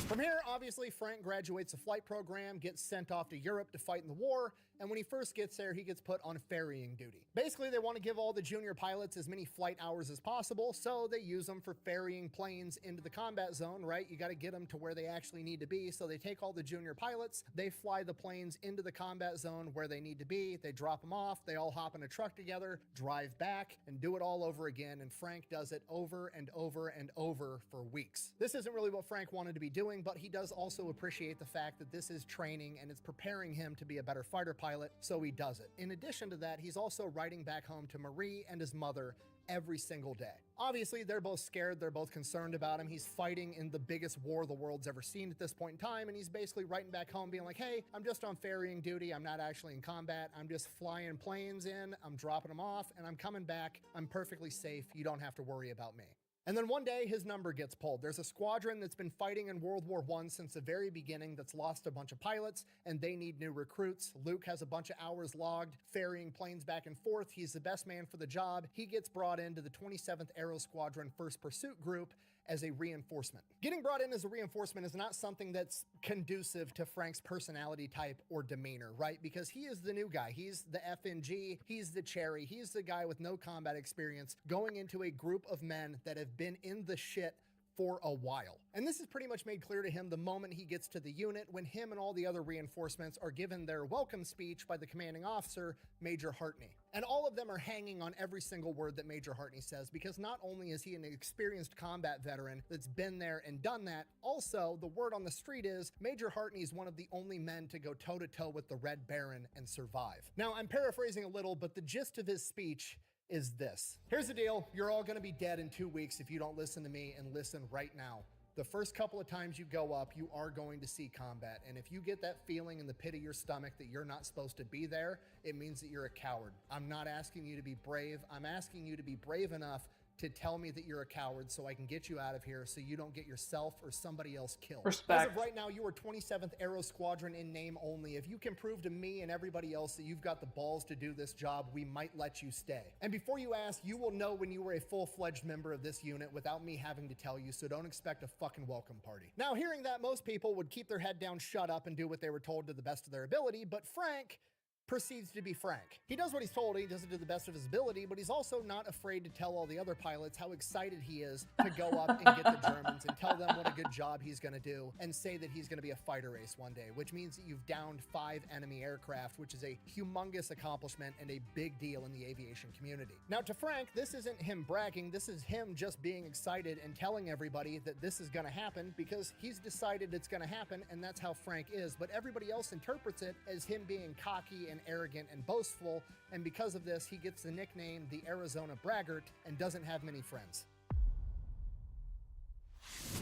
From here, obviously, Frank graduates a flight program, gets sent off to Europe to fight in the war, and when he first gets there, he gets put on ferrying duty. Basically, they want to give all the junior pilots as many flight hours as possible, so they use them for ferrying planes into the combat zone, right? You got to get them to where they actually need to be, so they take all the junior pilots, they fly the planes into the combat zone where they need to be, they drop them off, they all hop in a truck together, drive back, and do it all over again, and Frank does it over and over and over for weeks. This isn't really what Frank wanted to be doing, but he does also appreciate the fact that this is training and it's preparing him to be a better fighter pilot, so he does it. In addition to that, he's also writing back home to Marie and his mother every single day. Obviously, they're both scared, they're both concerned about him. He's fighting in the biggest war the world's ever seen at this point in time, and he's basically writing back home being like, hey, I'm just on ferrying duty, I'm not actually in combat, I'm just flying planes in, I'm dropping them off, and I'm coming back, I'm perfectly safe, you don't have to worry about me. And then one day, his number gets pulled. There's a squadron that's been fighting in World War I since the very beginning that's lost a bunch of pilots, and they need new recruits. Luke has a bunch of hours logged, ferrying planes back and forth. He's the best man for the job. He gets brought into the 27th Aero Squadron 1st Pursuit Group as a reinforcement. Getting brought in as a reinforcement is not something that's conducive to Frank's personality type or demeanor, right? Because he is the new guy. He's the FNG, he's the cherry, he's the guy with no combat experience going into a group of men that have been in the shit for a while. And this is pretty much made clear to him the moment he gets to the unit, when him and all the other reinforcements are given their welcome speech by the commanding officer, Major Hartney. And all of them are hanging on every single word that Major Hartney says, because not only is he an experienced combat veteran that's been there and done that, also the word on the street is Major Hartney is one of the only men to go toe-to-toe with the Red Baron and survive. Now, I'm paraphrasing a little, but the gist of his speech is this. Here's the deal. You're all going to be dead in 2 weeks if you don't listen to me, and listen right now. The first couple of times you go up, you are going to see combat. And if you get that feeling in the pit of your stomach that you're not supposed to be there, it means that you're a coward. I'm not asking you to be brave. I'm asking you to be brave enough to tell me that you're a coward so I can get you out of here so you don't get yourself or somebody else killed. Respect. As of right now, you are 27th Aero Squadron in name only. If you can prove to me and everybody else that you've got the balls to do this job, we might let you stay. And before you ask, you will know when you were a full-fledged member of this unit without me having to tell you, so don't expect a fucking welcome party. Now, hearing that, most people would keep their head down, shut up, and do what they were told to the best of their ability, but Frank proceeds to be Frank. He does what he's told, he does it to the best of his ability, but he's also not afraid to tell all the other pilots how excited he is to go up and get the Germans and tell them what a good job he's gonna do and say that he's gonna be a fighter ace one day, which means that you've downed 5 enemy aircraft, which is a humongous accomplishment and a big deal in the aviation community. Now, to Frank, this isn't him bragging, this is him just being excited and telling everybody that this is gonna happen because he's decided it's gonna happen, and that's how Frank is, but everybody else interprets it as him being cocky and arrogant and boastful, and because of this, he gets the nickname the Arizona Braggart and doesn't have many friends.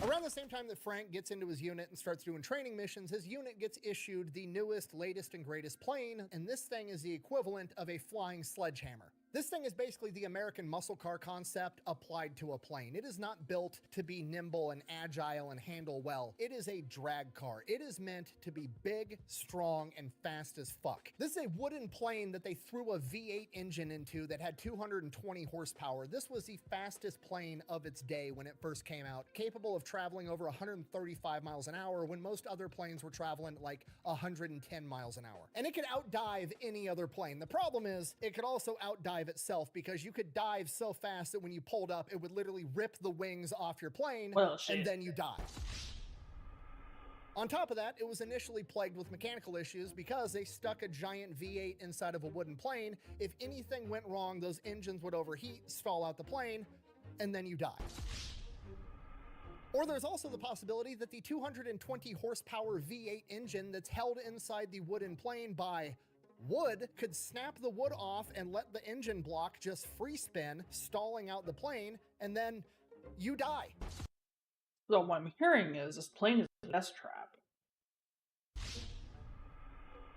Around the same time that Frank gets into his unit and starts doing training missions, his unit gets issued the newest, latest, and greatest plane, and this thing is the equivalent of a flying sledgehammer. This thing is basically the American muscle car concept applied to a plane. It is not built to be nimble and agile and handle well. It is a drag car. It is meant to be big, strong, and fast as fuck. This is a wooden plane that they threw a V8 engine into that had 220 horsepower. This was the fastest plane of its day when it first came out, capable of traveling over 135 miles an hour when most other planes were traveling like 110 miles an hour. And it could outdive any other plane. The problem is, it could also outdive itself, because you could dive so fast that when you pulled up, it would literally rip the wings off your plane, and then you die. On top of that, it was initially plagued with mechanical issues because they stuck a giant V8 inside of a wooden plane. If anything went wrong, those engines would overheat, stall out the plane, and then you die. Or there's also the possibility that the 220 horsepower V8 engine that's held inside the wooden plane by wood could snap the wood off and let the engine block just free spin, stalling out the plane, and then you die. So what I'm hearing is this plane is a death trap.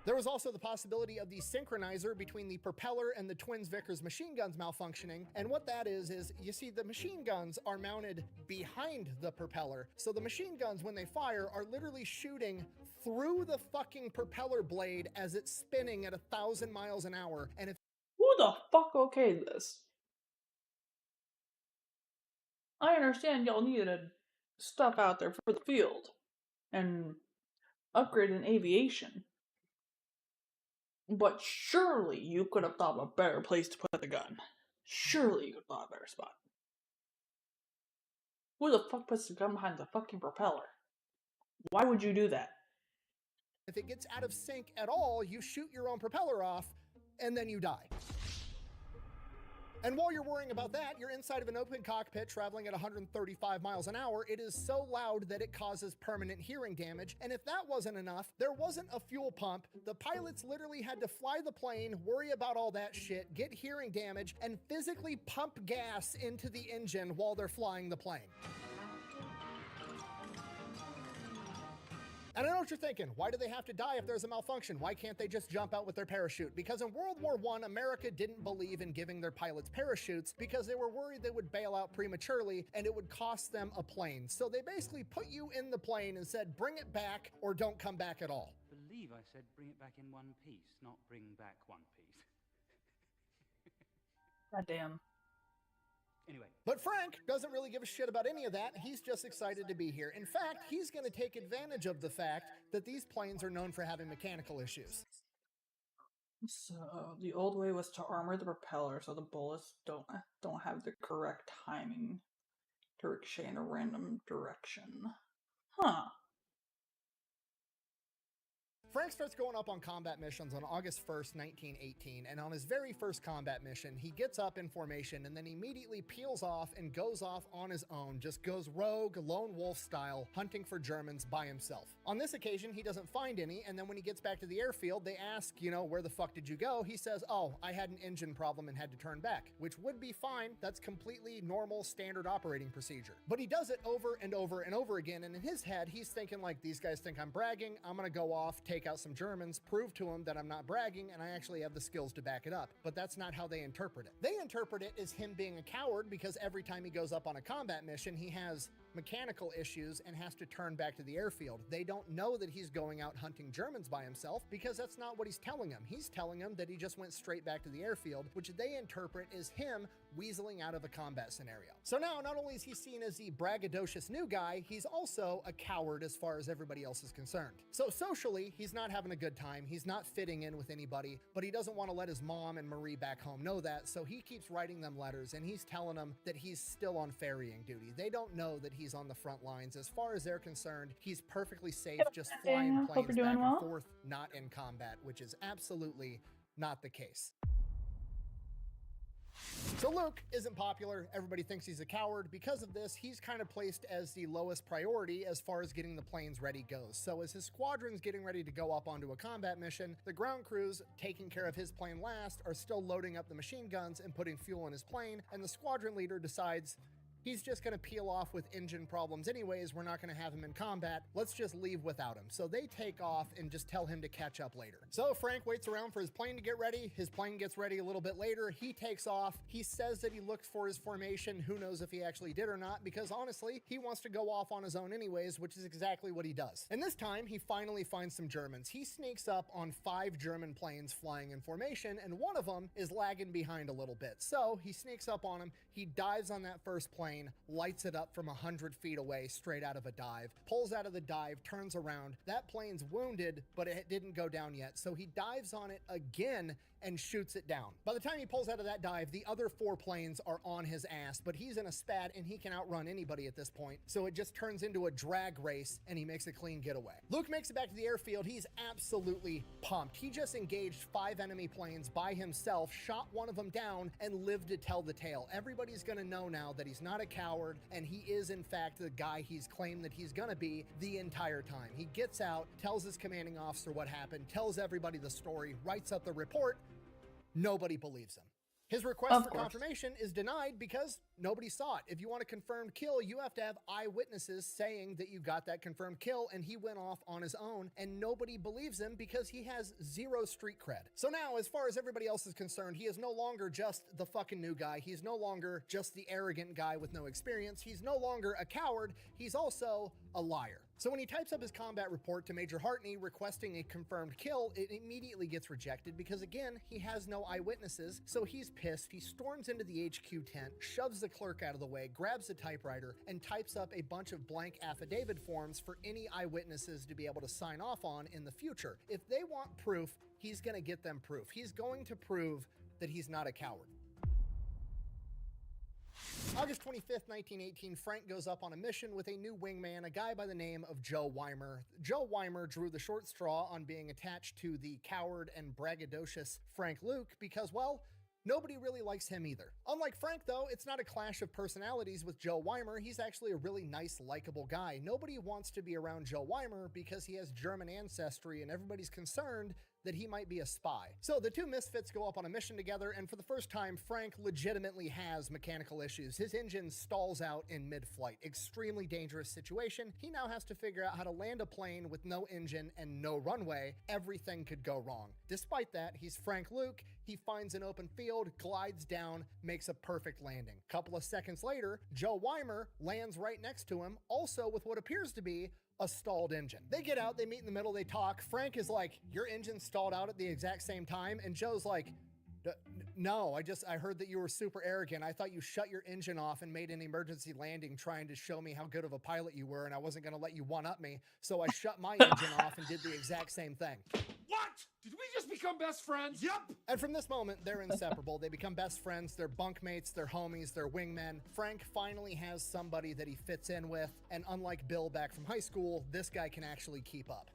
There was also the possibility of the synchronizer between the propeller and the Twins Vickers machine guns malfunctioning, and what that is you see the machine guns are mounted behind the propeller, so the machine guns, when they fire, are literally shooting through the fucking propeller blade as it's spinning at 1,000 miles an hour, and if Who the fuck okayed this? I understand y'all needed stuff out there for the field and upgrade in aviation, but surely you could have thought of a better place to put the gun. Surely you could have thought of a better spot. Who the fuck puts the gun behind the fucking propeller? Why would you do that? if it gets out of sync at all, you shoot your own propeller off, and then you die. And while you're worrying about that, you're inside of an open cockpit traveling at 135 miles an hour. It is so loud that it causes permanent hearing damage. And if that wasn't enough, there wasn't a fuel pump. The pilots literally had to fly the plane, worry about all that shit, get hearing damage, and physically pump gas into the engine while they're flying the plane. And I know what you're thinking. Why do they have to die if there's a malfunction? Why can't they just jump out with their parachute? Because in World War I, America didn't believe in giving their pilots parachutes because they were worried they would bail out prematurely and it would cost them a plane. So they basically put you in the plane and said, bring it back or don't come back at all. I believe I said bring it back in one piece, not bring back one piece. Goddamn. Anyway. But Frank doesn't really give a shit about any of that. He's just excited to be here. In fact, he's going to take advantage of the fact that these planes are known for having mechanical issues. So the old way was to armor the propeller so the bullets don't have the correct timing to ricochet in a random direction. Huh. Frank starts going up on combat missions on August 1st, 1918, and on his very first combat mission, he gets up in formation and then immediately peels off and goes off on his own, just goes rogue, lone wolf style, hunting for Germans by himself. On this occasion, he doesn't find any, and then when he gets back to the airfield, they ask, where the fuck did you go? He says, oh, I had an engine problem and had to turn back, which would be fine. That's completely normal, standard operating procedure. But he does it over and over and over again, and in his head, he's thinking like, these guys think I'm bragging, I'm gonna go off, take out some Germans, prove to them that I'm not bragging and I actually have the skills to back it up. But that's not how they interpret it. They interpret it as him being a coward because every time he goes up on a combat mission, he has mechanical issues and has to turn back to the airfield. They don't know that he's going out hunting Germans by himself because that's not what he's telling them. He's telling them that he just went straight back to the airfield, which they interpret as him weaseling out of a combat scenario. So now, not only is he seen as the braggadocious new guy, he's also a coward as far as everybody else is concerned. So socially, he's not having a good time. He's not fitting in with anybody, but he doesn't want to let his mom and Marie back home know that, so he keeps writing them letters and he's telling them that he's still on ferrying duty. They don't know that he's on the front lines. As far as they're concerned, he's perfectly safe just flying planes back and forth, not in combat, which is absolutely not the case. So Luke isn't popular. Everybody thinks he's a coward. Because of this, he's kind of placed as the lowest priority as far as getting the planes ready goes. So as his squadron's getting ready to go up onto a combat mission, the ground crews taking care of his plane last are still loading up the machine guns and putting fuel in his plane, and the squadron leader decides he's just going to peel off with engine problems anyways. We're not going to have him in combat. Let's just leave without him. So they take off and just tell him to catch up later. So Frank waits around for his plane to get ready. His plane gets ready a little bit later. He takes off. He says that he looked for his formation. Who knows if he actually did or not, because honestly, he wants to go off on his own anyways, which is exactly what he does. And this time, he finally finds some Germans. He sneaks up on 5 German planes flying in formation, and one of them is lagging behind a little bit. So he sneaks up on him. He dives on that first plane, lights it up from 100 feet away straight out of a dive, pulls out of the dive, turns around. That plane's wounded, but it didn't go down yet. So he dives on it again and shoots it down. By the time he pulls out of that dive, the other 4 planes are on his ass, but he's in a spat and he can outrun anybody at this point. So it just turns into a drag race and he makes a clean getaway. Luke makes it back to the airfield. He's absolutely pumped. He just engaged 5 enemy planes by himself, shot one of them down, and lived to tell the tale. Everybody's gonna know now that he's not a coward and he is in fact the guy he's claimed that he's gonna be the entire time. He gets out, tells his commanding officer what happened, tells everybody the story, writes up the report. Nobody believes him. His request for confirmation is denied because nobody saw it. If you want a confirmed kill, you have to have eyewitnesses saying that you got that confirmed kill, and he went off on his own, and nobody believes him because he has 0 street cred. So now, as far as everybody else is concerned, he is no longer just the fucking new guy. He's no longer just the arrogant guy with no experience. He's no longer a coward. He's also a liar. So when he types up his combat report to Major Hartney requesting a confirmed kill, it immediately gets rejected because, again, he has no eyewitnesses. So he's pissed. He storms into the HQ tent, shoves the clerk out of the way, grabs a typewriter, and types up a bunch of blank affidavit forms for any eyewitnesses to be able to sign off on in the future. If they want proof, he's going to get them proof. He's going to prove that he's not a coward. August 25th, 1918, Frank goes up on a mission with a new wingman, a guy by the name of Joe Weimer. Joe Weimer drew the short straw on being attached to the coward and braggadocious Frank Luke because, well, nobody really likes him either. Unlike Frank, though, it's not a clash of personalities with Joe Weimer. He's actually a really nice, likable guy. Nobody wants to be around Joe Weimer because he has German ancestry and everybody's concerned that he might be a spy. So the 2 misfits go up on a mission together, and for the first time, Frank legitimately has mechanical issues. His engine stalls out in mid-flight. Extremely dangerous situation. He now has to figure out how to land a plane with no engine and no runway. Everything could go wrong. Despite that, he's Frank Luke. He finds an open field, glides down, makes a perfect landing. Couple of seconds later, Joe Weimer lands right next to him, also with what appears to be a stalled engine. They get out, they meet in the middle, they talk. Frank is like, your engine stalled out at the exact same time. And Joe's like, No, I heard that you were super arrogant. I thought you shut your engine off and made an emergency landing trying to show me how good of a pilot you were, and I wasn't going to let you one-up me, so I shut my engine off and did the exact same thing. What? Did we just become best friends? Yep. And from this moment, they're inseparable. They become best friends, they're bunkmates, they're homies, they're wingmen. Frank finally has somebody that he fits in with, and unlike Bill back from high school, this guy can actually keep up.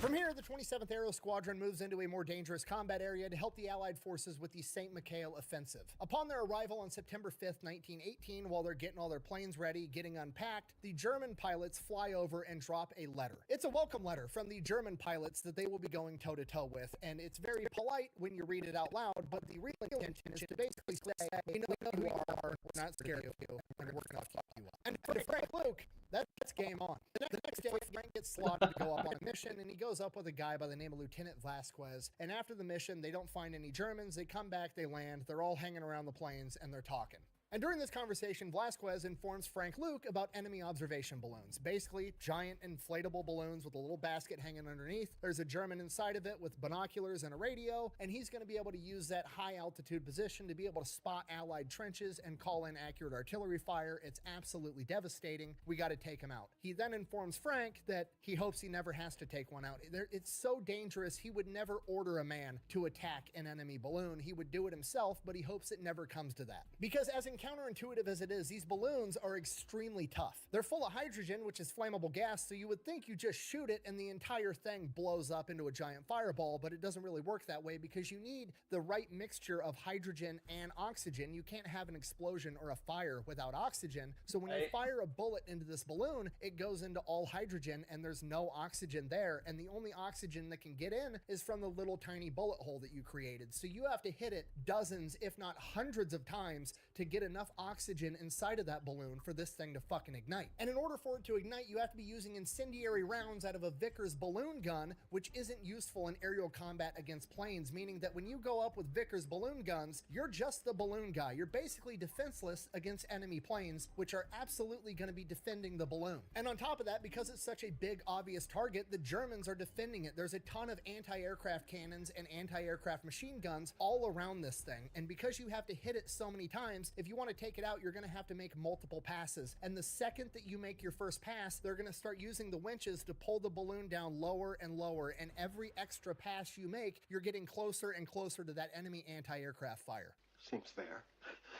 From here, the 27th Aero Squadron moves into a more dangerous combat area to help the Allied forces with the St. Mikhail offensive. Upon their arrival on September 5th, 1918, while they're getting all their planes ready, getting unpacked, the German pilots fly over and drop a letter. It's a welcome letter from the German pilots that they will be going toe-to-toe with, and it's very polite when you read it out loud, but the real intention is to basically say, we know who you are, we're not scared of you, and we're going to fuck you up. And for Frank Luke, that's game on. The next day, Frank gets slotted to go up on a mission, and he goes up with a guy by the name of Lieutenant Vasquez. And after the mission, they don't find any Germans. They come back, they land, they're all hanging around the planes, and they're talking. And during this conversation, Vasquez informs Frank Luke about enemy observation balloons. Basically, giant inflatable balloons with a little basket hanging underneath. There's a German inside of it with binoculars and a radio, and he's going to be able to use that high altitude position to be able to spot Allied trenches and call in accurate artillery fire. It's absolutely devastating. We got to take him out. He then informs Frank that he hopes he never has to take one out. It's so dangerous, he would never order a man to attack an enemy balloon. He would do it himself, but he hopes it never comes to that. Because as counterintuitive as it is, these balloons are extremely tough. They're full of hydrogen, which is flammable gas, so you would think you just shoot it and the entire thing blows up into a giant fireball, but it doesn't really work that way because you need the right mixture of hydrogen and oxygen. You can't have an explosion or a fire without oxygen, so when you fire a bullet into this balloon, it goes into all hydrogen and there's no oxygen there, and the only oxygen that can get in is from the little tiny bullet hole that you created. So you have to hit it dozens, if not hundreds of times to get enough oxygen inside of that balloon for this thing to fucking ignite. And in order for it to ignite, you have to be using incendiary rounds out of a Vickers balloon gun, which isn't useful in aerial combat against planes, meaning that when you go up with Vickers balloon guns, you're just the balloon guy. You're basically defenseless against enemy planes, which are absolutely going to be defending the balloon. And on top of that, because it's such a big, obvious target, the Germans are defending it. There's a ton of anti-aircraft cannons and anti-aircraft machine guns all around this thing. And because you have to hit it so many times, if you want to take it out, you're going to have to make multiple passes. And the second that you make your first pass, they're going to start using the winches to pull the balloon down lower and lower. And every extra pass you make, you're getting closer and closer to that enemy anti-aircraft fire. Seems fair.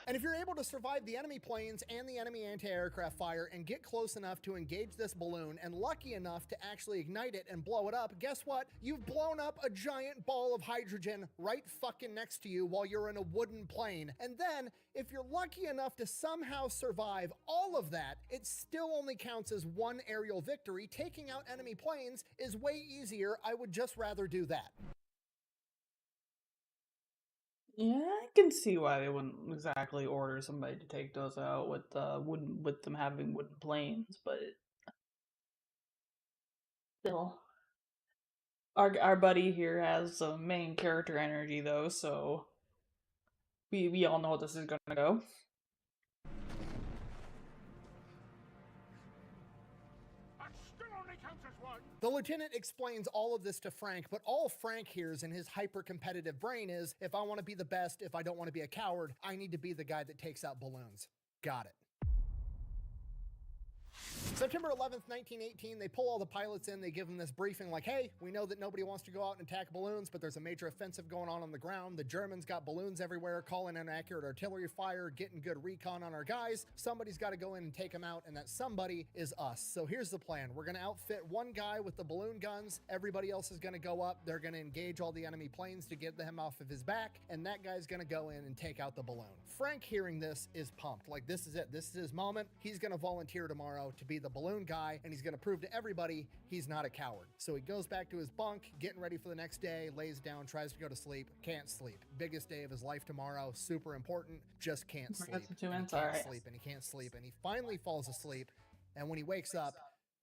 And if you're able to survive the enemy planes and the enemy anti-aircraft fire and get close enough to engage this balloon and lucky enough to actually ignite it and blow it up, guess what? You've blown up a giant ball of hydrogen right fucking next to you while you're in a wooden plane. And then, if you're lucky enough to somehow survive all of that, it still only counts as one aerial victory. Taking out enemy planes is way easier. I would just rather do that. Yeah, I can see why they wouldn't exactly order somebody to take those out with with them having wooden planes, but still, our buddy here has some main character energy though, so we all know how this is gonna go. The lieutenant explains all of this to Frank, but all Frank hears in his hyper-competitive brain is, if I want to be the best, if I don't want to be a coward, I need to be the guy that takes out balloons. Got it. September 11th, 1918, they pull all the pilots in, they give them this briefing like, hey, we know that nobody wants to go out and attack balloons, but there's a major offensive going on the ground. The Germans got balloons everywhere, calling in accurate artillery fire, getting good recon on our guys. Somebody's got to go in and take them out, and that somebody is us. So here's the plan. We're going to outfit one guy with the balloon guns. Everybody else is going to go up. They're going to engage all the enemy planes to get them off of his back, and that guy's going to go in and take out the balloon. Frank, hearing this, is pumped. Like, this is it. This is his moment. He's going to volunteer tomorrow to be the balloon guy, and he's going to prove to everybody he's not a coward. So he goes back to his bunk, getting ready for the next day, lays down, tries to go to sleep, can't sleep. Biggest day of his life tomorrow, super important, just can't sleep. And he can't sleep, and he can't sleep, and he finally falls asleep, and when he wakes up,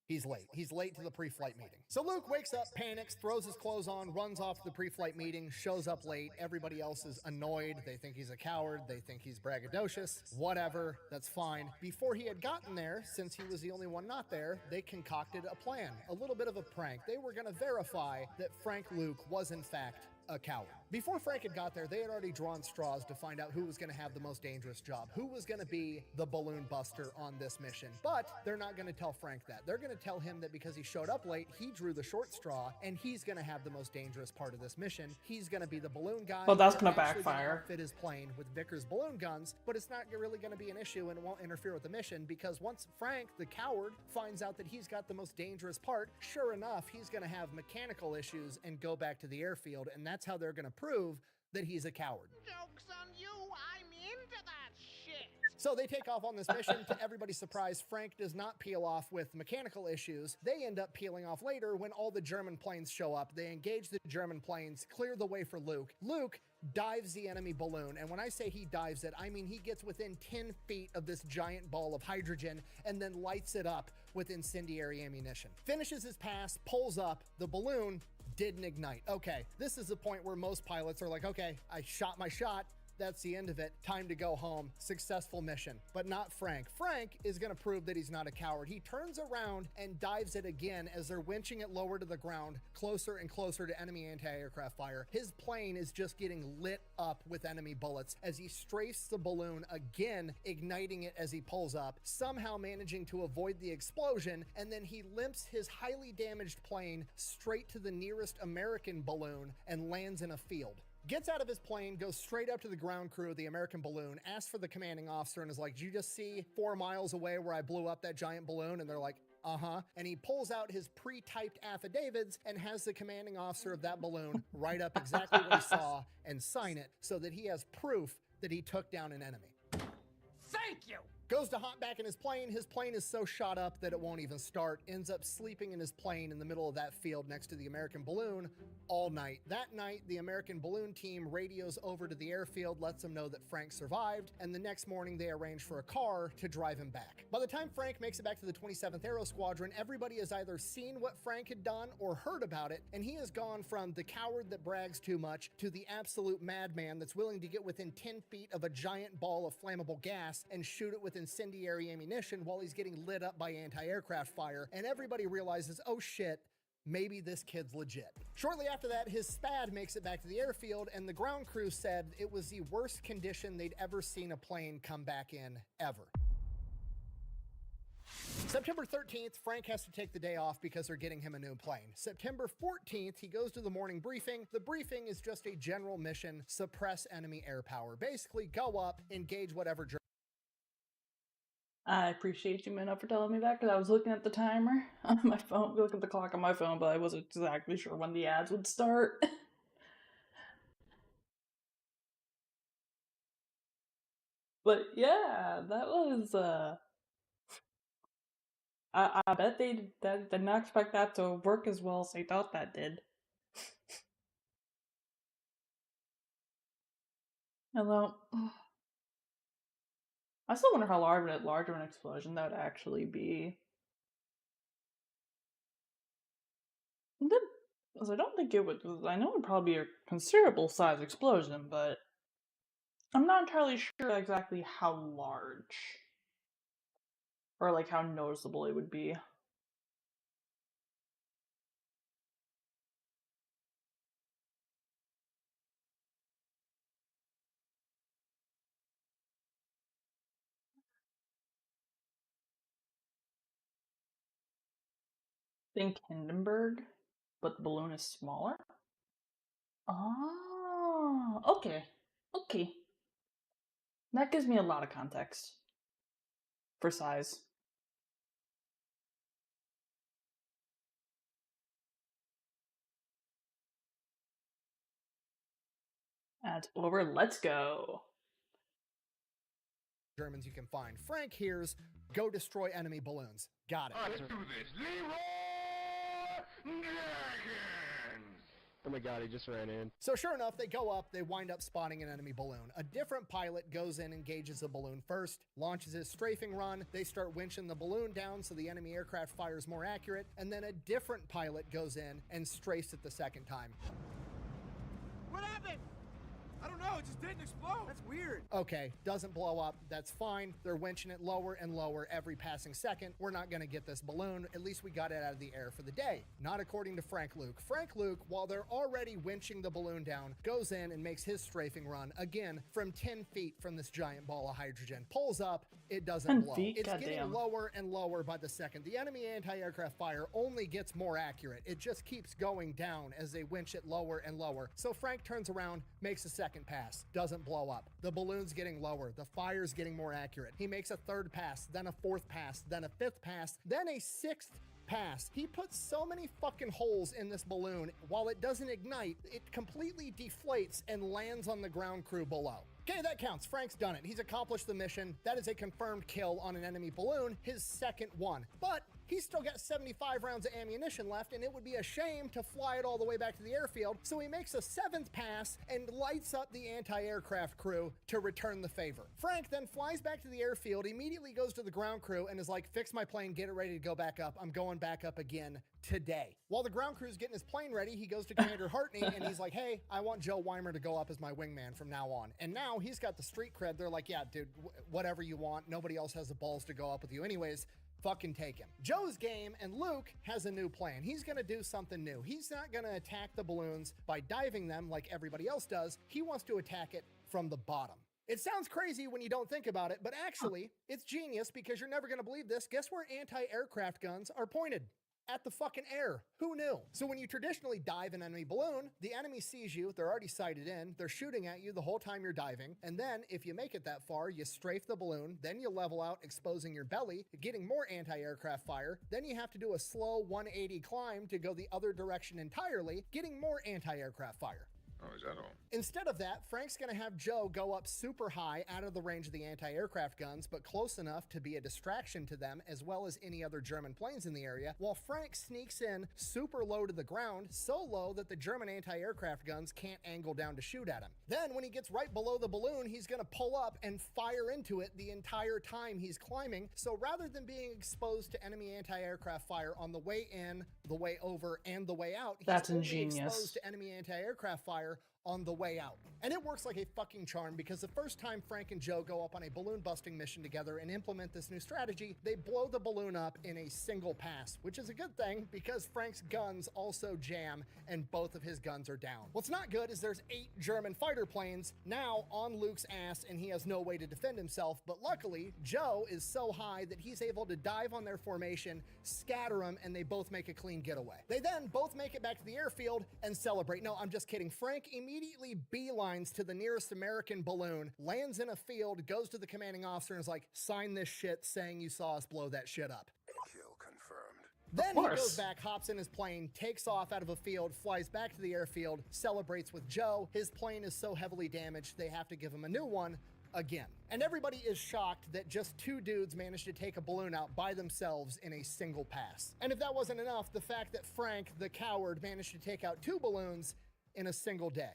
he's late. He's late to the pre-flight meeting. So Luke wakes up, panics, throws his clothes on, runs off to the pre-flight meeting, shows up late. Everybody else is annoyed. They think he's a coward. They think he's braggadocious. Whatever, that's fine. Before he had gotten there, since he was the only one not there, they concocted a plan, a little bit of a prank. They were going to verify that Frank Luke was in fact a coward. Before Frank had got there, they had already drawn straws to find out who was going to have the most dangerous job, who was going to be the balloon buster on this mission. But they're not going to tell Frank that. They're going to tell him that because he showed up late, he drew the short straw, and he's going to have the most dangerous part of this mission. He's going to be the balloon guy. Well, that's They're gonna actually backfire. Outfit his plane with Vickers balloon guns, but it's not really going to be an issue and it won't interfere with the mission because once Frank, the coward, finds out that he's got the most dangerous part, sure enough, he's going to have mechanical issues and go back to the airfield, and that's how they're going to prove that he's a coward. Joke's on you, I'm into that shit. So they take off on this mission. To everybody's surprise, Frank does not peel off with mechanical issues. They end up peeling off later when all the German planes show up. They engage the German planes, clear the way for Luke. Luke dives the enemy balloon, and when I say he dives it, I mean he gets within 10 feet of this giant ball of hydrogen and then lights it up with incendiary ammunition. Finishes his pass, pulls up, the balloon didn't ignite. Okay, this is the point where most pilots are like, okay, I shot my shot. That's the end of it. Time to go home. Successful mission. But not Frank. Frank is going to prove that he's not a coward. He turns around and dives it again as they're winching it lower to the ground, closer and closer to enemy anti-aircraft fire. His plane is just getting lit up with enemy bullets as he strafes the balloon again, igniting it as he pulls up, somehow managing to avoid the explosion, and then he limps his highly damaged plane straight to the nearest American balloon and lands in a field. Gets out of his plane, goes straight up to the ground crew of the American balloon, asks for the commanding officer, and is like, did you just see 4 miles away where I blew up that giant balloon? And they're like, uh-huh. And he pulls out his pre-typed affidavits and has the commanding officer of that balloon write up exactly what he saw and sign it so that he has proof that he took down an enemy. Thank you! Goes to hop back in his plane. His plane is so shot up that it won't even start. Ends up sleeping in his plane in the middle of that field next to the American balloon all night. That night, the American balloon team radios over to the airfield, lets them know that Frank survived, and the next morning they arrange for a car to drive him back. By the time Frank makes it back to the 27th Aero Squadron, everybody has either seen what Frank had done or heard about it, and he has gone from the coward that brags too much to the absolute madman that's willing to get within 10 feet of a giant ball of flammable gas and shoot it with incendiary ammunition while he's getting lit up by anti-aircraft fire, and everybody realizes, oh shit, maybe this kid's legit. Shortly after that, his SPAD makes it back to the airfield, and the ground crew said it was the worst condition they'd ever seen a plane come back in, ever. September 13th, Frank has to take the day off because they're getting him a new plane. September 14th, he goes to the morning briefing. The briefing is just a general mission, suppress enemy air power. Basically, go up, engage whatever. I appreciate you, Minna, for telling me that because I was looking at the timer on my phone, looking at the clock on my phone, but I wasn't exactly sure when the ads would start. But yeah, that was I bet they did not expect that to work as well as they thought that did. Hello. I still wonder how large of an explosion that would actually be. Because I don't think it would. I know it would probably be a considerable size explosion, but I'm not entirely sure exactly how large or like how noticeable it would be. Think Hindenburg, but the balloon is smaller? Oh, okay. Okay. That gives me a lot of context for size. Ads over, let's go. Germans you can find. Frank hears, go destroy enemy balloons. Got it. Let's do this. Leroy Jenkins! Oh my god, he just ran in. So sure enough, they go up, they wind up spotting an enemy balloon. A different pilot goes in, engages the balloon first, launches his strafing run, they start winching the balloon down so the enemy aircraft fire is more accurate, and then a different pilot goes in and strafes it the second time. What happened? I don't know, it just didn't explode. That's weird. Okay, doesn't blow up. That's fine. They're winching it lower and lower every passing second. We're not going to get this balloon. At least we got it out of the air for the day. Not according to Frank Luke. Frank Luke, while they're already winching the balloon down, goes in and makes his strafing run again from 10 feet from this giant ball of hydrogen. Pulls up. It doesn't 10 blow. feet? It's Goddamn. getting lower and lower by the second. The enemy anti-aircraft fire only gets more accurate. It just keeps going down as they winch it lower and lower. So Frank turns around, makes a second pass, doesn't blow up. The balloon's getting lower. The fire's getting more accurate. He makes a third pass, then a fourth pass, then a fifth pass, then a sixth pass. He puts so many fucking holes in this balloon. While it doesn't ignite, it completely deflates and lands on the ground crew below. Okay, that counts. Frank's done it. He's accomplished the mission. That is a confirmed kill on an enemy balloon, his second one. But he's still got 75 rounds of ammunition left, and it would be a shame to fly it all the way back to the airfield. So he makes a seventh pass and lights up the anti-aircraft crew to return the favor. Frank then flies back to the airfield, immediately goes to the ground crew and is like, fix my plane, get it ready to go back up. I'm going back up again today. While the ground crew's getting his plane ready, he goes to Commander Hartney and he's like, hey, I want Joe Weimer to go up as my wingman from now on. And now he's got the street cred. They're like, yeah, dude, whatever you want. Nobody else has the balls to go up with you anyways. Fucking take him. Joe's game, and Luke has a new plan. He's gonna do something new. He's not gonna attack the balloons by diving them like everybody else does. He wants to attack it from the bottom. It sounds crazy when you don't think about it, but actually, it's genius because you're never gonna believe this. Guess where anti-aircraft guns are pointed? At the fucking air. Who knew? So when you traditionally dive an enemy balloon, the enemy sees you, they're already sighted in, they're shooting at you the whole time you're diving, and then if you make it that far, you strafe the balloon, then you level out, exposing your belly, getting more anti-aircraft fire, then you have to do a slow 180 climb to go the other direction entirely, getting more anti-aircraft fire. Oh, is that all? Instead of that, Frank's gonna have Joe go up super high out of the range of the anti-aircraft guns, but close enough to be a distraction to them as well as any other German planes in the area, while Frank sneaks in super low to the ground, so low that the German anti-aircraft guns can't angle down to shoot at him. Then when he gets right below the balloon, he's gonna pull up and fire into it the entire time he's climbing. So rather than being exposed to enemy anti-aircraft fire on the way in, the way over, and the way out, he's That's only ingenious. exposed to enemy anti-aircraft fire on the way out. And it works like a fucking charm because the first time Frank and Joe go up on a balloon busting mission together and implement this new strategy, they blow the balloon up in a single pass, which is a good thing because Frank's guns also jam and both of his guns are down. What's not good is there's 8 German fighter planes now on Luke's ass and he has no way to defend himself, but luckily Joe is so high that he's able to dive on their formation, scatter them, and they both make a clean getaway. They then both make it back to the airfield and celebrate. No, I'm just kidding. Frank immediately beelines to the nearest American balloon, lands in a field, goes to the commanding officer and is like, sign this shit saying you saw us blow that shit up. Kill confirmed. Then he goes back, hops in his plane, takes off out of a field, flies back to the airfield, celebrates with Joe. His plane is so heavily damaged, they have to give him a new one again. And everybody is shocked that just 2 dudes managed to take a balloon out by themselves in a single pass. And if that wasn't enough, the fact that Frank, the coward, managed to take out 2 balloons in a single day.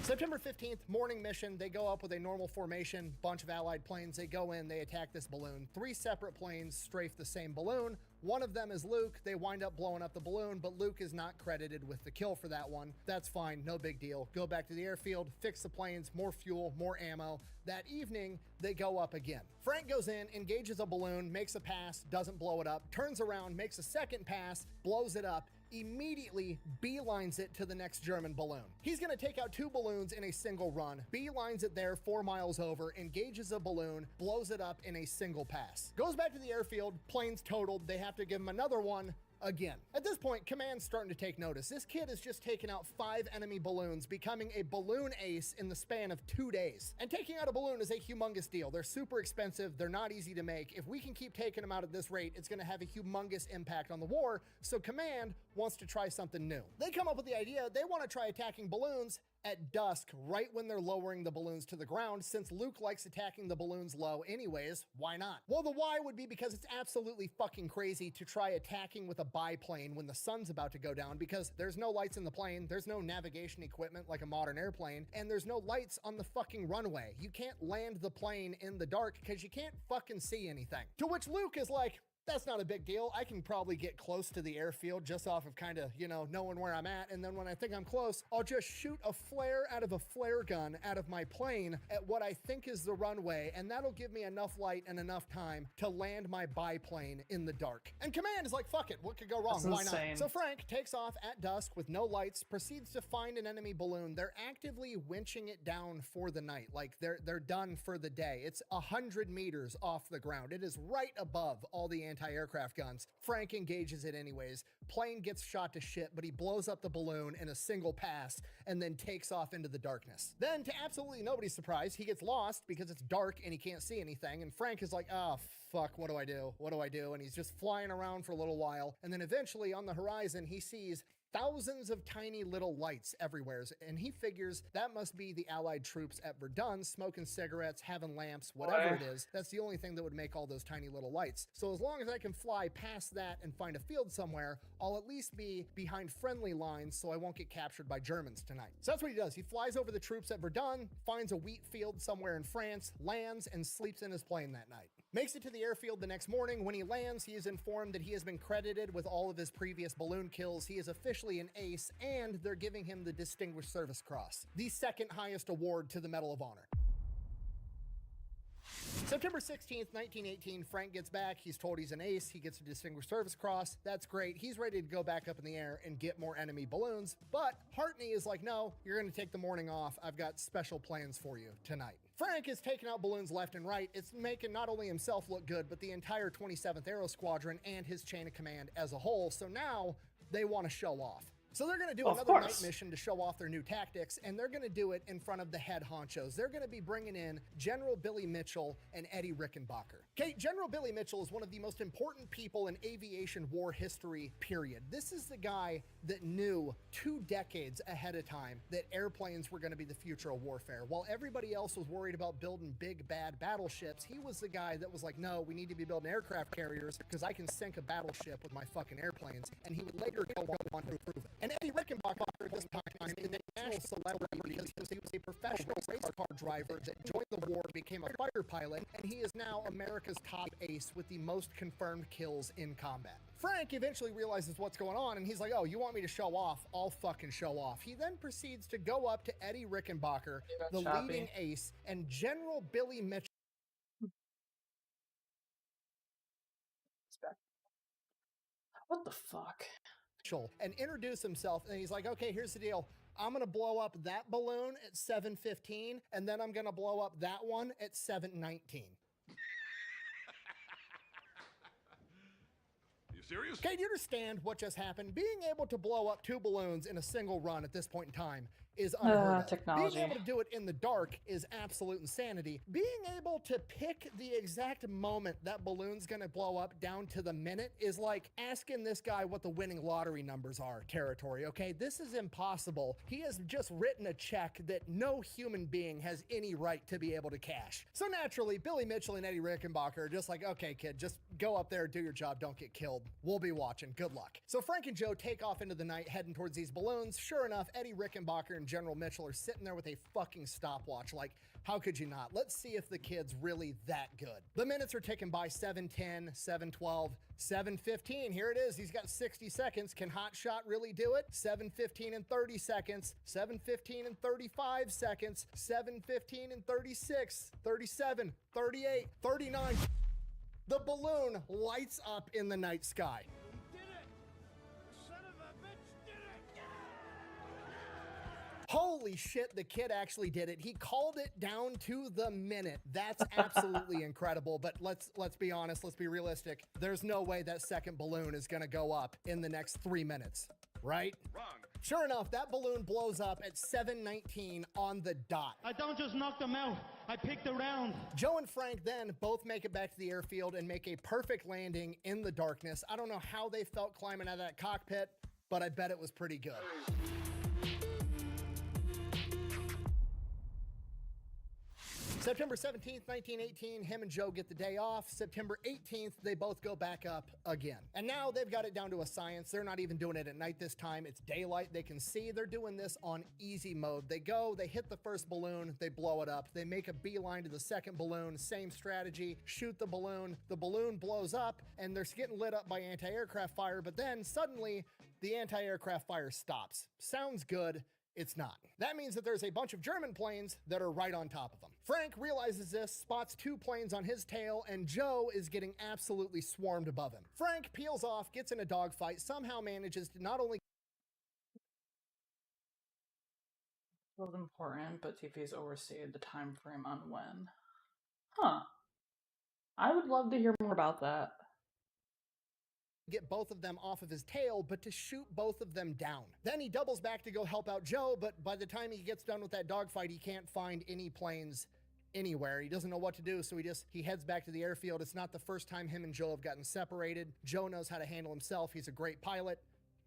September 15th, morning mission. They go up with a normal formation, bunch of allied planes. They go in, they attack this balloon. 3 separate planes strafe the same balloon. One of them is Luke. They wind up blowing up the balloon, but Luke is not credited with the kill for that one. That's fine, no big deal. Go back to the airfield, fix the planes, more fuel, more ammo. That evening, they go up again. Frank goes in, engages a balloon, makes a pass, doesn't blow it up, turns around, makes a second pass, blows it up, immediately beelines it to the next German balloon. He's gonna take out 2 balloons in a single run, beelines it there 4 miles over, engages a balloon, blows it up in a single pass. Goes back to the airfield, planes totaled, they have to give him another one again. At this point, command's starting to take notice. This kid has just taken out 5 enemy balloons, becoming a balloon ace in the span of 2 days. And taking out a balloon is a humongous deal. They're super expensive, they're not easy to make. If we can keep taking them out at this rate, it's gonna have a humongous impact on the war, so command wants to try something new. They come up with the idea, they wanna try attacking balloons at dusk, right when they're lowering the balloons to the ground. Since Luke likes attacking the balloons low anyways, why not? Well, the why would be because it's absolutely fucking crazy to try attacking with a biplane when the sun's about to go down, because there's no lights in the plane, there's no navigation equipment like a modern airplane, and there's no lights on the fucking runway. You can't land the plane in the dark because you can't fucking see anything. To which Luke is like, That's not a big deal. I can probably get close to the airfield just off of kind of, knowing where I'm at. And then when I think I'm close, I'll just shoot a flare out of a flare gun out of my plane at what I think is the runway. And that'll give me enough light and enough time to land my biplane in the dark. And command is like, fuck it. What could go wrong? That's Why insane. not? So Frank takes off at dusk with no lights, proceeds to find an enemy balloon. They're actively winching it down for the night. Like they're done for the day. It's 100 meters off the ground. It is right above all the anti-aircraft guns. Frank engages it anyways. Plane gets shot to shit, but he blows up the balloon in a single pass and then takes off into the darkness. Then, to absolutely nobody's surprise, he gets lost because it's dark and he can't see anything. And Frank is like, oh, fuck, what do I do? What do I do? And he's just flying around for a little while. And then eventually on the horizon, he sees thousands of tiny little lights everywhere, and he figures that must be the Allied troops at Verdun smoking cigarettes, having lamps, whatever it is. That's the only thing that would make all those tiny little lights. So as long as I can fly past that and find a field somewhere, I'll at least be behind friendly lines so I won't get captured by Germans tonight. So that's what he does. He flies over the troops at Verdun, finds a wheat field somewhere in France, lands, and sleeps in his plane that night. Makes it to the airfield the next morning. When he lands, he is informed that he has been credited with all of his previous balloon kills. He is officially an ace, and they're giving him the Distinguished Service Cross, the second highest award to the Medal of Honor. September 16th, 1918, Frank gets back. He's told he's an ace. He gets a Distinguished Service Cross. That's great. He's ready to go back up in the air and get more enemy balloons. But Hartney is like, no, you're going to take the morning off. I've got special plans for you tonight. Frank is taking out balloons left and right. It's making not only himself look good, but the entire 27th Aero Squadron and his chain of command as a whole. So now they want to show off. So they're going to do another night mission to show off their new tactics, and they're going to do it in front of the head honchos. They're going to be bringing in General Billy Mitchell and Eddie Rickenbacker. Okay, General Billy Mitchell is one of the most important people in aviation war history, period. This is the guy that knew 2 decades ahead of time that airplanes were going to be the future of warfare. While everybody else was worried about building big, bad battleships, he was the guy that was like, no, we need to be building aircraft carriers because I can sink a battleship with my fucking airplanes. And he would later go on to prove it. And Eddie Rickenbacker at this time is a national celebrity because he was a professional race car driver that joined the war, became a fighter pilot, and he is now America's top ace with the most confirmed kills in combat. Frank eventually realizes what's going on, and he's like, oh, you want me to show off? I'll fucking show off. He then proceeds to go up to Eddie Rickenbacker, the leading ace, and General Billy Mitchell. What the fuck? And introduce himself, and he's like, okay, here's the deal. I'm going to blow up that balloon at 7:15, and then I'm going to blow up that one at 7:19. You serious? Okay, do you understand what just happened? Being able to blow up 2 balloons in a single run at this point in time is unheard of. Technology. Being able to do it in the dark is absolute insanity. Being able to pick the exact moment that balloon's gonna blow up down to the minute is like asking this guy what the winning lottery numbers are territory, okay? This is impossible. He has just written a check that no human being has any right to be able to cash. So naturally, Billy Mitchell and Eddie Rickenbacker are just like, okay, kid, just go up there, do your job, don't get killed. We'll be watching. Good luck. So Frank and Joe take off into the night, heading towards these balloons. Sure enough, Eddie Rickenbacker and General Mitchell are sitting there with a fucking stopwatch. Like, how could you not? Let's see if the kid's really that good. The minutes are ticking by. 7:10, 7:12, 7:15. Here it is. He's got 60 seconds. Can Hot Shot really do it? 7:15 and 30 seconds. 7:15 and 35 seconds. 7:15 and 36, 37, 38, 39. The balloon lights up in the night sky. Holy shit, the kid actually did it. He called it down to the minute. That's absolutely incredible. But let's be honest, let's be realistic. There's no way that second balloon is gonna go up in the next 3 minutes, right? Wrong. Sure enough, that balloon blows up at 7:19 on the dot. I don't just knock them out, I picked the round. Joe and Frank then both make it back to the airfield and make a perfect landing in the darkness. I don't know how they felt climbing out of that cockpit, but I bet it was pretty good. September 17th, 1918, him and Joe get the day off. September 18th, they both go back up again. And now they've got it down to a science. They're not even doing it at night this time. It's daylight. They can see. They're doing this on easy mode. They go, they hit the first balloon, they blow it up. They make a beeline to the second balloon. Same strategy. Shoot the balloon. The balloon blows up, and they're getting lit up by anti-aircraft fire. But then suddenly, the anti-aircraft fire stops. Sounds good. It's not. That means that there's a bunch of German planes that are right on top of them. Frank realizes this, spots 2 planes on his tail, and Joe is getting absolutely swarmed above him. Frank peels off, gets in a dogfight, somehow manages to not only was important, but TV's overstated the time frame on when. Huh. I would love to hear more about that. Get both of them off of his tail, but to shoot both of them down. Then he doubles back to go help out Joe, but by the time he gets done with that dogfight, he can't find any planes anywhere. He doesn't know what to do, so he heads back to the airfield. It's not the first time him and Joe have gotten separated. Joe knows how to handle himself. He's a great pilot.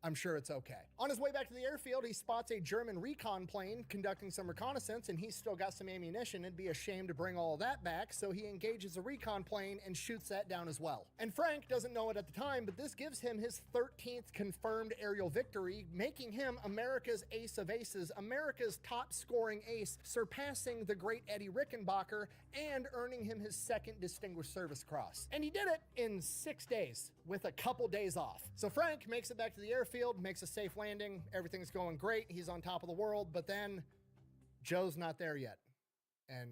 I'm sure it's okay. On his way back to the airfield, he spots a German recon plane conducting some reconnaissance, and he's still got some ammunition. It'd be a shame to bring all of that back, so he engages a recon plane and shoots that down as well. And Frank doesn't know it at the time, but this gives him his 13th confirmed aerial victory, making him America's ace of aces, America's top scoring ace, surpassing the great Eddie Rickenbacker and earning him his 2nd Distinguished Service Cross. And he did it in 6 days with a couple days off. So Frank makes it back to the airfield, makes a safe landing. Everything's going great. He's on top of the world, but then Joe's not there yet. And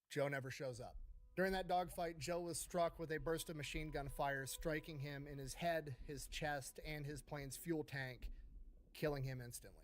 Joe never shows up. During that dogfight, Joe was struck with a burst of machine gun fire, striking him in his head, his chest, and his plane's fuel tank, killing him instantly.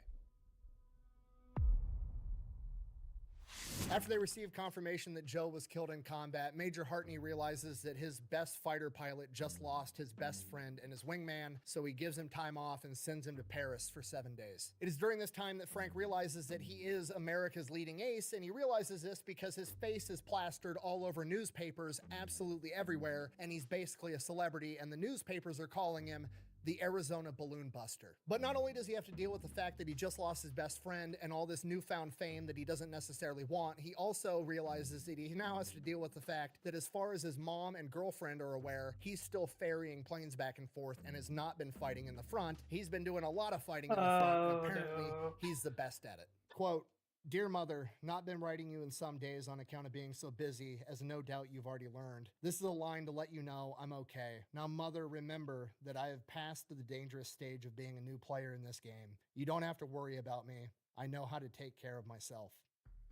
After they receive confirmation that Joe was killed in combat, Major Hartney realizes that his best fighter pilot just lost his best friend and his wingman, so he gives him time off and sends him to Paris for 7 days. It is during this time that Frank realizes that he is America's leading ace, and he realizes this because his face is plastered all over newspapers absolutely everywhere, and he's basically a celebrity, and the newspapers are calling him the Arizona Balloon Buster. But not only does he have to deal with the fact that he just lost his best friend and all this newfound fame that he doesn't necessarily want, he also realizes that he now has to deal with the fact that as far as his mom and girlfriend are aware, he's still ferrying planes back and forth and has not been fighting in the front. He's been doing a lot of fighting in the front, and apparently he's the best at it. Quote, "Dear Mother, not been writing you in some days on account of being so busy, as no doubt you've already learned. This is a line to let you know I'm okay. Now, Mother, remember that I have passed to the dangerous stage of being a new player in this game. You don't have to worry about me. I know how to take care of myself.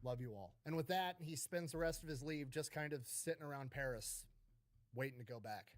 Love you all." And with that, he spends the rest of his leave just kind of sitting around Paris, waiting to go back.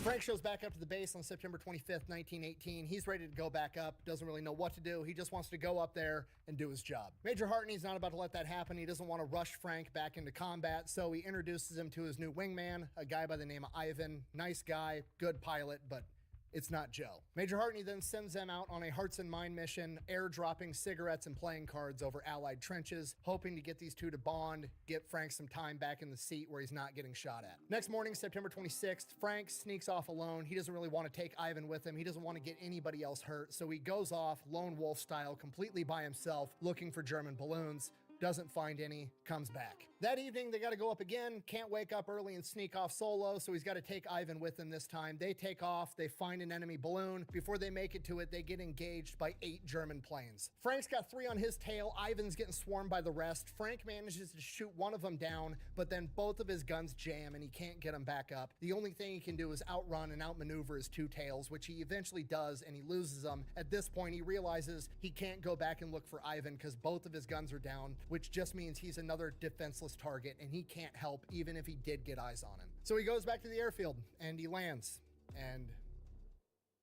Frank shows back up to the base on September 25th, 1918. He's ready to go back up, doesn't really know what to do. He just wants to go up there and do his job. Major Hartney's not about to let that happen. He doesn't want to rush Frank back into combat, so he introduces him to his new wingman, a guy by the name of Ivan. Nice guy, good pilot, but it's not Joe. Major Hartney then sends them out on a Hearts and Mind mission, airdropping cigarettes and playing cards over Allied trenches, hoping to get these two to bond, get Frank some time back in the seat where he's not getting shot at. Next morning, September 26th, Frank sneaks off alone. He doesn't really want to take Ivan with him. He doesn't want to get anybody else hurt, so he goes off lone wolf style, completely by himself, looking for German balloons. Doesn't find any, comes back. That evening, they got to go up again, can't wake up early and sneak off solo, so he's got to take Ivan with him this time. They take off, they find an enemy balloon. Before they make it to it, they get engaged by 8 German planes. Frank's got 3 on his tail, Ivan's getting swarmed by the rest. Frank manages to shoot one of them down, but then both of his guns jam and he can't get them back up. The only thing he can do is outrun and outmaneuver his 2 tails, which he eventually does, and he loses them. At this point, he realizes he can't go back and look for Ivan because both of his guns are down, which just means he's another defenseless target and he can't help even if he did get eyes on him. So he goes back to the airfield and he lands, and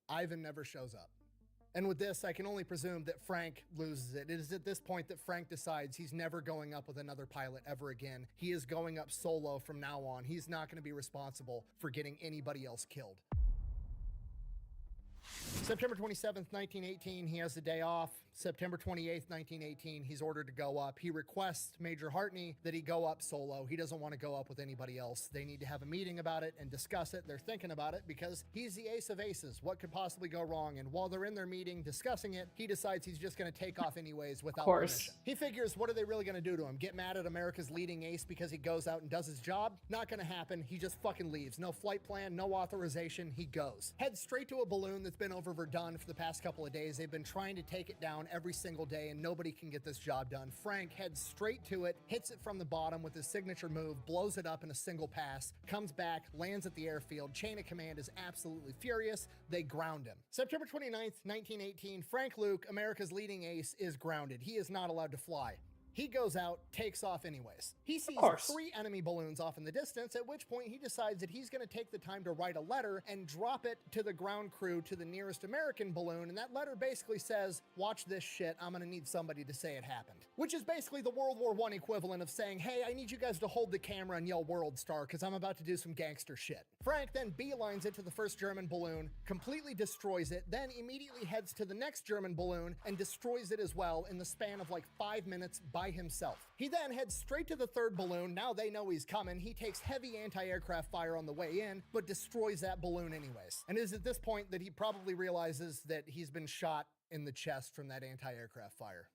Ivan never shows up. And with this, I can only presume that Frank loses it. It is at this point that Frank decides he's never going up with another pilot ever again. He is going up solo from now on. He's not going to be responsible for getting anybody else killed. September 27th, 1918, he has the day off. September 28th, 1918, he's ordered to go up. He requests Major Hartney that he go up solo. He doesn't want to go up with anybody else. They need to have a meeting about it and discuss it. They're thinking about it because he's the ace of aces. What could possibly go wrong? And while they're in their meeting discussing it, he decides he's just going to take off anyways without permission. He figures, what are they really going to do to him? Get mad at America's leading ace because he goes out and does his job? Not going to happen. He just fucking leaves. No flight plan, no authorization. He goes. Heads straight to a balloon that's been over Verdun for the past couple of days. They've been trying to take it down every single day and nobody can get this job done. Frank heads straight to it, hits it from the bottom with his signature move, blows it up in a single pass, comes back, lands at the airfield. Chain of command is absolutely furious. They ground him. September 29th, 1918, Frank Luke, America's leading ace, is grounded. He is not allowed to fly. He goes out, takes off anyways. He sees 3 enemy balloons off in the distance, at which point he decides that he's going to take the time to write a letter and drop it to the ground crew to the nearest American balloon. And that letter basically says, watch this shit, I'm going to need somebody to say it happened. Which is basically the World War I equivalent of saying, hey, I need you guys to hold the camera and yell World Star because I'm about to do some gangster shit. Frank then beelines it to the first German balloon, completely destroys it, then immediately heads to the next German balloon and destroys it as well in the span of like 5 minutes by himself. He then heads straight to the third balloon. Now they know he's coming. He takes heavy anti-aircraft fire on the way in, but destroys that balloon anyways. And it is at this point that he probably realizes that he's been shot in the chest from that anti-aircraft fire.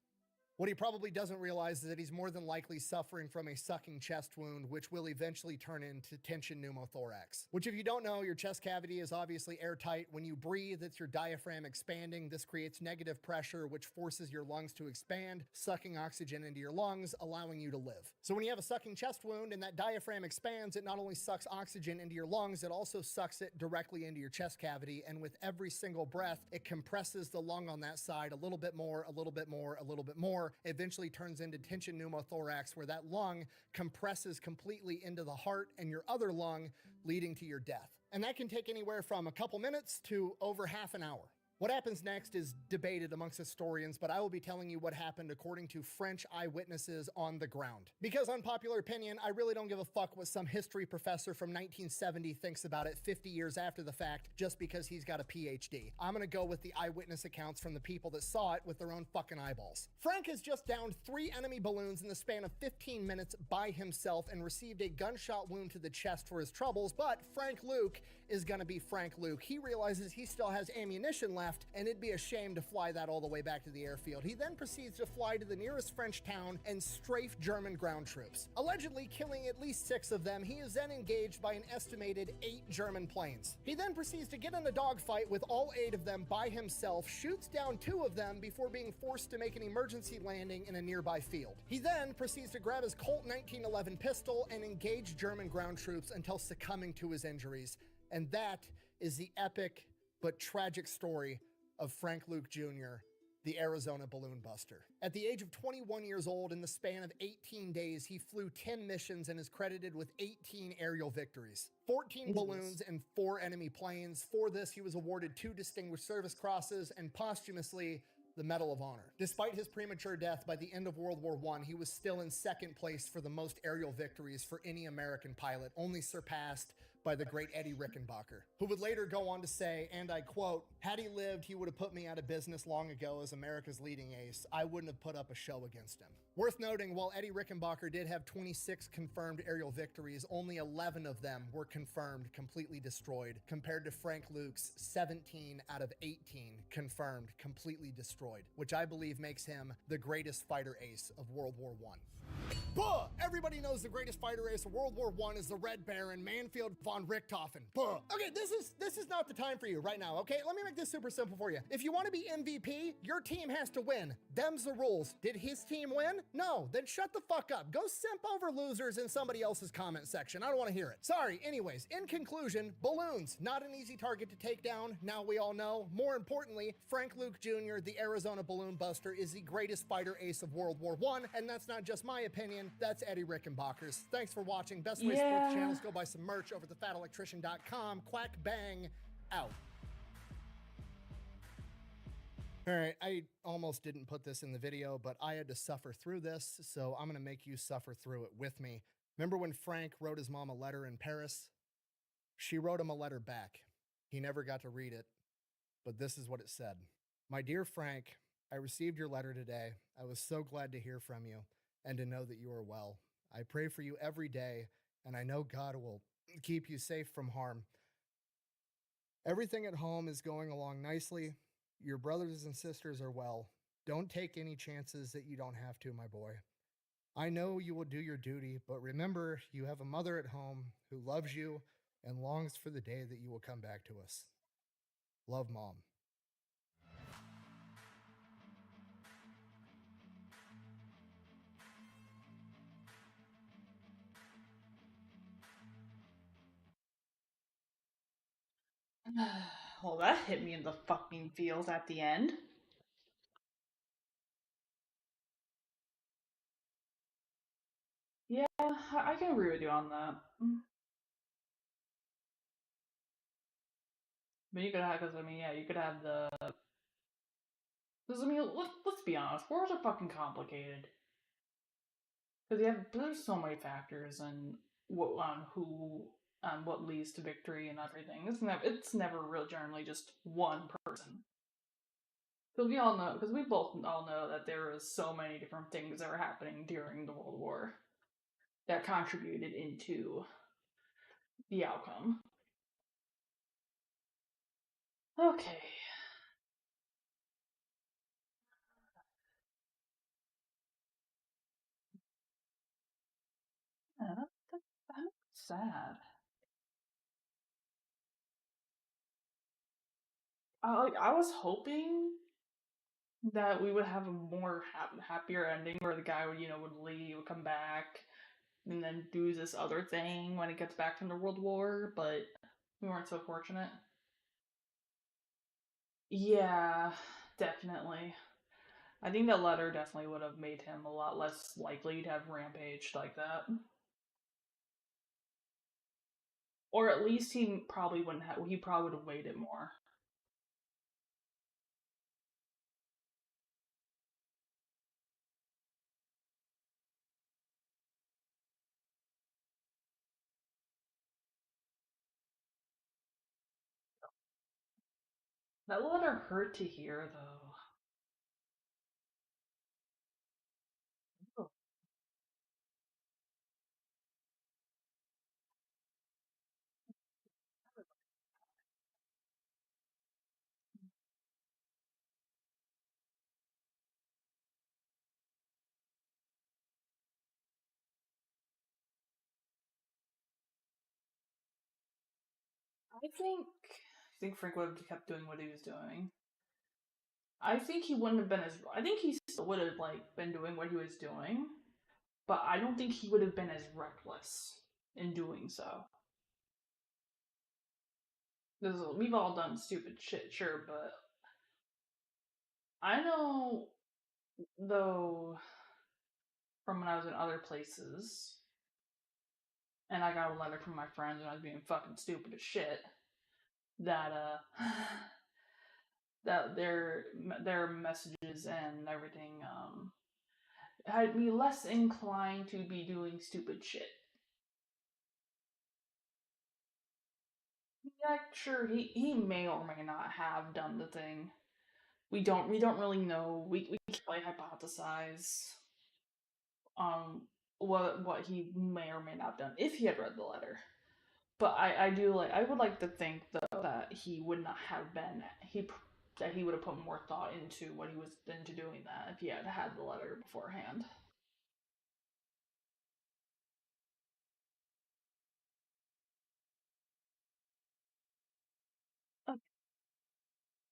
What he probably doesn't realize is that he's more than likely suffering from a sucking chest wound, which will eventually turn into tension pneumothorax. Which, if you don't know, your chest cavity is obviously airtight. When you breathe, it's your diaphragm expanding. This creates negative pressure, which forces your lungs to expand, sucking oxygen into your lungs, allowing you to live. So when you have a sucking chest wound and that diaphragm expands, it not only sucks oxygen into your lungs, it also sucks it directly into your chest cavity. And with every single breath, it compresses the lung on that side a little bit more, a little bit more, a little bit more. Eventually turns into tension pneumothorax, where that lung compresses completely into the heart and your other lung, leading to your death. And that can take anywhere from a couple minutes to over half an hour. What happens next is debated amongst historians, but I will be telling you what happened according to French eyewitnesses on the ground. Because unpopular opinion, I really don't give a fuck what some history professor from 1970 thinks about it 50 years after the fact, just because he's got a PhD. I'm gonna go with the eyewitness accounts from the people that saw it with their own fucking eyeballs. Frank has just downed 3 enemy balloons in the span of 15 minutes by himself and received a gunshot wound to the chest for his troubles, but Frank Luke is gonna be Frank Luke. He realizes he still has ammunition left, and it'd be a shame to fly that all the way back to the airfield. He then proceeds to fly to the nearest French town and strafe German ground troops. Allegedly killing at least 6 of them, he is then engaged by an estimated 8 German planes. He then proceeds to get in a dogfight with all 8 of them by himself, shoots down 2 of them before being forced to make an emergency landing in a nearby field. He then proceeds to grab his Colt 1911 pistol and engage German ground troops until succumbing to his injuries. And that is the epic but tragic story of Frank Luke Jr., the Arizona balloon buster. At the age of 21 years old, in the span of 18 days, he flew 10 missions and is credited with 18 aerial victories, 14 balloons and 4 enemy planes. For this, he was awarded 2 Distinguished Service Crosses and posthumously the Medal of Honor. Despite his premature death, by the end of World War I, he was still in 2nd place for the most aerial victories for any American pilot, only surpassed by the great Eddie Rickenbacker, who would later go on to say, and I quote, "Had he lived, he would have put me out of business long ago as America's leading ace. I wouldn't have put up a show against him." Worth noting, while Eddie Rickenbacker did have 26 confirmed aerial victories, only 11 of them were confirmed completely destroyed, compared to Frank Luke's 17 out of 18 confirmed completely destroyed, which I believe makes him the greatest fighter ace of World War I. Buh! Everybody knows the greatest fighter ace of World War I is the Red Baron, Manfred von Richthofen. Buh! Okay, this is not the time for you right now, okay? Let me make this super simple for you. If you want to be MVP, your team has to win. Them's the rules. Did his team win? No. Then shut the fuck up. Go simp over losers in somebody else's comment section. I don't want to hear it. Sorry. Anyways, in conclusion, balloons, not an easy target to take down. Now we all know. More importantly, Frank Luke Jr., the Arizona balloon buster, is the greatest fighter ace of World War I, and that's not just my opinion. That's Eddie Rickenbacker's. Thanks for watching. Best way to support the channel is go buy some merch over at thefatelectrician.com. Quack bang out. All right, I almost didn't put this in the video, but I had to suffer through this, so I'm going to make you suffer through it with me. Remember when Frank wrote his mom a letter in Paris? She wrote him a letter back. He never got to read it, but this is what it said. "My dear Frank, I received your letter today. I was so glad to hear from you and to know that you are well. I pray for you every day, and I know God will keep you safe from harm. Everything at home is going along nicely. Your brothers and sisters are well. Don't take any chances that you don't have to, my boy. I know you will do your duty, but remember, you have a mother at home who loves you and longs for the day that you will come back to us. Love, Mom. Well, that hit me in the fucking feels at the end. Yeah, I can agree with you on that. But you could have, because I mean, yeah, you could have the. Because I mean, let's be honest, wars are fucking complicated. Because there's so many factors and what leads to victory and everything. It's never real generally just one person. Because we both all know that there is so many different things that were happening during the World War that contributed into the outcome. Okay. Yeah, that's sad. I was hoping that we would have a more happier ending where the guy would leave, would come back, and then do this other thing when it gets back from the World War, but we weren't so fortunate. Yeah, definitely. I think that letter definitely would have made him a lot less likely to have rampaged like that. Or at least he probably would have waited more. That letter hurt to hear, though. I think Frank would have kept doing what he was doing. I think he wouldn't have been as. I think he still would have been doing what he was doing, but I don't think he would have been as reckless in doing so. We've all done stupid shit, sure, but I know, though, from when I was in other places, and I got a letter from my friends when I was being fucking stupid as shit, that that their messages and everything had me less inclined to be doing stupid shit. Yeah, sure, he may or may not have done the thing. We don't really know. We can only hypothesize what he may or may not have done if he had read the letter. But I would like to think though that he would not have been that he would have put more thought into what he was into doing that if he had had the letter beforehand.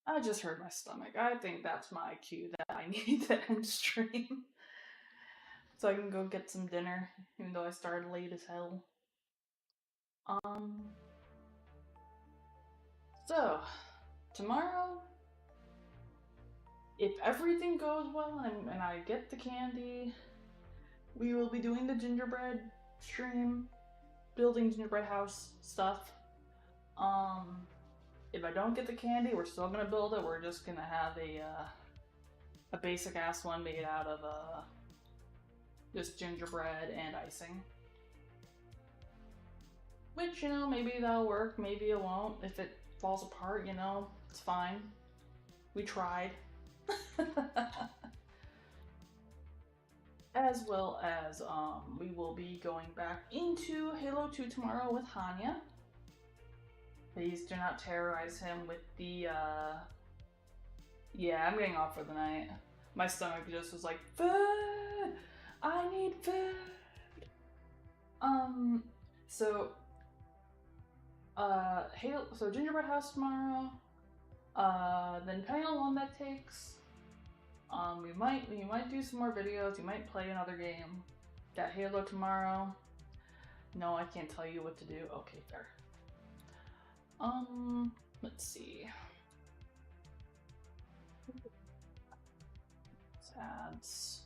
I just hurt my stomach. I think that's my cue that I need to end stream. So I can go get some dinner, even though I started late as hell. So, tomorrow, if everything goes well and I get the candy, we will be doing the gingerbread stream, building gingerbread house stuff. If I don't get the candy, we're still gonna build it. We're just gonna have a basic ass one made out of just gingerbread and icing. Which, maybe that'll work, maybe it won't. If it falls apart, it's fine. We tried. As well as, we will be going back into Halo 2 tomorrow with Hanya. Please do not terrorize him with the, Yeah, I'm getting off for the night. My stomach just was like, food! I need food! So Gingerbread House tomorrow, then depending on how long that takes, we might do some more videos, we might play another game. Got Halo tomorrow. No, I can't tell you what to do. Okay, fair. Let's see. Ads.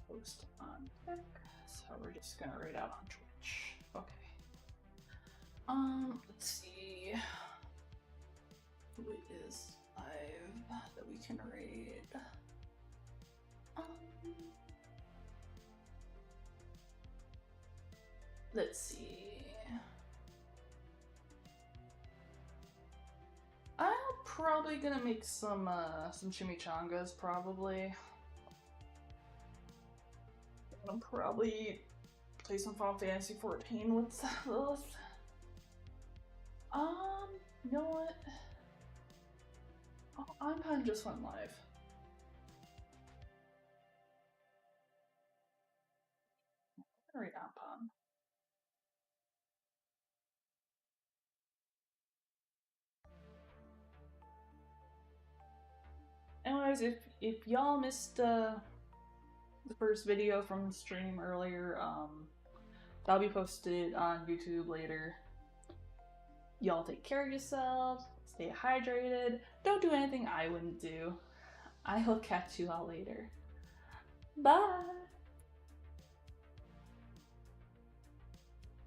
Post on Twitter. So we're just gonna read out on Twitch. Okay. Let's see. Who is live that we can raid? Let's see. I'm probably gonna make some chimichangas, probably. I'll probably play some Final Fantasy 14 with those. You know what? Oh, Anpan just went live. I'm gonna read Anpan. Anyways, if y'all missed the first video from the stream earlier, that'll be posted on YouTube later. Y'all take care of yourselves, stay hydrated, don't do anything I wouldn't do. I will catch you all later. Bye!